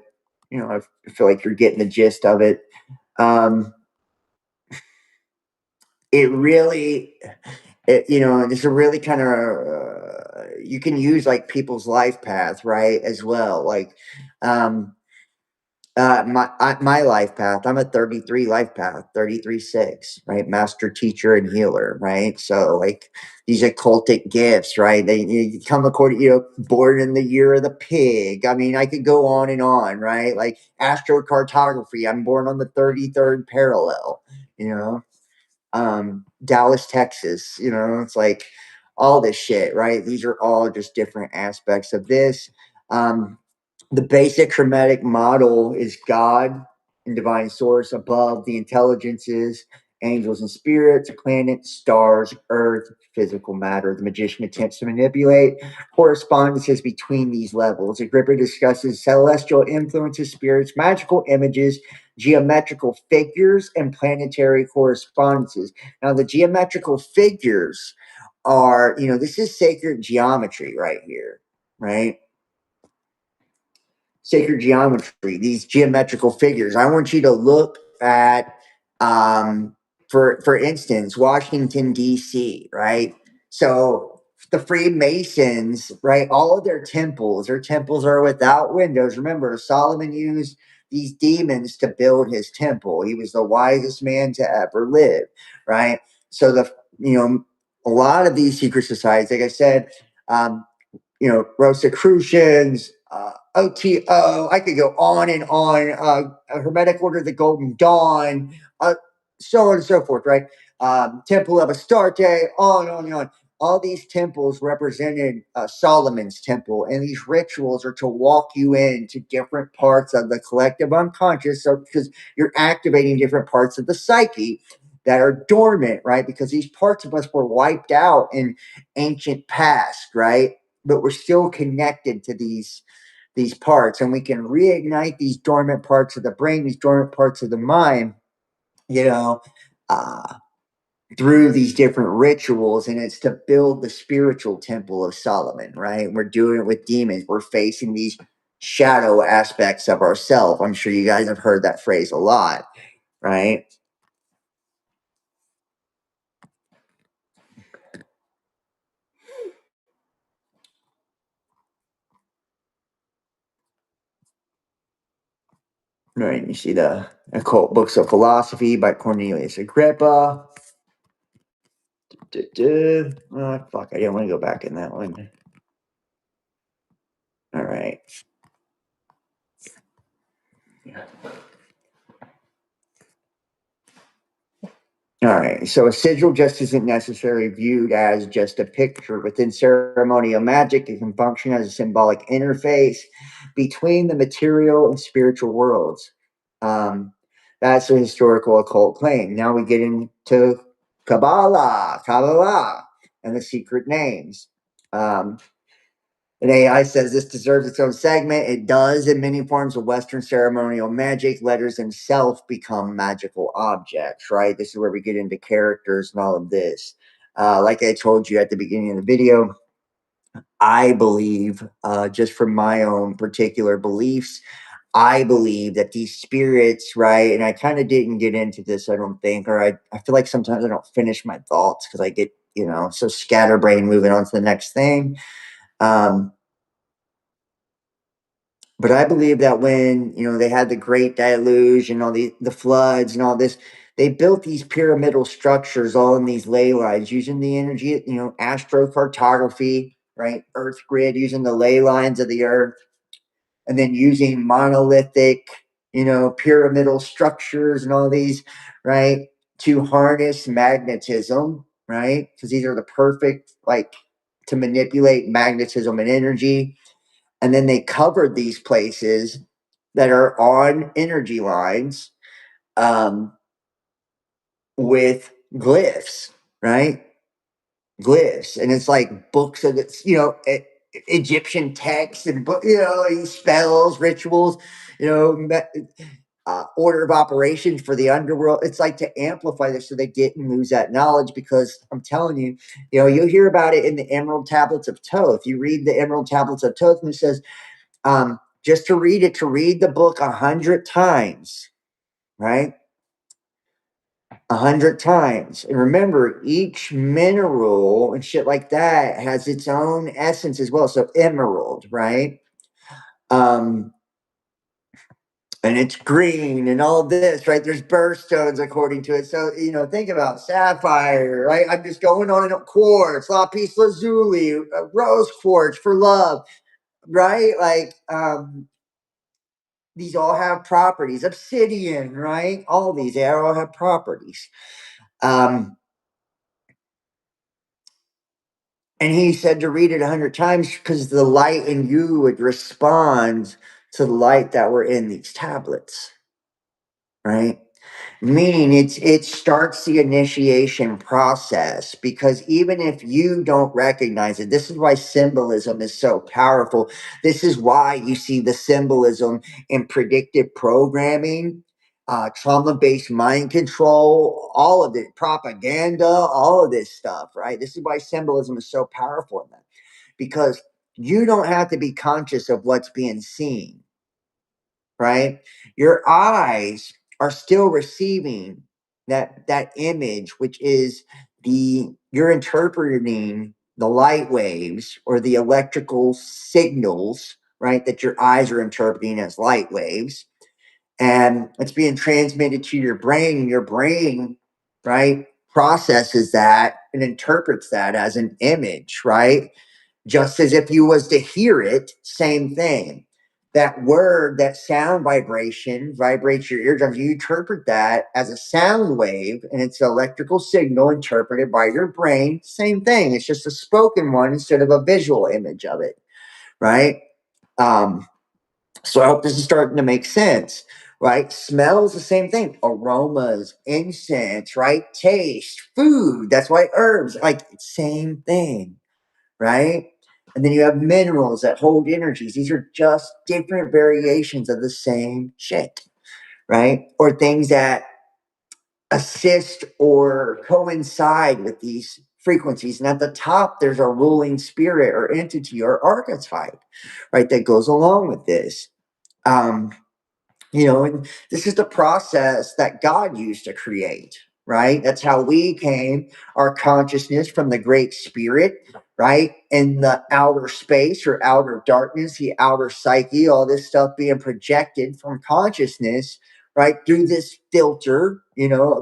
I feel like you're getting the gist of it. It really, it's a really kind of, you can use like people's life path, right, as well. Like, my life path, I'm a 33 life path, 33-6, right? Master teacher and healer, right? So like these occultic gifts, right? They you come according, born in the year of the pig. I mean, I could go on and on, right? Like astrocartography, I'm born on the 33rd parallel, you know. Dallas, Texas, it's like all this shit, right? These are all just different aspects of this. The basic hermetic model is God and divine source above the intelligences, angels and spirits, planets, stars, earth, physical matter. The magician attempts to manipulate correspondences between these levels. Agrippa discusses celestial influences, spirits, magical images, geometrical figures, and planetary correspondences. Now, the geometrical figures are, this is sacred geometry right here, right? Sacred geometry, these geometrical figures. I want you to look at, for instance, Washington, D.C., right? So the Freemasons, right? All of their temples are without windows. Remember, Solomon used these demons to build his temple. He was the wisest man to ever live, right? So a lot of these secret societies, like I said, Rosicrucians, OTO. I could go on and on. Hermetic Order of the Golden Dawn, so on and so forth, right? Temple of Astarte, on and on and on. All these temples represented Solomon's temple, and these rituals are to walk you into different parts of the collective unconscious, so because you're activating different parts of the psyche that are dormant, right? Because these parts of us were wiped out in ancient past, right? But we're still connected to these parts, and we can reignite these dormant parts of the brain, these dormant parts of the mind, uh, through these different rituals, and it's to build the spiritual temple of Solomon, right? We're doing it with demons. We're facing these shadow aspects of ourselves. I'm sure you guys have heard that phrase a lot, right? Right, you see the Occult Books of Philosophy by Cornelius Agrippa. Fuck, I didn't want to go back in that one. All right. All right. So a sigil just isn't necessarily viewed as just a picture. Within ceremonial magic, it can function as a symbolic interface between the material and spiritual worlds. That's a historical occult claim. Now we get into Kabbalah, and the secret names. And AI says this deserves its own segment. It does. In many forms of Western ceremonial magic, letters themselves become magical objects, right? This is where we get into characters and all of this. Like I told you at the beginning of the video, I believe, just from my own particular beliefs, I believe that these spirits, right? And I kind of didn't get into this, I don't think, or I feel like sometimes I don't finish my thoughts because I get, so scatterbrained moving on to the next thing. But I believe that when, they had the great deluge and all the floods and all this, they built these pyramidal structures all in these ley lines using the energy, astrocartography, right? Earth grid, using the ley lines of the earth, and then using monolithic, pyramidal structures and all these, right? To harness magnetism, right? Because these are the perfect, like, to manipulate magnetism and energy. And then they covered these places that are on energy lines with glyphs, right? Glyphs. And it's like books of it's, Egyptian texts and spells, rituals, order of operations for the underworld. It's like to amplify this so they didn't lose that knowledge, because I'm telling you, you'll hear about it in the Emerald Tablets of Thoth. You read the Emerald Tablets of Thoth and it says, just to read the book 100 times, right? 100 times. And remember, each mineral and shit like that has its own essence as well. So emerald, right? Um, and it's green and all this, right? There's birthstones according to it. So, think about sapphire, right? I'm just going on and quartz, lapis lazuli, rose quartz for love, right? Like, these all have properties. Obsidian, right? All of these, they all have properties. Um, and he said to read it 100 times because the light in you would respond to the light that were in these tablets, right? Meaning it starts the initiation process, because even if you don't recognize it, this is why symbolism is so powerful. This is why you see the symbolism in predictive programming, trauma-based mind control, all of it, propaganda, all of this stuff, right? This is why symbolism is so powerful in that, because you don't have to be conscious of what's being seen, right? Your eyes are still receiving that image, which is you're interpreting the light waves or the electrical signals, right? That your eyes are interpreting as light waves, and it's being transmitted to your brain, and your brain, right, processes that and interprets that as an image, right? Just as if you was to hear it, same thing. That word, that sound vibration vibrates your eardrums. You interpret that as a sound wave, and it's an electrical signal interpreted by your brain. Same thing. It's just a spoken one instead of a visual image of it, right? So I hope this is starting to make sense, right? Smells, the same thing. Aromas, incense, right? Taste, food. That's why herbs, like, same thing, right? And then you have minerals that hold energies. These are just different variations of the same shit, right? Or things that assist or coincide with these frequencies. And at the top, there's a ruling spirit or entity or archetype, right, that goes along with this. Um, and this is the process that God used to create, right? That's how we came, our consciousness from the Great Spirit, right? In the outer space or outer darkness, the outer psyche, all this stuff being projected from consciousness, right? Through this filter,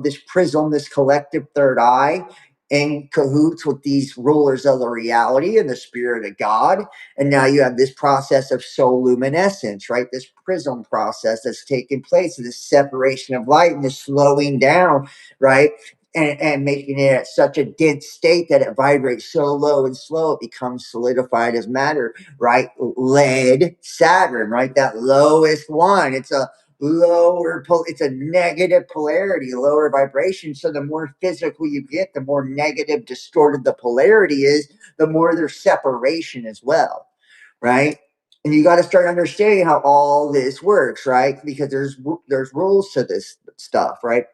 this prism, this collective third eye, in cahoots with these rulers of the reality and the spirit of God. And now you have this process of soul luminescence, right? This prism process that's taking place, this separation of light and this slowing down, right? And making it at such a dense state that it vibrates so low and slow, it becomes solidified as matter, right? Lead, Saturn, right? That lowest one. It's a it's a negative polarity, lower vibration. So the more physical you get, the more negative, distorted the polarity is, the more there's separation as well, right? And you got to start understanding how all this works, right? Because there's rules to this stuff, right?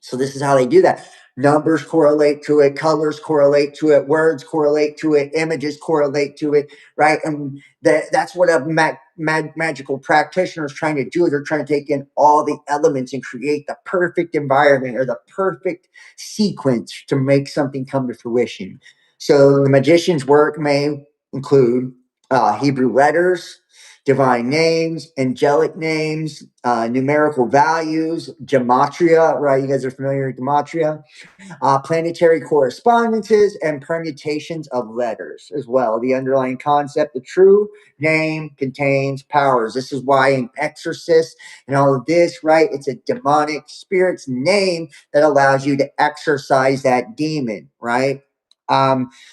So this is how they do that. Numbers correlate to it, colors correlate to it, words correlate to it, images correlate to it, right? And that's what a magical practitioner is trying to do. They're trying to take in all the elements and create the perfect environment or the perfect sequence to make something come to fruition. So the magician's work may include Hebrew letters, divine names, angelic names, numerical values, gematria, right? You guys are familiar with gematria, planetary correspondences, and permutations of letters as well. The underlying concept, the true name contains powers. This is why in Exorcist and all of this, right? It's a demonic spirit's name that allows you to exorcise that demon, right?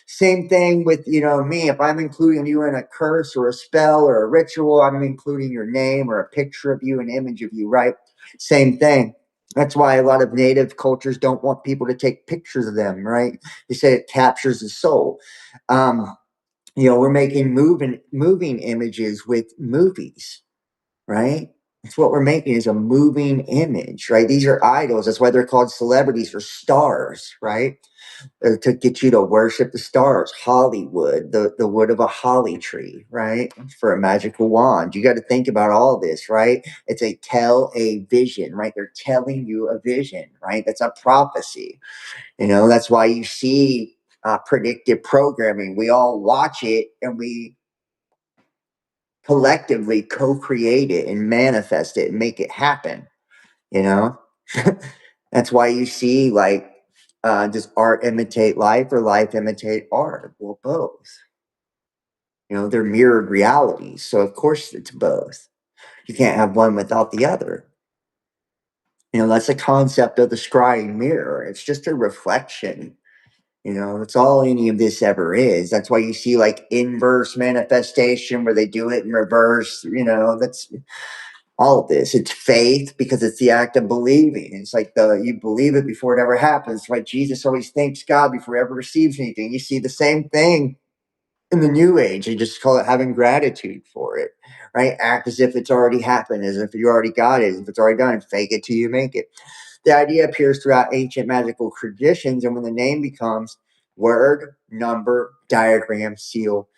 Same thing with, me. If I'm including you in a curse or a spell or a ritual, I'm including your name or a picture of you, an image of you, right? Same thing. That's why a lot of native cultures don't want people to take pictures of them, right? They say it captures the soul. We're making moving images with movies, right? It's what we're making is a moving image, right? These are idols. That's why they're called celebrities or stars, right? To get you to worship the stars. Hollywood, the wood of a holly tree, right? For a magical wand. You got to think about all this, right? It's a vision, right? They're telling you a vision, right? That's a prophecy. That's why you see predictive programming. We all watch it and we collectively co-create it and manifest it and make it happen, you know? That's why you see like does art imitate life or life imitate art? Well, both. They're mirrored realities. So of course it's both. You can't have one without the other. That's the concept of the scrying mirror. It's just a reflection. That's all any of this ever is. That's why you see like inverse manifestation where they do it in reverse. That's all of this. It's faith because it's the act of believing. It's like you believe it before it ever happens. Right? Jesus always thanks God before he ever receives anything. You see the same thing in the new age. They just call it having gratitude for it. Right? Act as if it's already happened, as if you already got it, as if it's already done. Fake it till you make it. The idea appears throughout ancient magical traditions, and when the name becomes word, number, diagram, seal,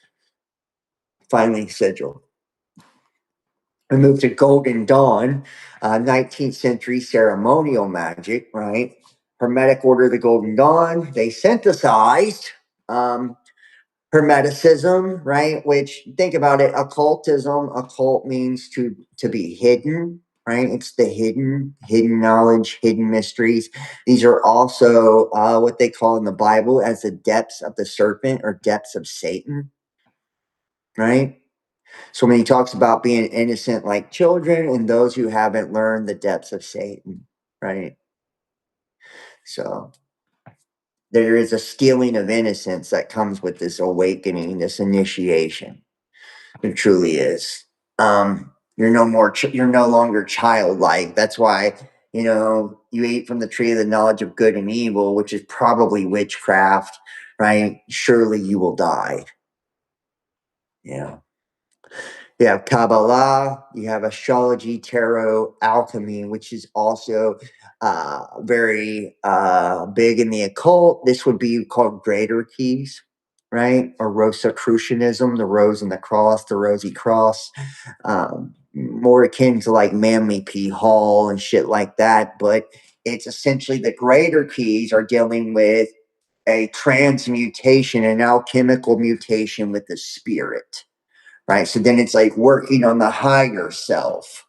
finally sigil. We move to Golden Dawn, 19th century ceremonial magic, right? Hermetic Order of the Golden Dawn. They synthesized um, Hermeticism, right? Which, think about it, occultism. Occult means to be hidden, right? It's the hidden knowledge, hidden mysteries. These are also what they call in the Bible as the depths of the serpent or depths of Satan, right? So when he talks about being innocent like children and those who haven't learned the depths of Satan, right? So there is a stealing of innocence that comes with this awakening, this initiation. It truly is. You're no more. You're no longer childlike. That's why you ate from the tree of the knowledge of good and evil, which is probably witchcraft, right? Surely you will die. Yeah. You have Kabbalah, you have astrology, tarot, alchemy, which is also very big in the occult. This would be called greater keys, right? Or Rosicrucianism, the rose and the cross, the rosy cross. More akin to like Manly P. Hall and shit like that. But it's essentially the greater keys are dealing with a transmutation, an alchemical mutation with the spirit, right? So then it's like working on the higher self,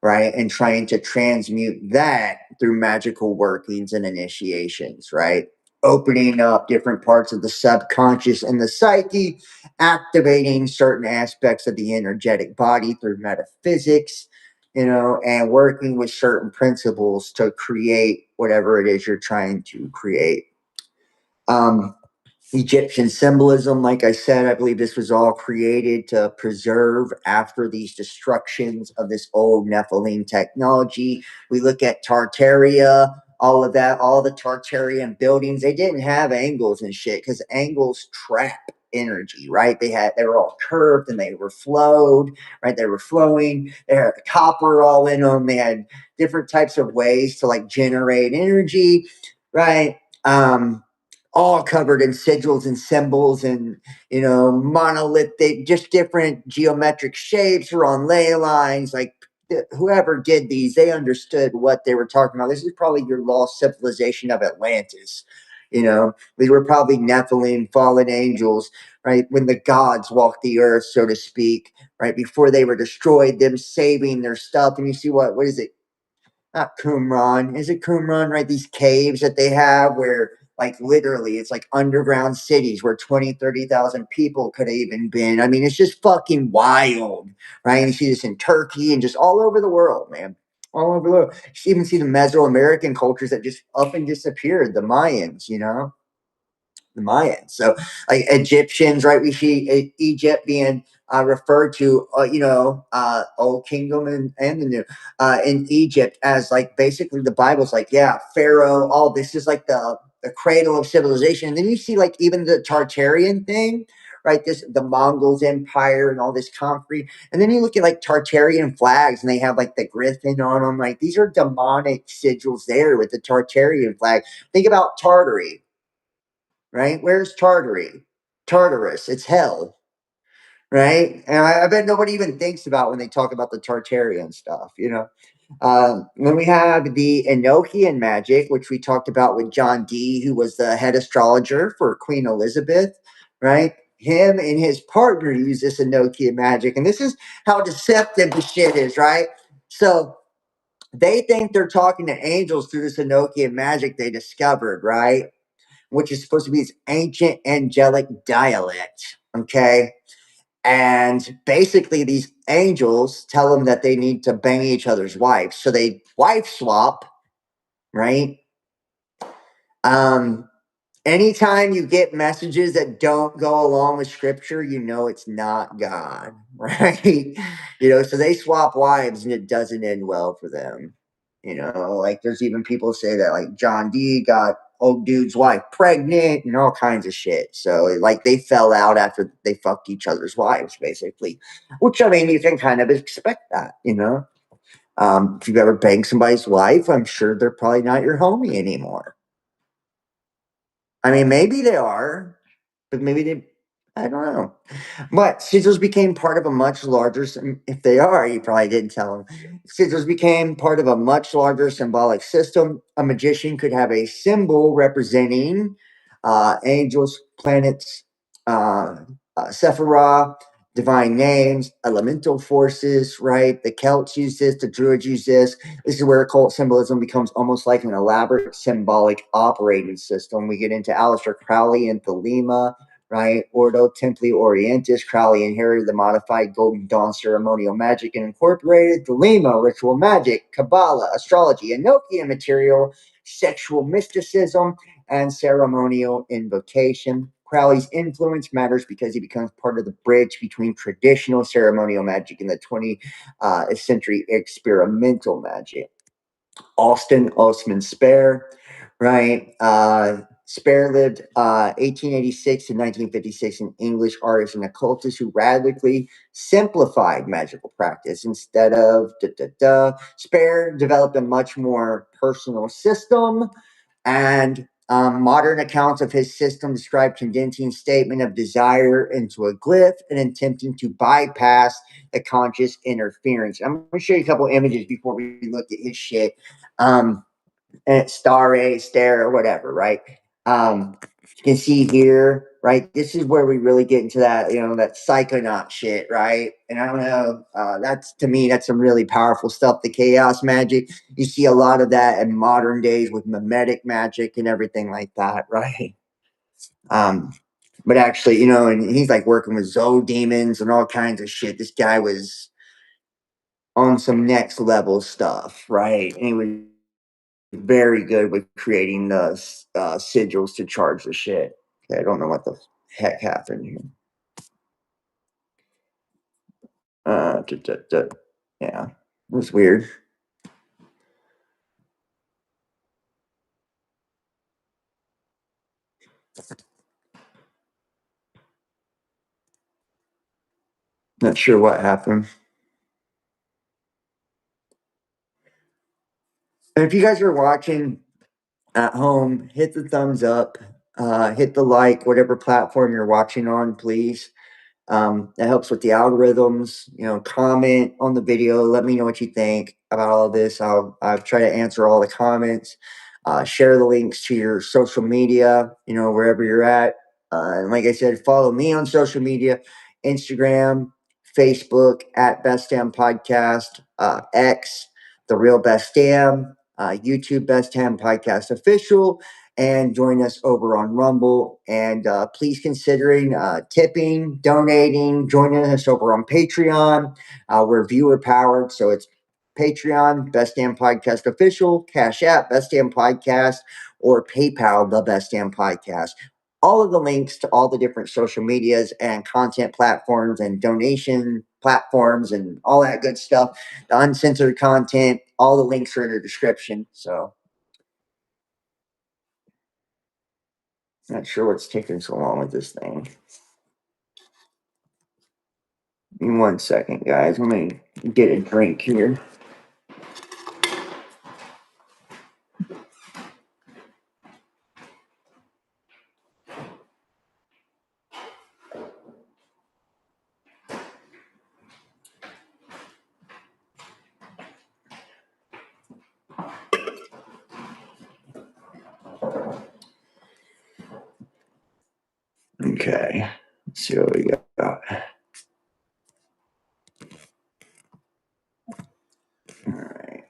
right? And trying to transmute that through magical workings and initiations, right? Opening up different parts of the subconscious and the psyche, activating certain aspects of the energetic body through metaphysics, and working with certain principles to create whatever it is you're trying to create. Um, Egyptian symbolism, like I said, I believe this was all created to preserve after these destructions of this old Nephilim technology. We look at Tartaria, all of that, all the Tartarian buildings, they didn't have angles and shit because angles trap energy, right? They were all curved and they were flowed, right? They were flowing. They had copper all in them. They had different types of ways to like generate energy, right? All covered in sigils and symbols and monolithic, just different geometric shapes or on ley lines. Like whoever did these, they understood what they were talking about. This is probably your lost civilization of Atlantis. These were probably Nephilim, fallen angels, right? When the gods walked the earth, so to speak, right before they were destroyed, them saving their stuff. And you see what is it? Not Qumran. Is it Qumran, right? These caves that they have where, like, literally, it's like underground cities where 20, 30,000 people could have even been. I mean, it's just fucking wild, right? And you see this in Turkey and just all over the world, man. All over the world. You even see the Mesoamerican cultures that just up and disappeared, the Mayans, the Mayans. So, like Egyptians, right? We see Egypt being referred to, Old Kingdom and the New in Egypt as like basically the Bible's like, yeah, Pharaoh, all this is like the cradle of civilization. And then you see like even the Tartarian thing, right? The Mongols Empire and all this concrete. And then you look at like Tartarian flags and they have like the griffin on them. Like these are demonic sigils there with the Tartarian flag. Think about Tartary, right? Where's Tartary? Tartarus, it's hell, right? And I bet nobody even thinks about when they talk about the Tartarian stuff, you know? Then we have the Enochian magic, which we talked about with John Dee, who was the head astrologer for Queen Elizabeth, right? Him and his partner use this Enochian magic. And this is how deceptive the shit is, right? So they think they're talking to angels through this Enochian magic they discovered, right? Which is supposed to be this ancient angelic dialect, okay? And basically, these angels tell them that they need to bang each other's wives. So they wife swap, right? Um, Anytime you get messages that don't go along with scripture, you know it's not God, right? So they swap wives and it doesn't end well for them. Like there's even people say that like John D got old dude's wife pregnant and all kinds of shit. So like they fell out after they fucked each other's wives, basically. Which I mean, you can kind of expect that. If you've ever banged somebody's wife, I'm sure they're probably not your homie anymore. I mean, maybe they are, but maybe they, I don't know. But sigils became part of a much larger, if they are, you probably didn't tell them. Sigils became part of a much larger symbolic system. A magician could have a symbol representing angels, planets, uh, Sephirah, divine names, elemental forces, right? The Celts use this, the Druids use this. This is where occult symbolism becomes almost like an elaborate symbolic operating system. We get into Aleister Crowley and Thelema, right? Ordo Templi Orientis. Crowley inherited the modified Golden Dawn ceremonial magic and incorporated Thelema, ritual magic, Kabbalah, astrology, Enochian material, sexual mysticism, and ceremonial invocation. Crowley's influence matters because he becomes part of the bridge between traditional ceremonial magic and the 20th century experimental magic. Austin Osman Spare, right? Spare lived 1886 to 1956, an English artist and occultist who radically simplified magical practice. Instead of Spare developed a much more personal system, and modern accounts of his system describe condensing statement of desire into a glyph and attempting to bypass the conscious interference. I'm going to show you a couple images before we look at his shit. And star A, stare, or whatever, right? You can see here, right? This is where we really get into that, that psychonaut shit, right? And I don't know, that's to me, that's some really powerful stuff. The chaos magic, you see a lot of that in modern days with mimetic magic and everything like that, right? Um, but actually, and he's like working with Zoe demons and all kinds of shit. This guy was on some next level stuff, right? And he was very good with creating the sigils to charge the shit. Okay, I don't know what the heck happened here. Yeah, it was weird. Not sure what happened. And if you guys are watching at home, hit the thumbs up, hit the like, whatever platform you're watching on, please. That helps with the algorithms. Comment on the video. Let me know what you think about all this. I'll try to answer all the comments. Share the links to your social media, wherever you're at. And like I said, follow me on social media, Instagram, Facebook at Best Damn Podcast, X, The Real Best Damn, YouTube Best Damn Podcast Official, and join us over on Rumble. And please considering tipping, donating, joining us over on Patreon. We're viewer powered, so it's Patreon, Best Damn Podcast Official, Cash App, Best Damn Podcast, or PayPal, The Best Damn Podcast. All of the links to all the different social medias and content platforms and donation platforms and all that good stuff, the uncensored content, all the links are in the description. So not sure what's taking so long with this thing. Give me 1 second, guys. Let me get a drink here. Okay, let's see what we got. All right.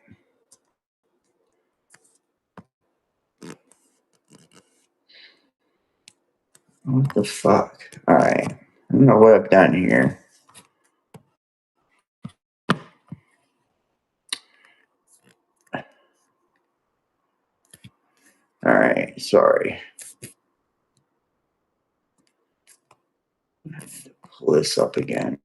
What the fuck? All right. I don't know what I've done here. All right. Sorry. Pull this up again.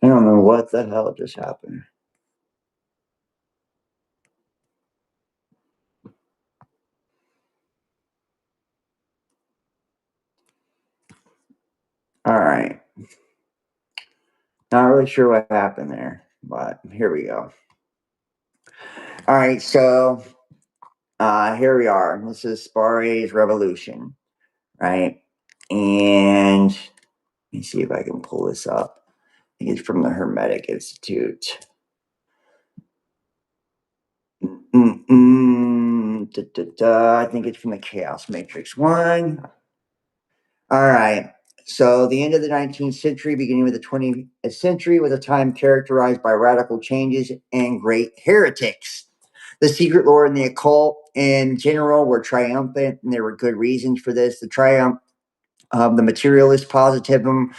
I don't know what the hell just happened. All right. Not really sure what happened there, but here we go. All right. So here we are. This is Sparre's Revolution, right? And let me see if I can pull this up. I think it's from the Hermetic Institute. I think it's from the Chaos Matrix one. All right. So the end of the 19th century, beginning with the 20th century, was a time characterized by radical changes and great heretics. The secret lore and the occult in general were triumphant, and there were good reasons for this. The triumph of the materialist positivism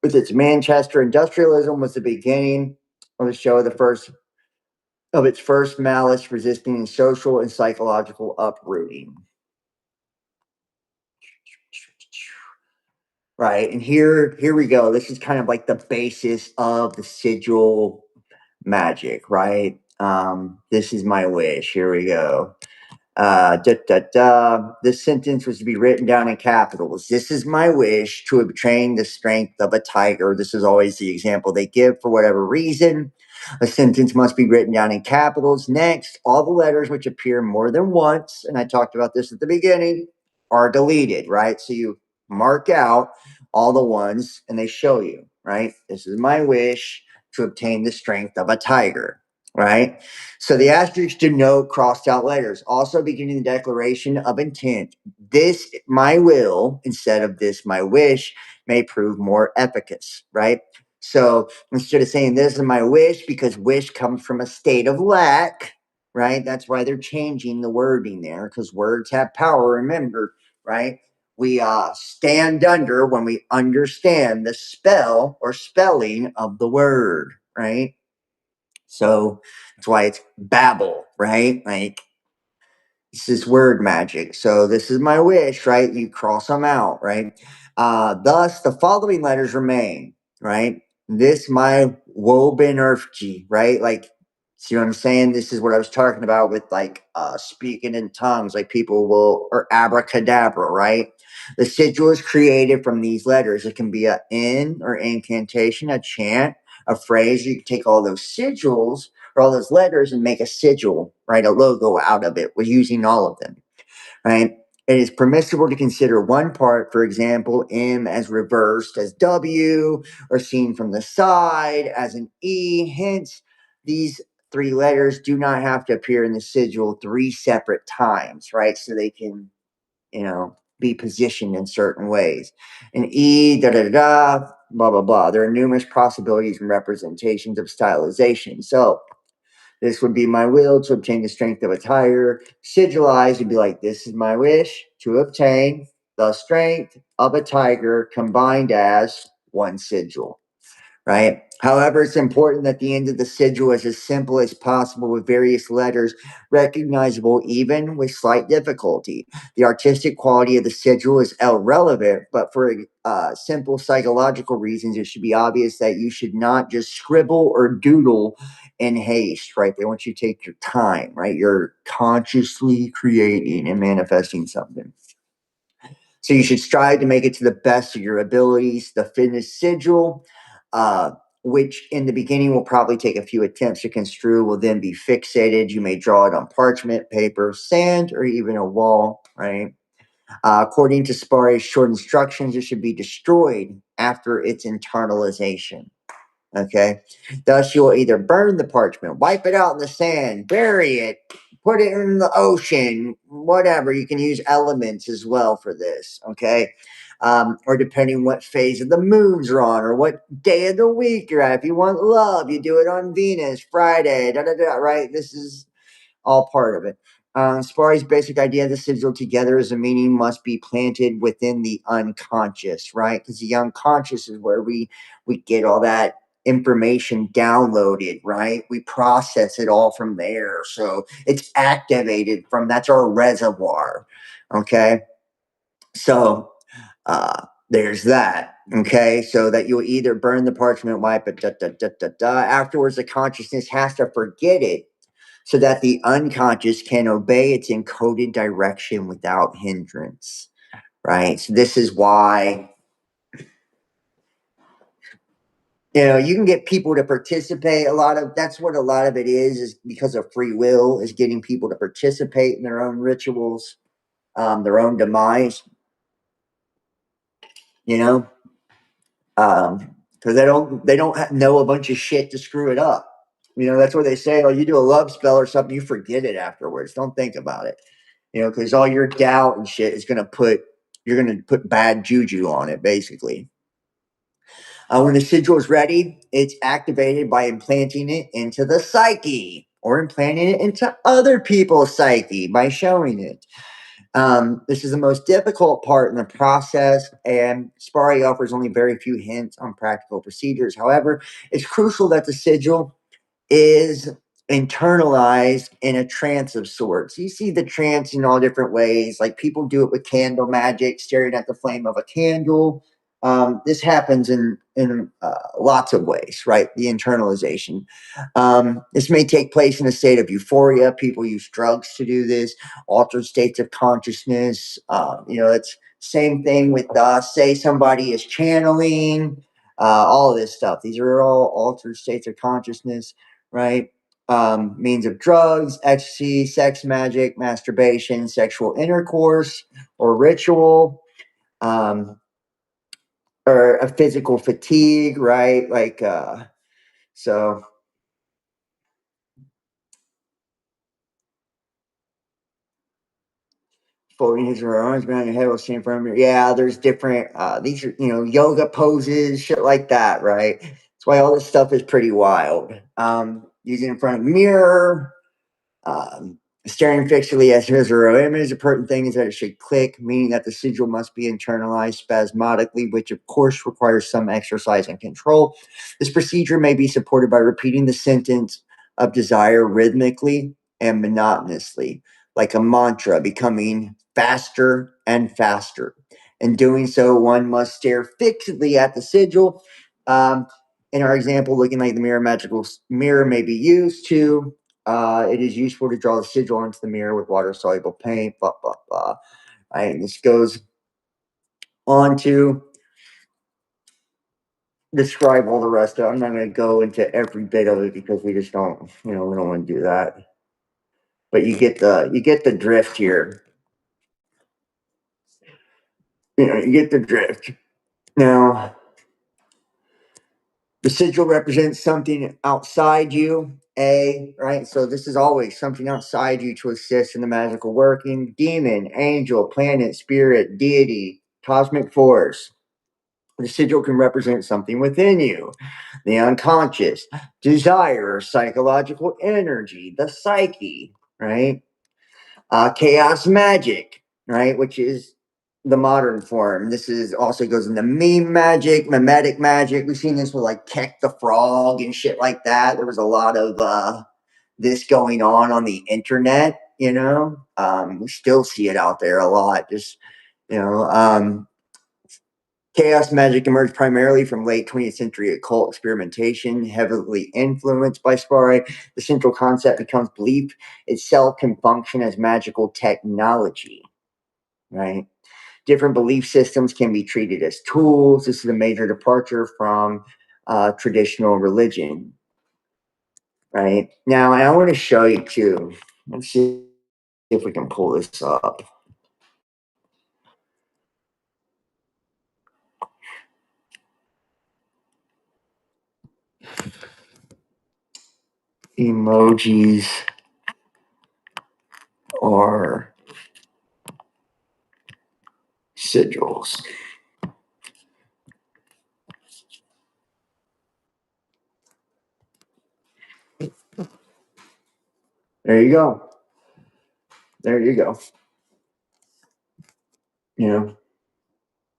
with its Manchester industrialism was the beginning of the show, its first malice resisting social and psychological uprooting. Right. And here we go. This is kind of like the basis of the sigil magic, right? This is my wish. Here we go. This sentence was to be written down in capitals. This is my wish to obtain the strength of a tiger. This is always the example they give for whatever reason. A sentence must be written down in capitals. Next, all the letters which appear more than once, and I talked about this at the beginning, are deleted, right? So you mark out all the ones and they show you, right? This is my wish to obtain the strength of a tiger, right? So the asterisks denote crossed out letters, also beginning the declaration of intent. This, my will, instead of this, my wish, may prove more efficacious, right? So instead of saying this is my wish, because wish comes from a state of lack, right? That's why they're changing the wording there, because words have power, remember, right? We stand under when we understand the spell or spelling of the word, right? So that's why it's Babel, right? Like this is word magic. So this is my wish, right? You cross them out, right? Thus, the following letters remain, right? This my wobenerfji, right? Like See what I'm saying? This is what I was talking about with like speaking in tongues, like people will, or abracadabra, right? The sigil is created from these letters. It can be a in or incantation, a chant, a phrase. You can take all those sigils or all those letters and make a sigil, right? A logo out of it. We're using all of them, right? It is permissible to consider one part, for example, M as reversed as W or seen from the side as an E. Hence, these three letters do not have to appear in the sigil three separate times, right? So they can, be positioned in certain ways. An E, da da da da, blah, blah, blah. There are numerous possibilities and representations of stylization. So, this would be my will to obtain the strength of a tiger. Sigilized would be like, this is my wish to obtain the strength of a tiger combined as one sigil, right? However, it's important that the end of the sigil is as simple as possible with various letters recognizable even with slight difficulty. The artistic quality of the sigil is irrelevant, but for simple psychological reasons, it should be obvious that you should not just scribble or doodle in haste, right? They want you to take your time, right? You're consciously creating and manifesting something. So you should strive to make it to the best of your abilities. The finished sigil, which in the beginning will probably take a few attempts to construe, will then be fixated. You may draw it on parchment, paper, sand, or even a wall, right? According to Sparre's short instructions, it should be destroyed after its internalization. Okay. Thus, you will either burn the parchment, wipe it out in the sand, bury it, put it in the ocean, whatever. You can use elements as well for this. Okay. Or depending what phase of the moons are on or what day of the week you're at. If you want love, you do it on Venus, Friday, da da da, right? This is all part of it. Sparre's basic idea of the sigil together as a meaning must be planted within the unconscious, right? Because the unconscious is where we get all that information downloaded, right? We process it all from there. So it's activated from, that's our reservoir. Okay. So there's that. Okay. So that you'll either burn the parchment, wipe it, da, da, da, da, da. Afterwards, the consciousness has to forget it so that the unconscious can obey its encoded direction without hindrance, right? So this is why, you can get people to participate. That's what a lot of it is because of free will, is getting people to participate in their own rituals, their own demise, because they don't know a bunch of shit to screw it up. That's what they say. Oh, you do a love spell or something, you forget it afterwards. Don't think about it. Because all your doubt and shit is you're going to put bad juju on it, basically. When the sigil is ready, it's activated by implanting it into the psyche or implanting it into other people's psyche by showing it. This is the most difficult part in the process, and Sparre offers only very few hints on practical procedures. However, it's crucial that the sigil is internalized in a trance of sorts. You see the trance in all different ways. Like people do it with candle magic, staring at the flame of a candle. This happens in lots of ways, right? The internalization. This may take place in a state of euphoria. People use drugs to do this. Altered states of consciousness. It's same thing with say somebody is channeling. All of this stuff. These are all altered states of consciousness, right? Means of drugs, ecstasy, sex magic, masturbation, sexual intercourse, or ritual, or a physical fatigue, right? So folding his or her arms behind your head while standing in front of you. Yeah, there's different, these are, yoga poses, shit like that, right? That's why all this stuff is pretty wild. Using in front of a mirror, Um, staring fixedly at his or her image. The pertinent thing is that it should click, meaning that the sigil must be internalized spasmodically, which of course requires some exercise and control. This procedure may be supported by repeating the sentence of desire rhythmically and monotonously, like a mantra, becoming faster and faster. In doing so, one must stare fixedly at the sigil. Um, in our example, looking like the mirror, magical mirror may be used to. It is useful to draw the sigil onto the mirror with water soluble paint. Blah blah blah. Right, and this goes on to describe all the rest of it. I'm not going to go into every bit of it because we just don't, we don't want to do that. But you get the drift here. You get the drift. Now, the sigil represents something outside you, right? So this is always something outside you to assist in the magical working. Demon, angel, planet, spirit, deity, cosmic force. The sigil can represent something within you, the unconscious, desire, psychological energy, the psyche, right? Chaos magic, right? Which is the modern form. This is also goes into meme magic, mimetic magic. We've seen this with like Keck the Frog and shit like that. There was a lot of this going on the internet, we still see it out there a lot. Just, you know, chaos magic emerged primarily from late 20th century occult experimentation, heavily influenced by Spari. The central concept becomes belief itself can function as magical technology, right? Different belief systems can be treated as tools. This is a major departure from traditional religion, right? Now, I want to show you too. Let's see if we can pull this up. Emojis are sigils. There you go. There you go.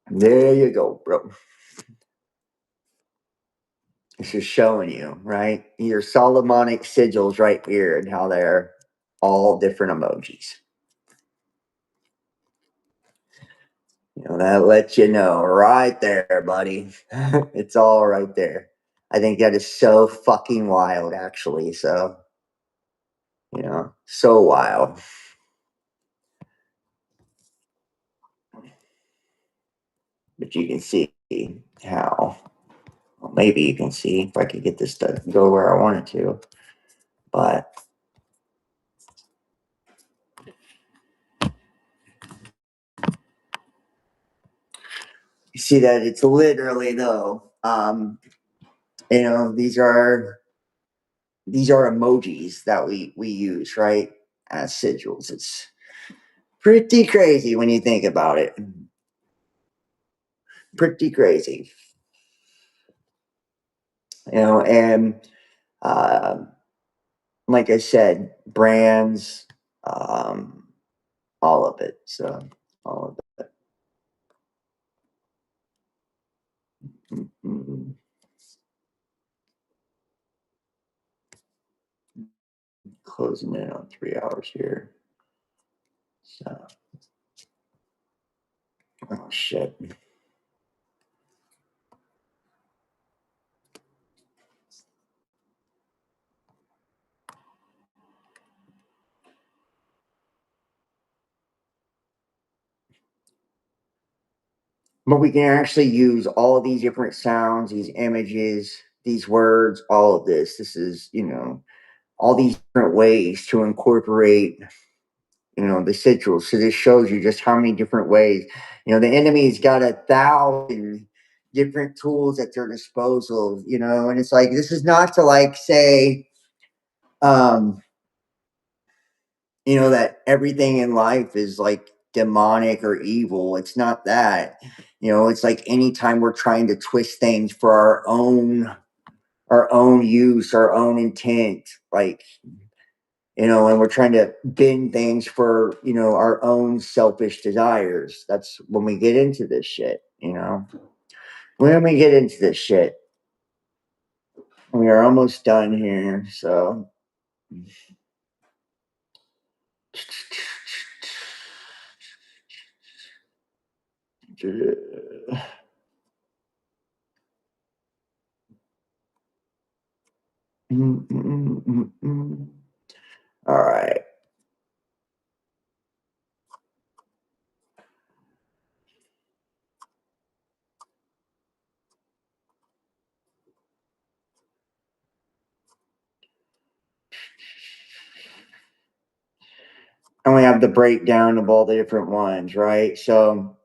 There you go, bro. This is showing you, right? Your Solomonic sigils right here and how they're all different emojis. That lets you know right there, buddy. It's all right there. I think that is so fucking wild, actually. So, so wild. But you can see how, well, maybe you can see if I could get this to go where I want it to. But you see that it's literally, though, these are emojis that we use, right, as sigils. It's pretty crazy when you think about it. Pretty crazy. And like I said, brands, all of it. So all of it. Mm-hmm. Closing in on 3 hours here. So, oh shit. But we can actually use all of these different sounds, these images, these words, all of this. This is, all these different ways to incorporate, the sigils. So this shows you just how many different ways. The enemy's got 1,000 different tools at their disposal, and it's like, this is not to like say, that everything in life is like demonic or evil. It's not that. It's like anytime we're trying to twist things for our own use, our own intent, like, and we're trying to bend things for, our own selfish desires. That's when we get into this shit, when we get into this shit. We are almost done here. So All right. And we have the breakdown of all the different ones, right? So,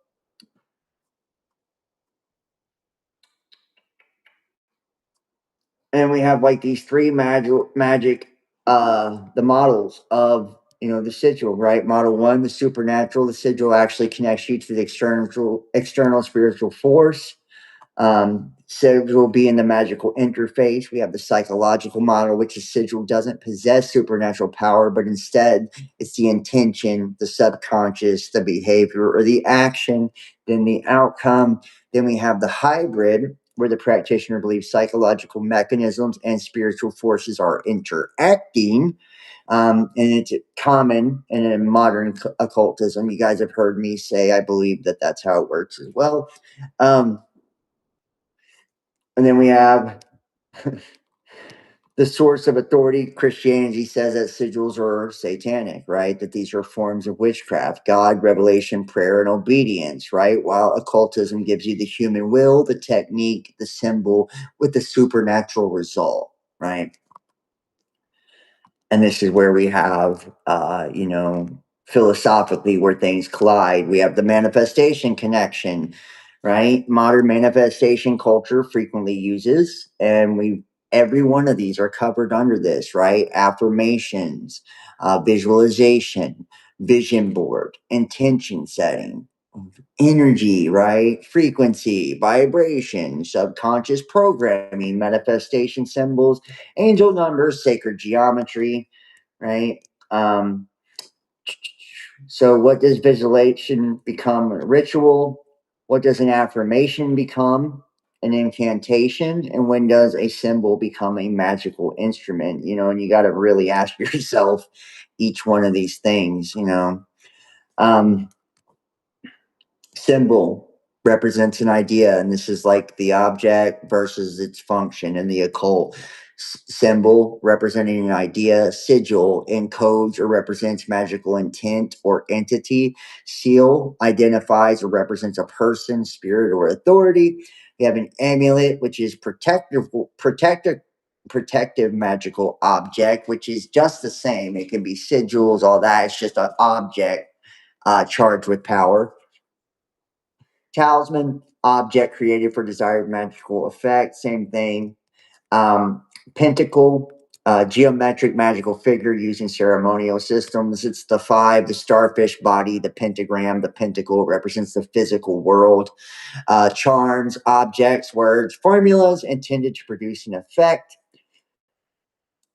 and we have like these three magic the models of the sigil, right? Model one, the supernatural. The sigil actually connects you to the external spiritual force. Sigil being the magical interface. We have the psychological model, which is sigil doesn't possess supernatural power, but instead it's the intention, the subconscious, the behavior, or the action, then the outcome. Then we have the hybrid, where the practitioner believes psychological mechanisms and spiritual forces are interacting. And it's common in modern occultism. You guys have heard me say, I believe that that's how it works as well. And then we have the source of authority. Christianity says that sigils are satanic, right? That these are forms of witchcraft, God, revelation, prayer, and obedience, right? While occultism gives you the human will, the technique, the symbol with the supernatural result, right? And this is where we have, philosophically where things collide. We have the manifestation connection, right? Modern manifestation culture frequently uses, and every one of these are covered under this, right? Affirmations, visualization, vision board, intention setting, energy, right? Frequency, vibration, subconscious programming, manifestation symbols, angel numbers, sacred geometry, right? Um, so, what does visualization become a ritual? What does an affirmation become an incantation? And when does a symbol become a magical instrument? And you got to really ask yourself each one of these things. Um, Symbol represents an idea, and this is like the object versus its function in the occult. Symbol representing an idea. Sigil encodes or represents magical intent or entity. Seal identifies or represents a person, spirit, or authority. We have an amulet, which is protective magical object, which is just the same. It can be sigils, all that. It's just an object charged with power. Talisman, object created for desired magical effect, same thing. Pentacle, geometric magical figure used in ceremonial systems. It's the five, the starfish body, the pentagram, the pentacle represents the physical world. Charms, objects, words, formulas intended to produce an effect.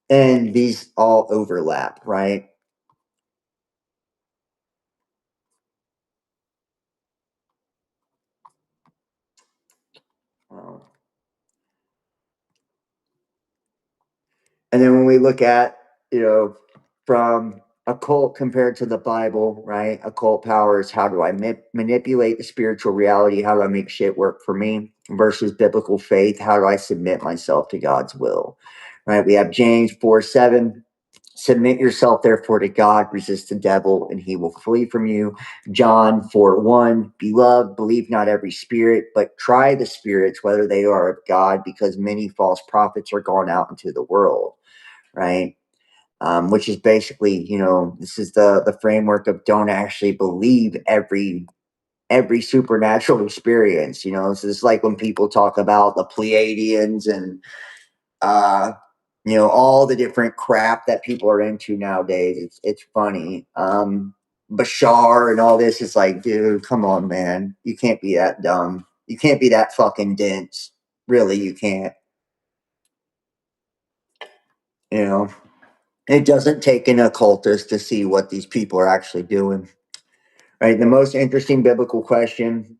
And these all overlap, right? Um, And then when we look at, from occult compared to the Bible, right? Occult powers, how do I manipulate the spiritual reality? How do I make shit work for me? Versus biblical faith, how do I submit myself to God's will? Right? We have James 4:7. Submit yourself, therefore, to God, resist the devil, and he will flee from you. John 4:1. Beloved, believe not every spirit, but try the spirits, whether they are of God, because many false prophets are gone out into the world, right? Which is basically, this is the framework of don't actually believe every supernatural experience. So it's like when people talk about the Pleiadians and uh, all the different crap that people are into nowadays. It's funny. Bashar and all this is like, dude, come on, man. You can't be that dumb. You can't be that fucking dense. Really, you can't. You know, it doesn't take an occultist to see what these people are actually doing. Right. The most interesting biblical question: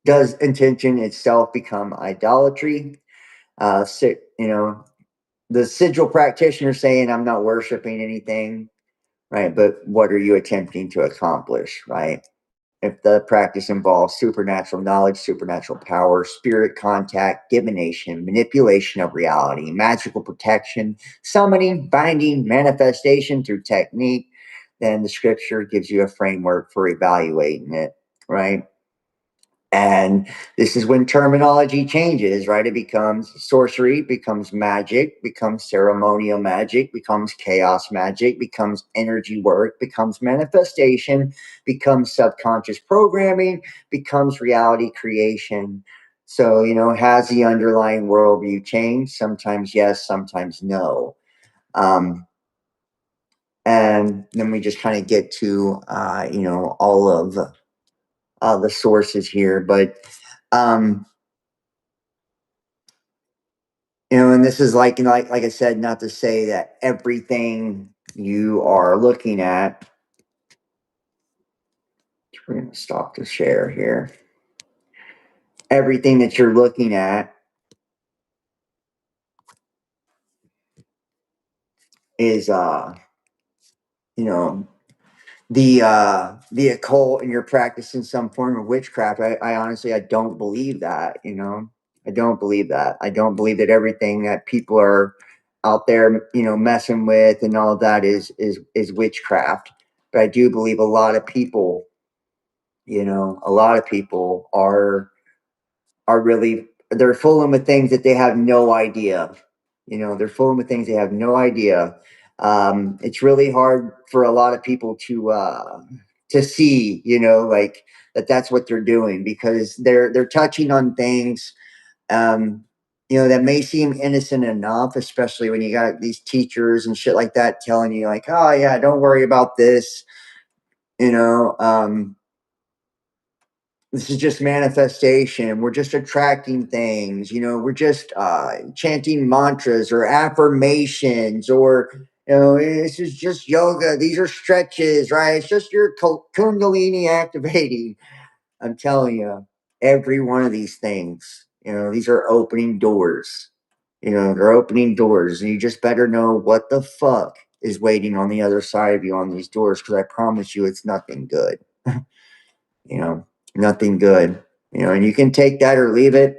does intention itself become idolatry? The sigil practitioner saying, "I'm not worshiping anything." Right, but what are you attempting to accomplish? Right. if the practice involves supernatural knowledge, supernatural power, spirit contact, divination, manipulation of reality, magical protection, summoning, binding, manifestation through technique, then the scripture gives you a framework for evaluating it, right? And this is when terminology changes, right? It becomes sorcery, becomes magic, becomes ceremonial magic, becomes chaos magic, becomes energy work, becomes manifestation, becomes subconscious programming, becomes reality creation. So, has the underlying worldview changed? Sometimes yes, sometimes no. And then we just kind of get to, all of the sources here. But, um, and this is like I said, not to say that everything you are looking at. We're going to stop the share here. Everything that you're looking at is, you know, the occult, and you're practicing some form of witchcraft. I honestly, I don't believe that. I don't believe that. I don't believe that everything that people are out there, messing with and all of that is witchcraft. But I do believe a lot of people, a lot of people are really, they're fooling with things that they have no idea. They're fooling with things they have no idea. It's really hard for a lot of people to see, like that's what they're doing, because they're touching on things, um, that may seem innocent enough, especially when you got these teachers and shit like that telling you, like, oh yeah, don't worry about this, you know. This is just manifestation. We're just attracting things. We're just chanting mantras or affirmations, or this is just yoga. These are stretches, right? It's just your kundalini activating. I'm telling you, every one of these things, these are opening doors. They're opening doors, and you just better know what the fuck is waiting on the other side of you on these doors, because I promise you, it's nothing good. you know, Nothing good. And you can take that or leave it.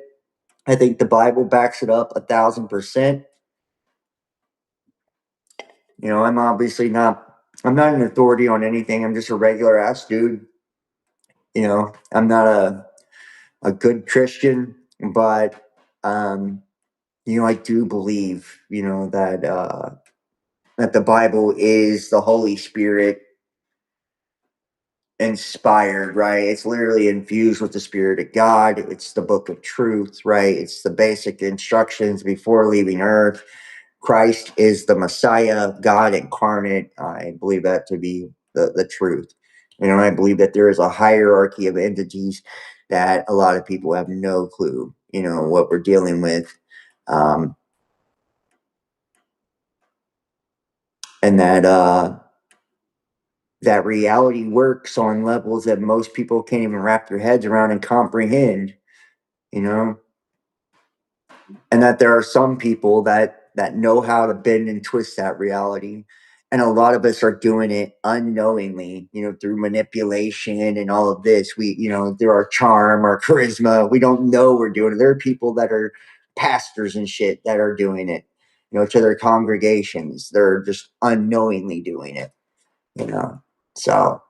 I think the Bible backs it up 1,000%. I'm not an authority on anything. I'm just a regular ass dude. I'm not a good Christian, but, I do believe, that the Bible is the Holy Spirit inspired, right? It's literally infused with the Spirit of God. It's the book of truth, right? It's the basic instructions before leaving earth. Christ is the Messiah, God incarnate. I believe that to be the truth. I believe that there is a hierarchy of entities that a lot of people have no clue, what we're dealing with. And that reality works on levels that most people can't even wrap their heads around and comprehend, you know, and that there are some people that know how to bend and twist that reality. And a lot of us are doing it unknowingly, through manipulation and all of this. Through our charm, our charisma, we don't know we're doing it. There are people that are pastors and shit that are doing it, to their congregations. They're just unknowingly doing it, you know. So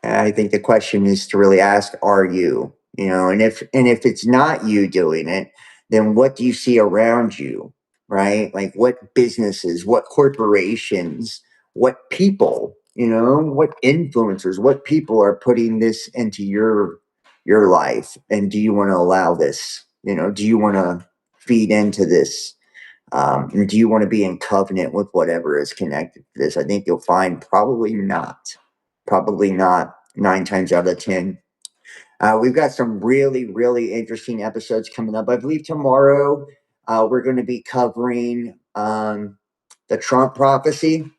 and I think the question is to really ask, are you? And if it's not you doing it, then what do you see around you? Right? Like what businesses, what corporations, what people, what influencers, what people are putting this into your life? And do you want to allow this? Do you want to feed into this? And do you want to be in covenant with whatever is connected to this? I think you'll find probably not. Probably not 9 times out of 10. We've got some really, really interesting episodes coming up. I believe tomorrow we're going to be covering the Trump prophecy.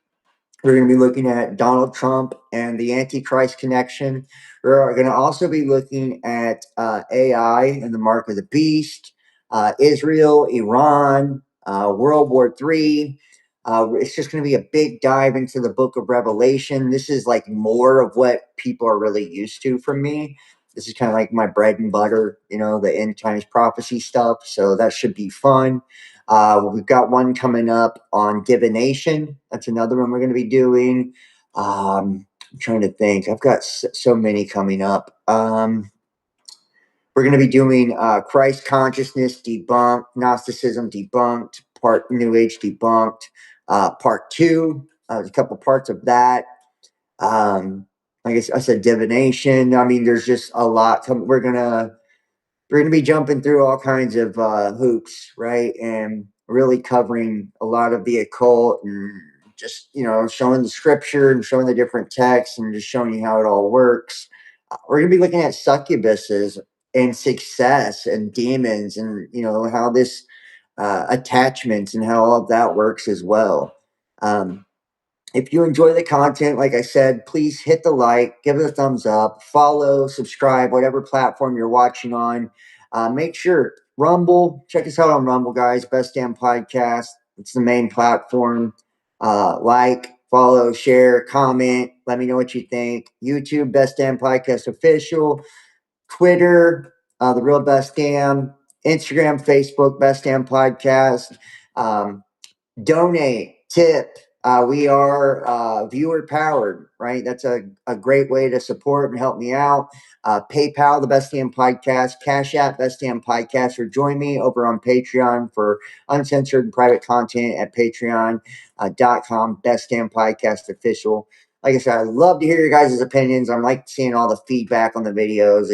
We're going to be looking at Donald Trump and the Antichrist connection. We're going to also be looking at AI and the mark of the beast, Israel, Iran, World War III. It's just going to be a big dive into the book of Revelation. This is like more of what people are really used to from me. This is kind of like my bread and butter, the end times prophecy stuff. So that should be fun. We've got one coming up on divination. That's another one we're going to be doing. I'm trying to think. I've got so many coming up. We're going to be doing Christ consciousness debunked, Gnosticism debunked, part New Age debunked, part two, a couple parts of that. I guess I said divination. I mean, there's just a lot. We're gonna be jumping through all kinds of hoops, right, and really covering a lot of the occult and just showing the scripture and showing the different texts and just showing you how it all works. We're gonna be looking at succubuses and success and demons and how this attachments and how all of that works as well. If you enjoy the content, like I said, please hit the like, give it a thumbs up, follow, subscribe, whatever platform you're watching on. Make sure Rumble, check us out on Rumble, guys. Best Damn Podcast. It's the main platform. Like, follow, share, comment. Let me know what you think. YouTube, Best Damn Podcast Official. Twitter, The Real Best Damn. Instagram, Facebook, Best Damn Podcast. Donate, tip. We are viewer powered, right? That's a great way to support and help me out. PayPal, the Best Damn Podcast, Cash App, Best Damn Podcast, or join me over on Patreon for uncensored and private content at patreon.com, Best Damn Podcast Official. Like I said, I love to hear your guys' opinions. I'm like seeing all the feedback on the videos.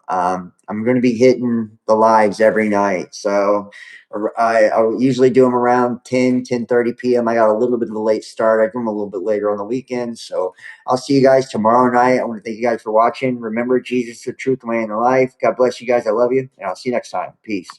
I'm going to be hitting the lives every night. So I usually do them around 10:30 p.m. I got a little bit of a late start. I do them a little bit later on the weekend. So I'll see you guys tomorrow night. I want to thank you guys for watching. Remember, Jesus, the truth, the way, and the life. God bless you guys. I love you. And I'll see you next time. Peace.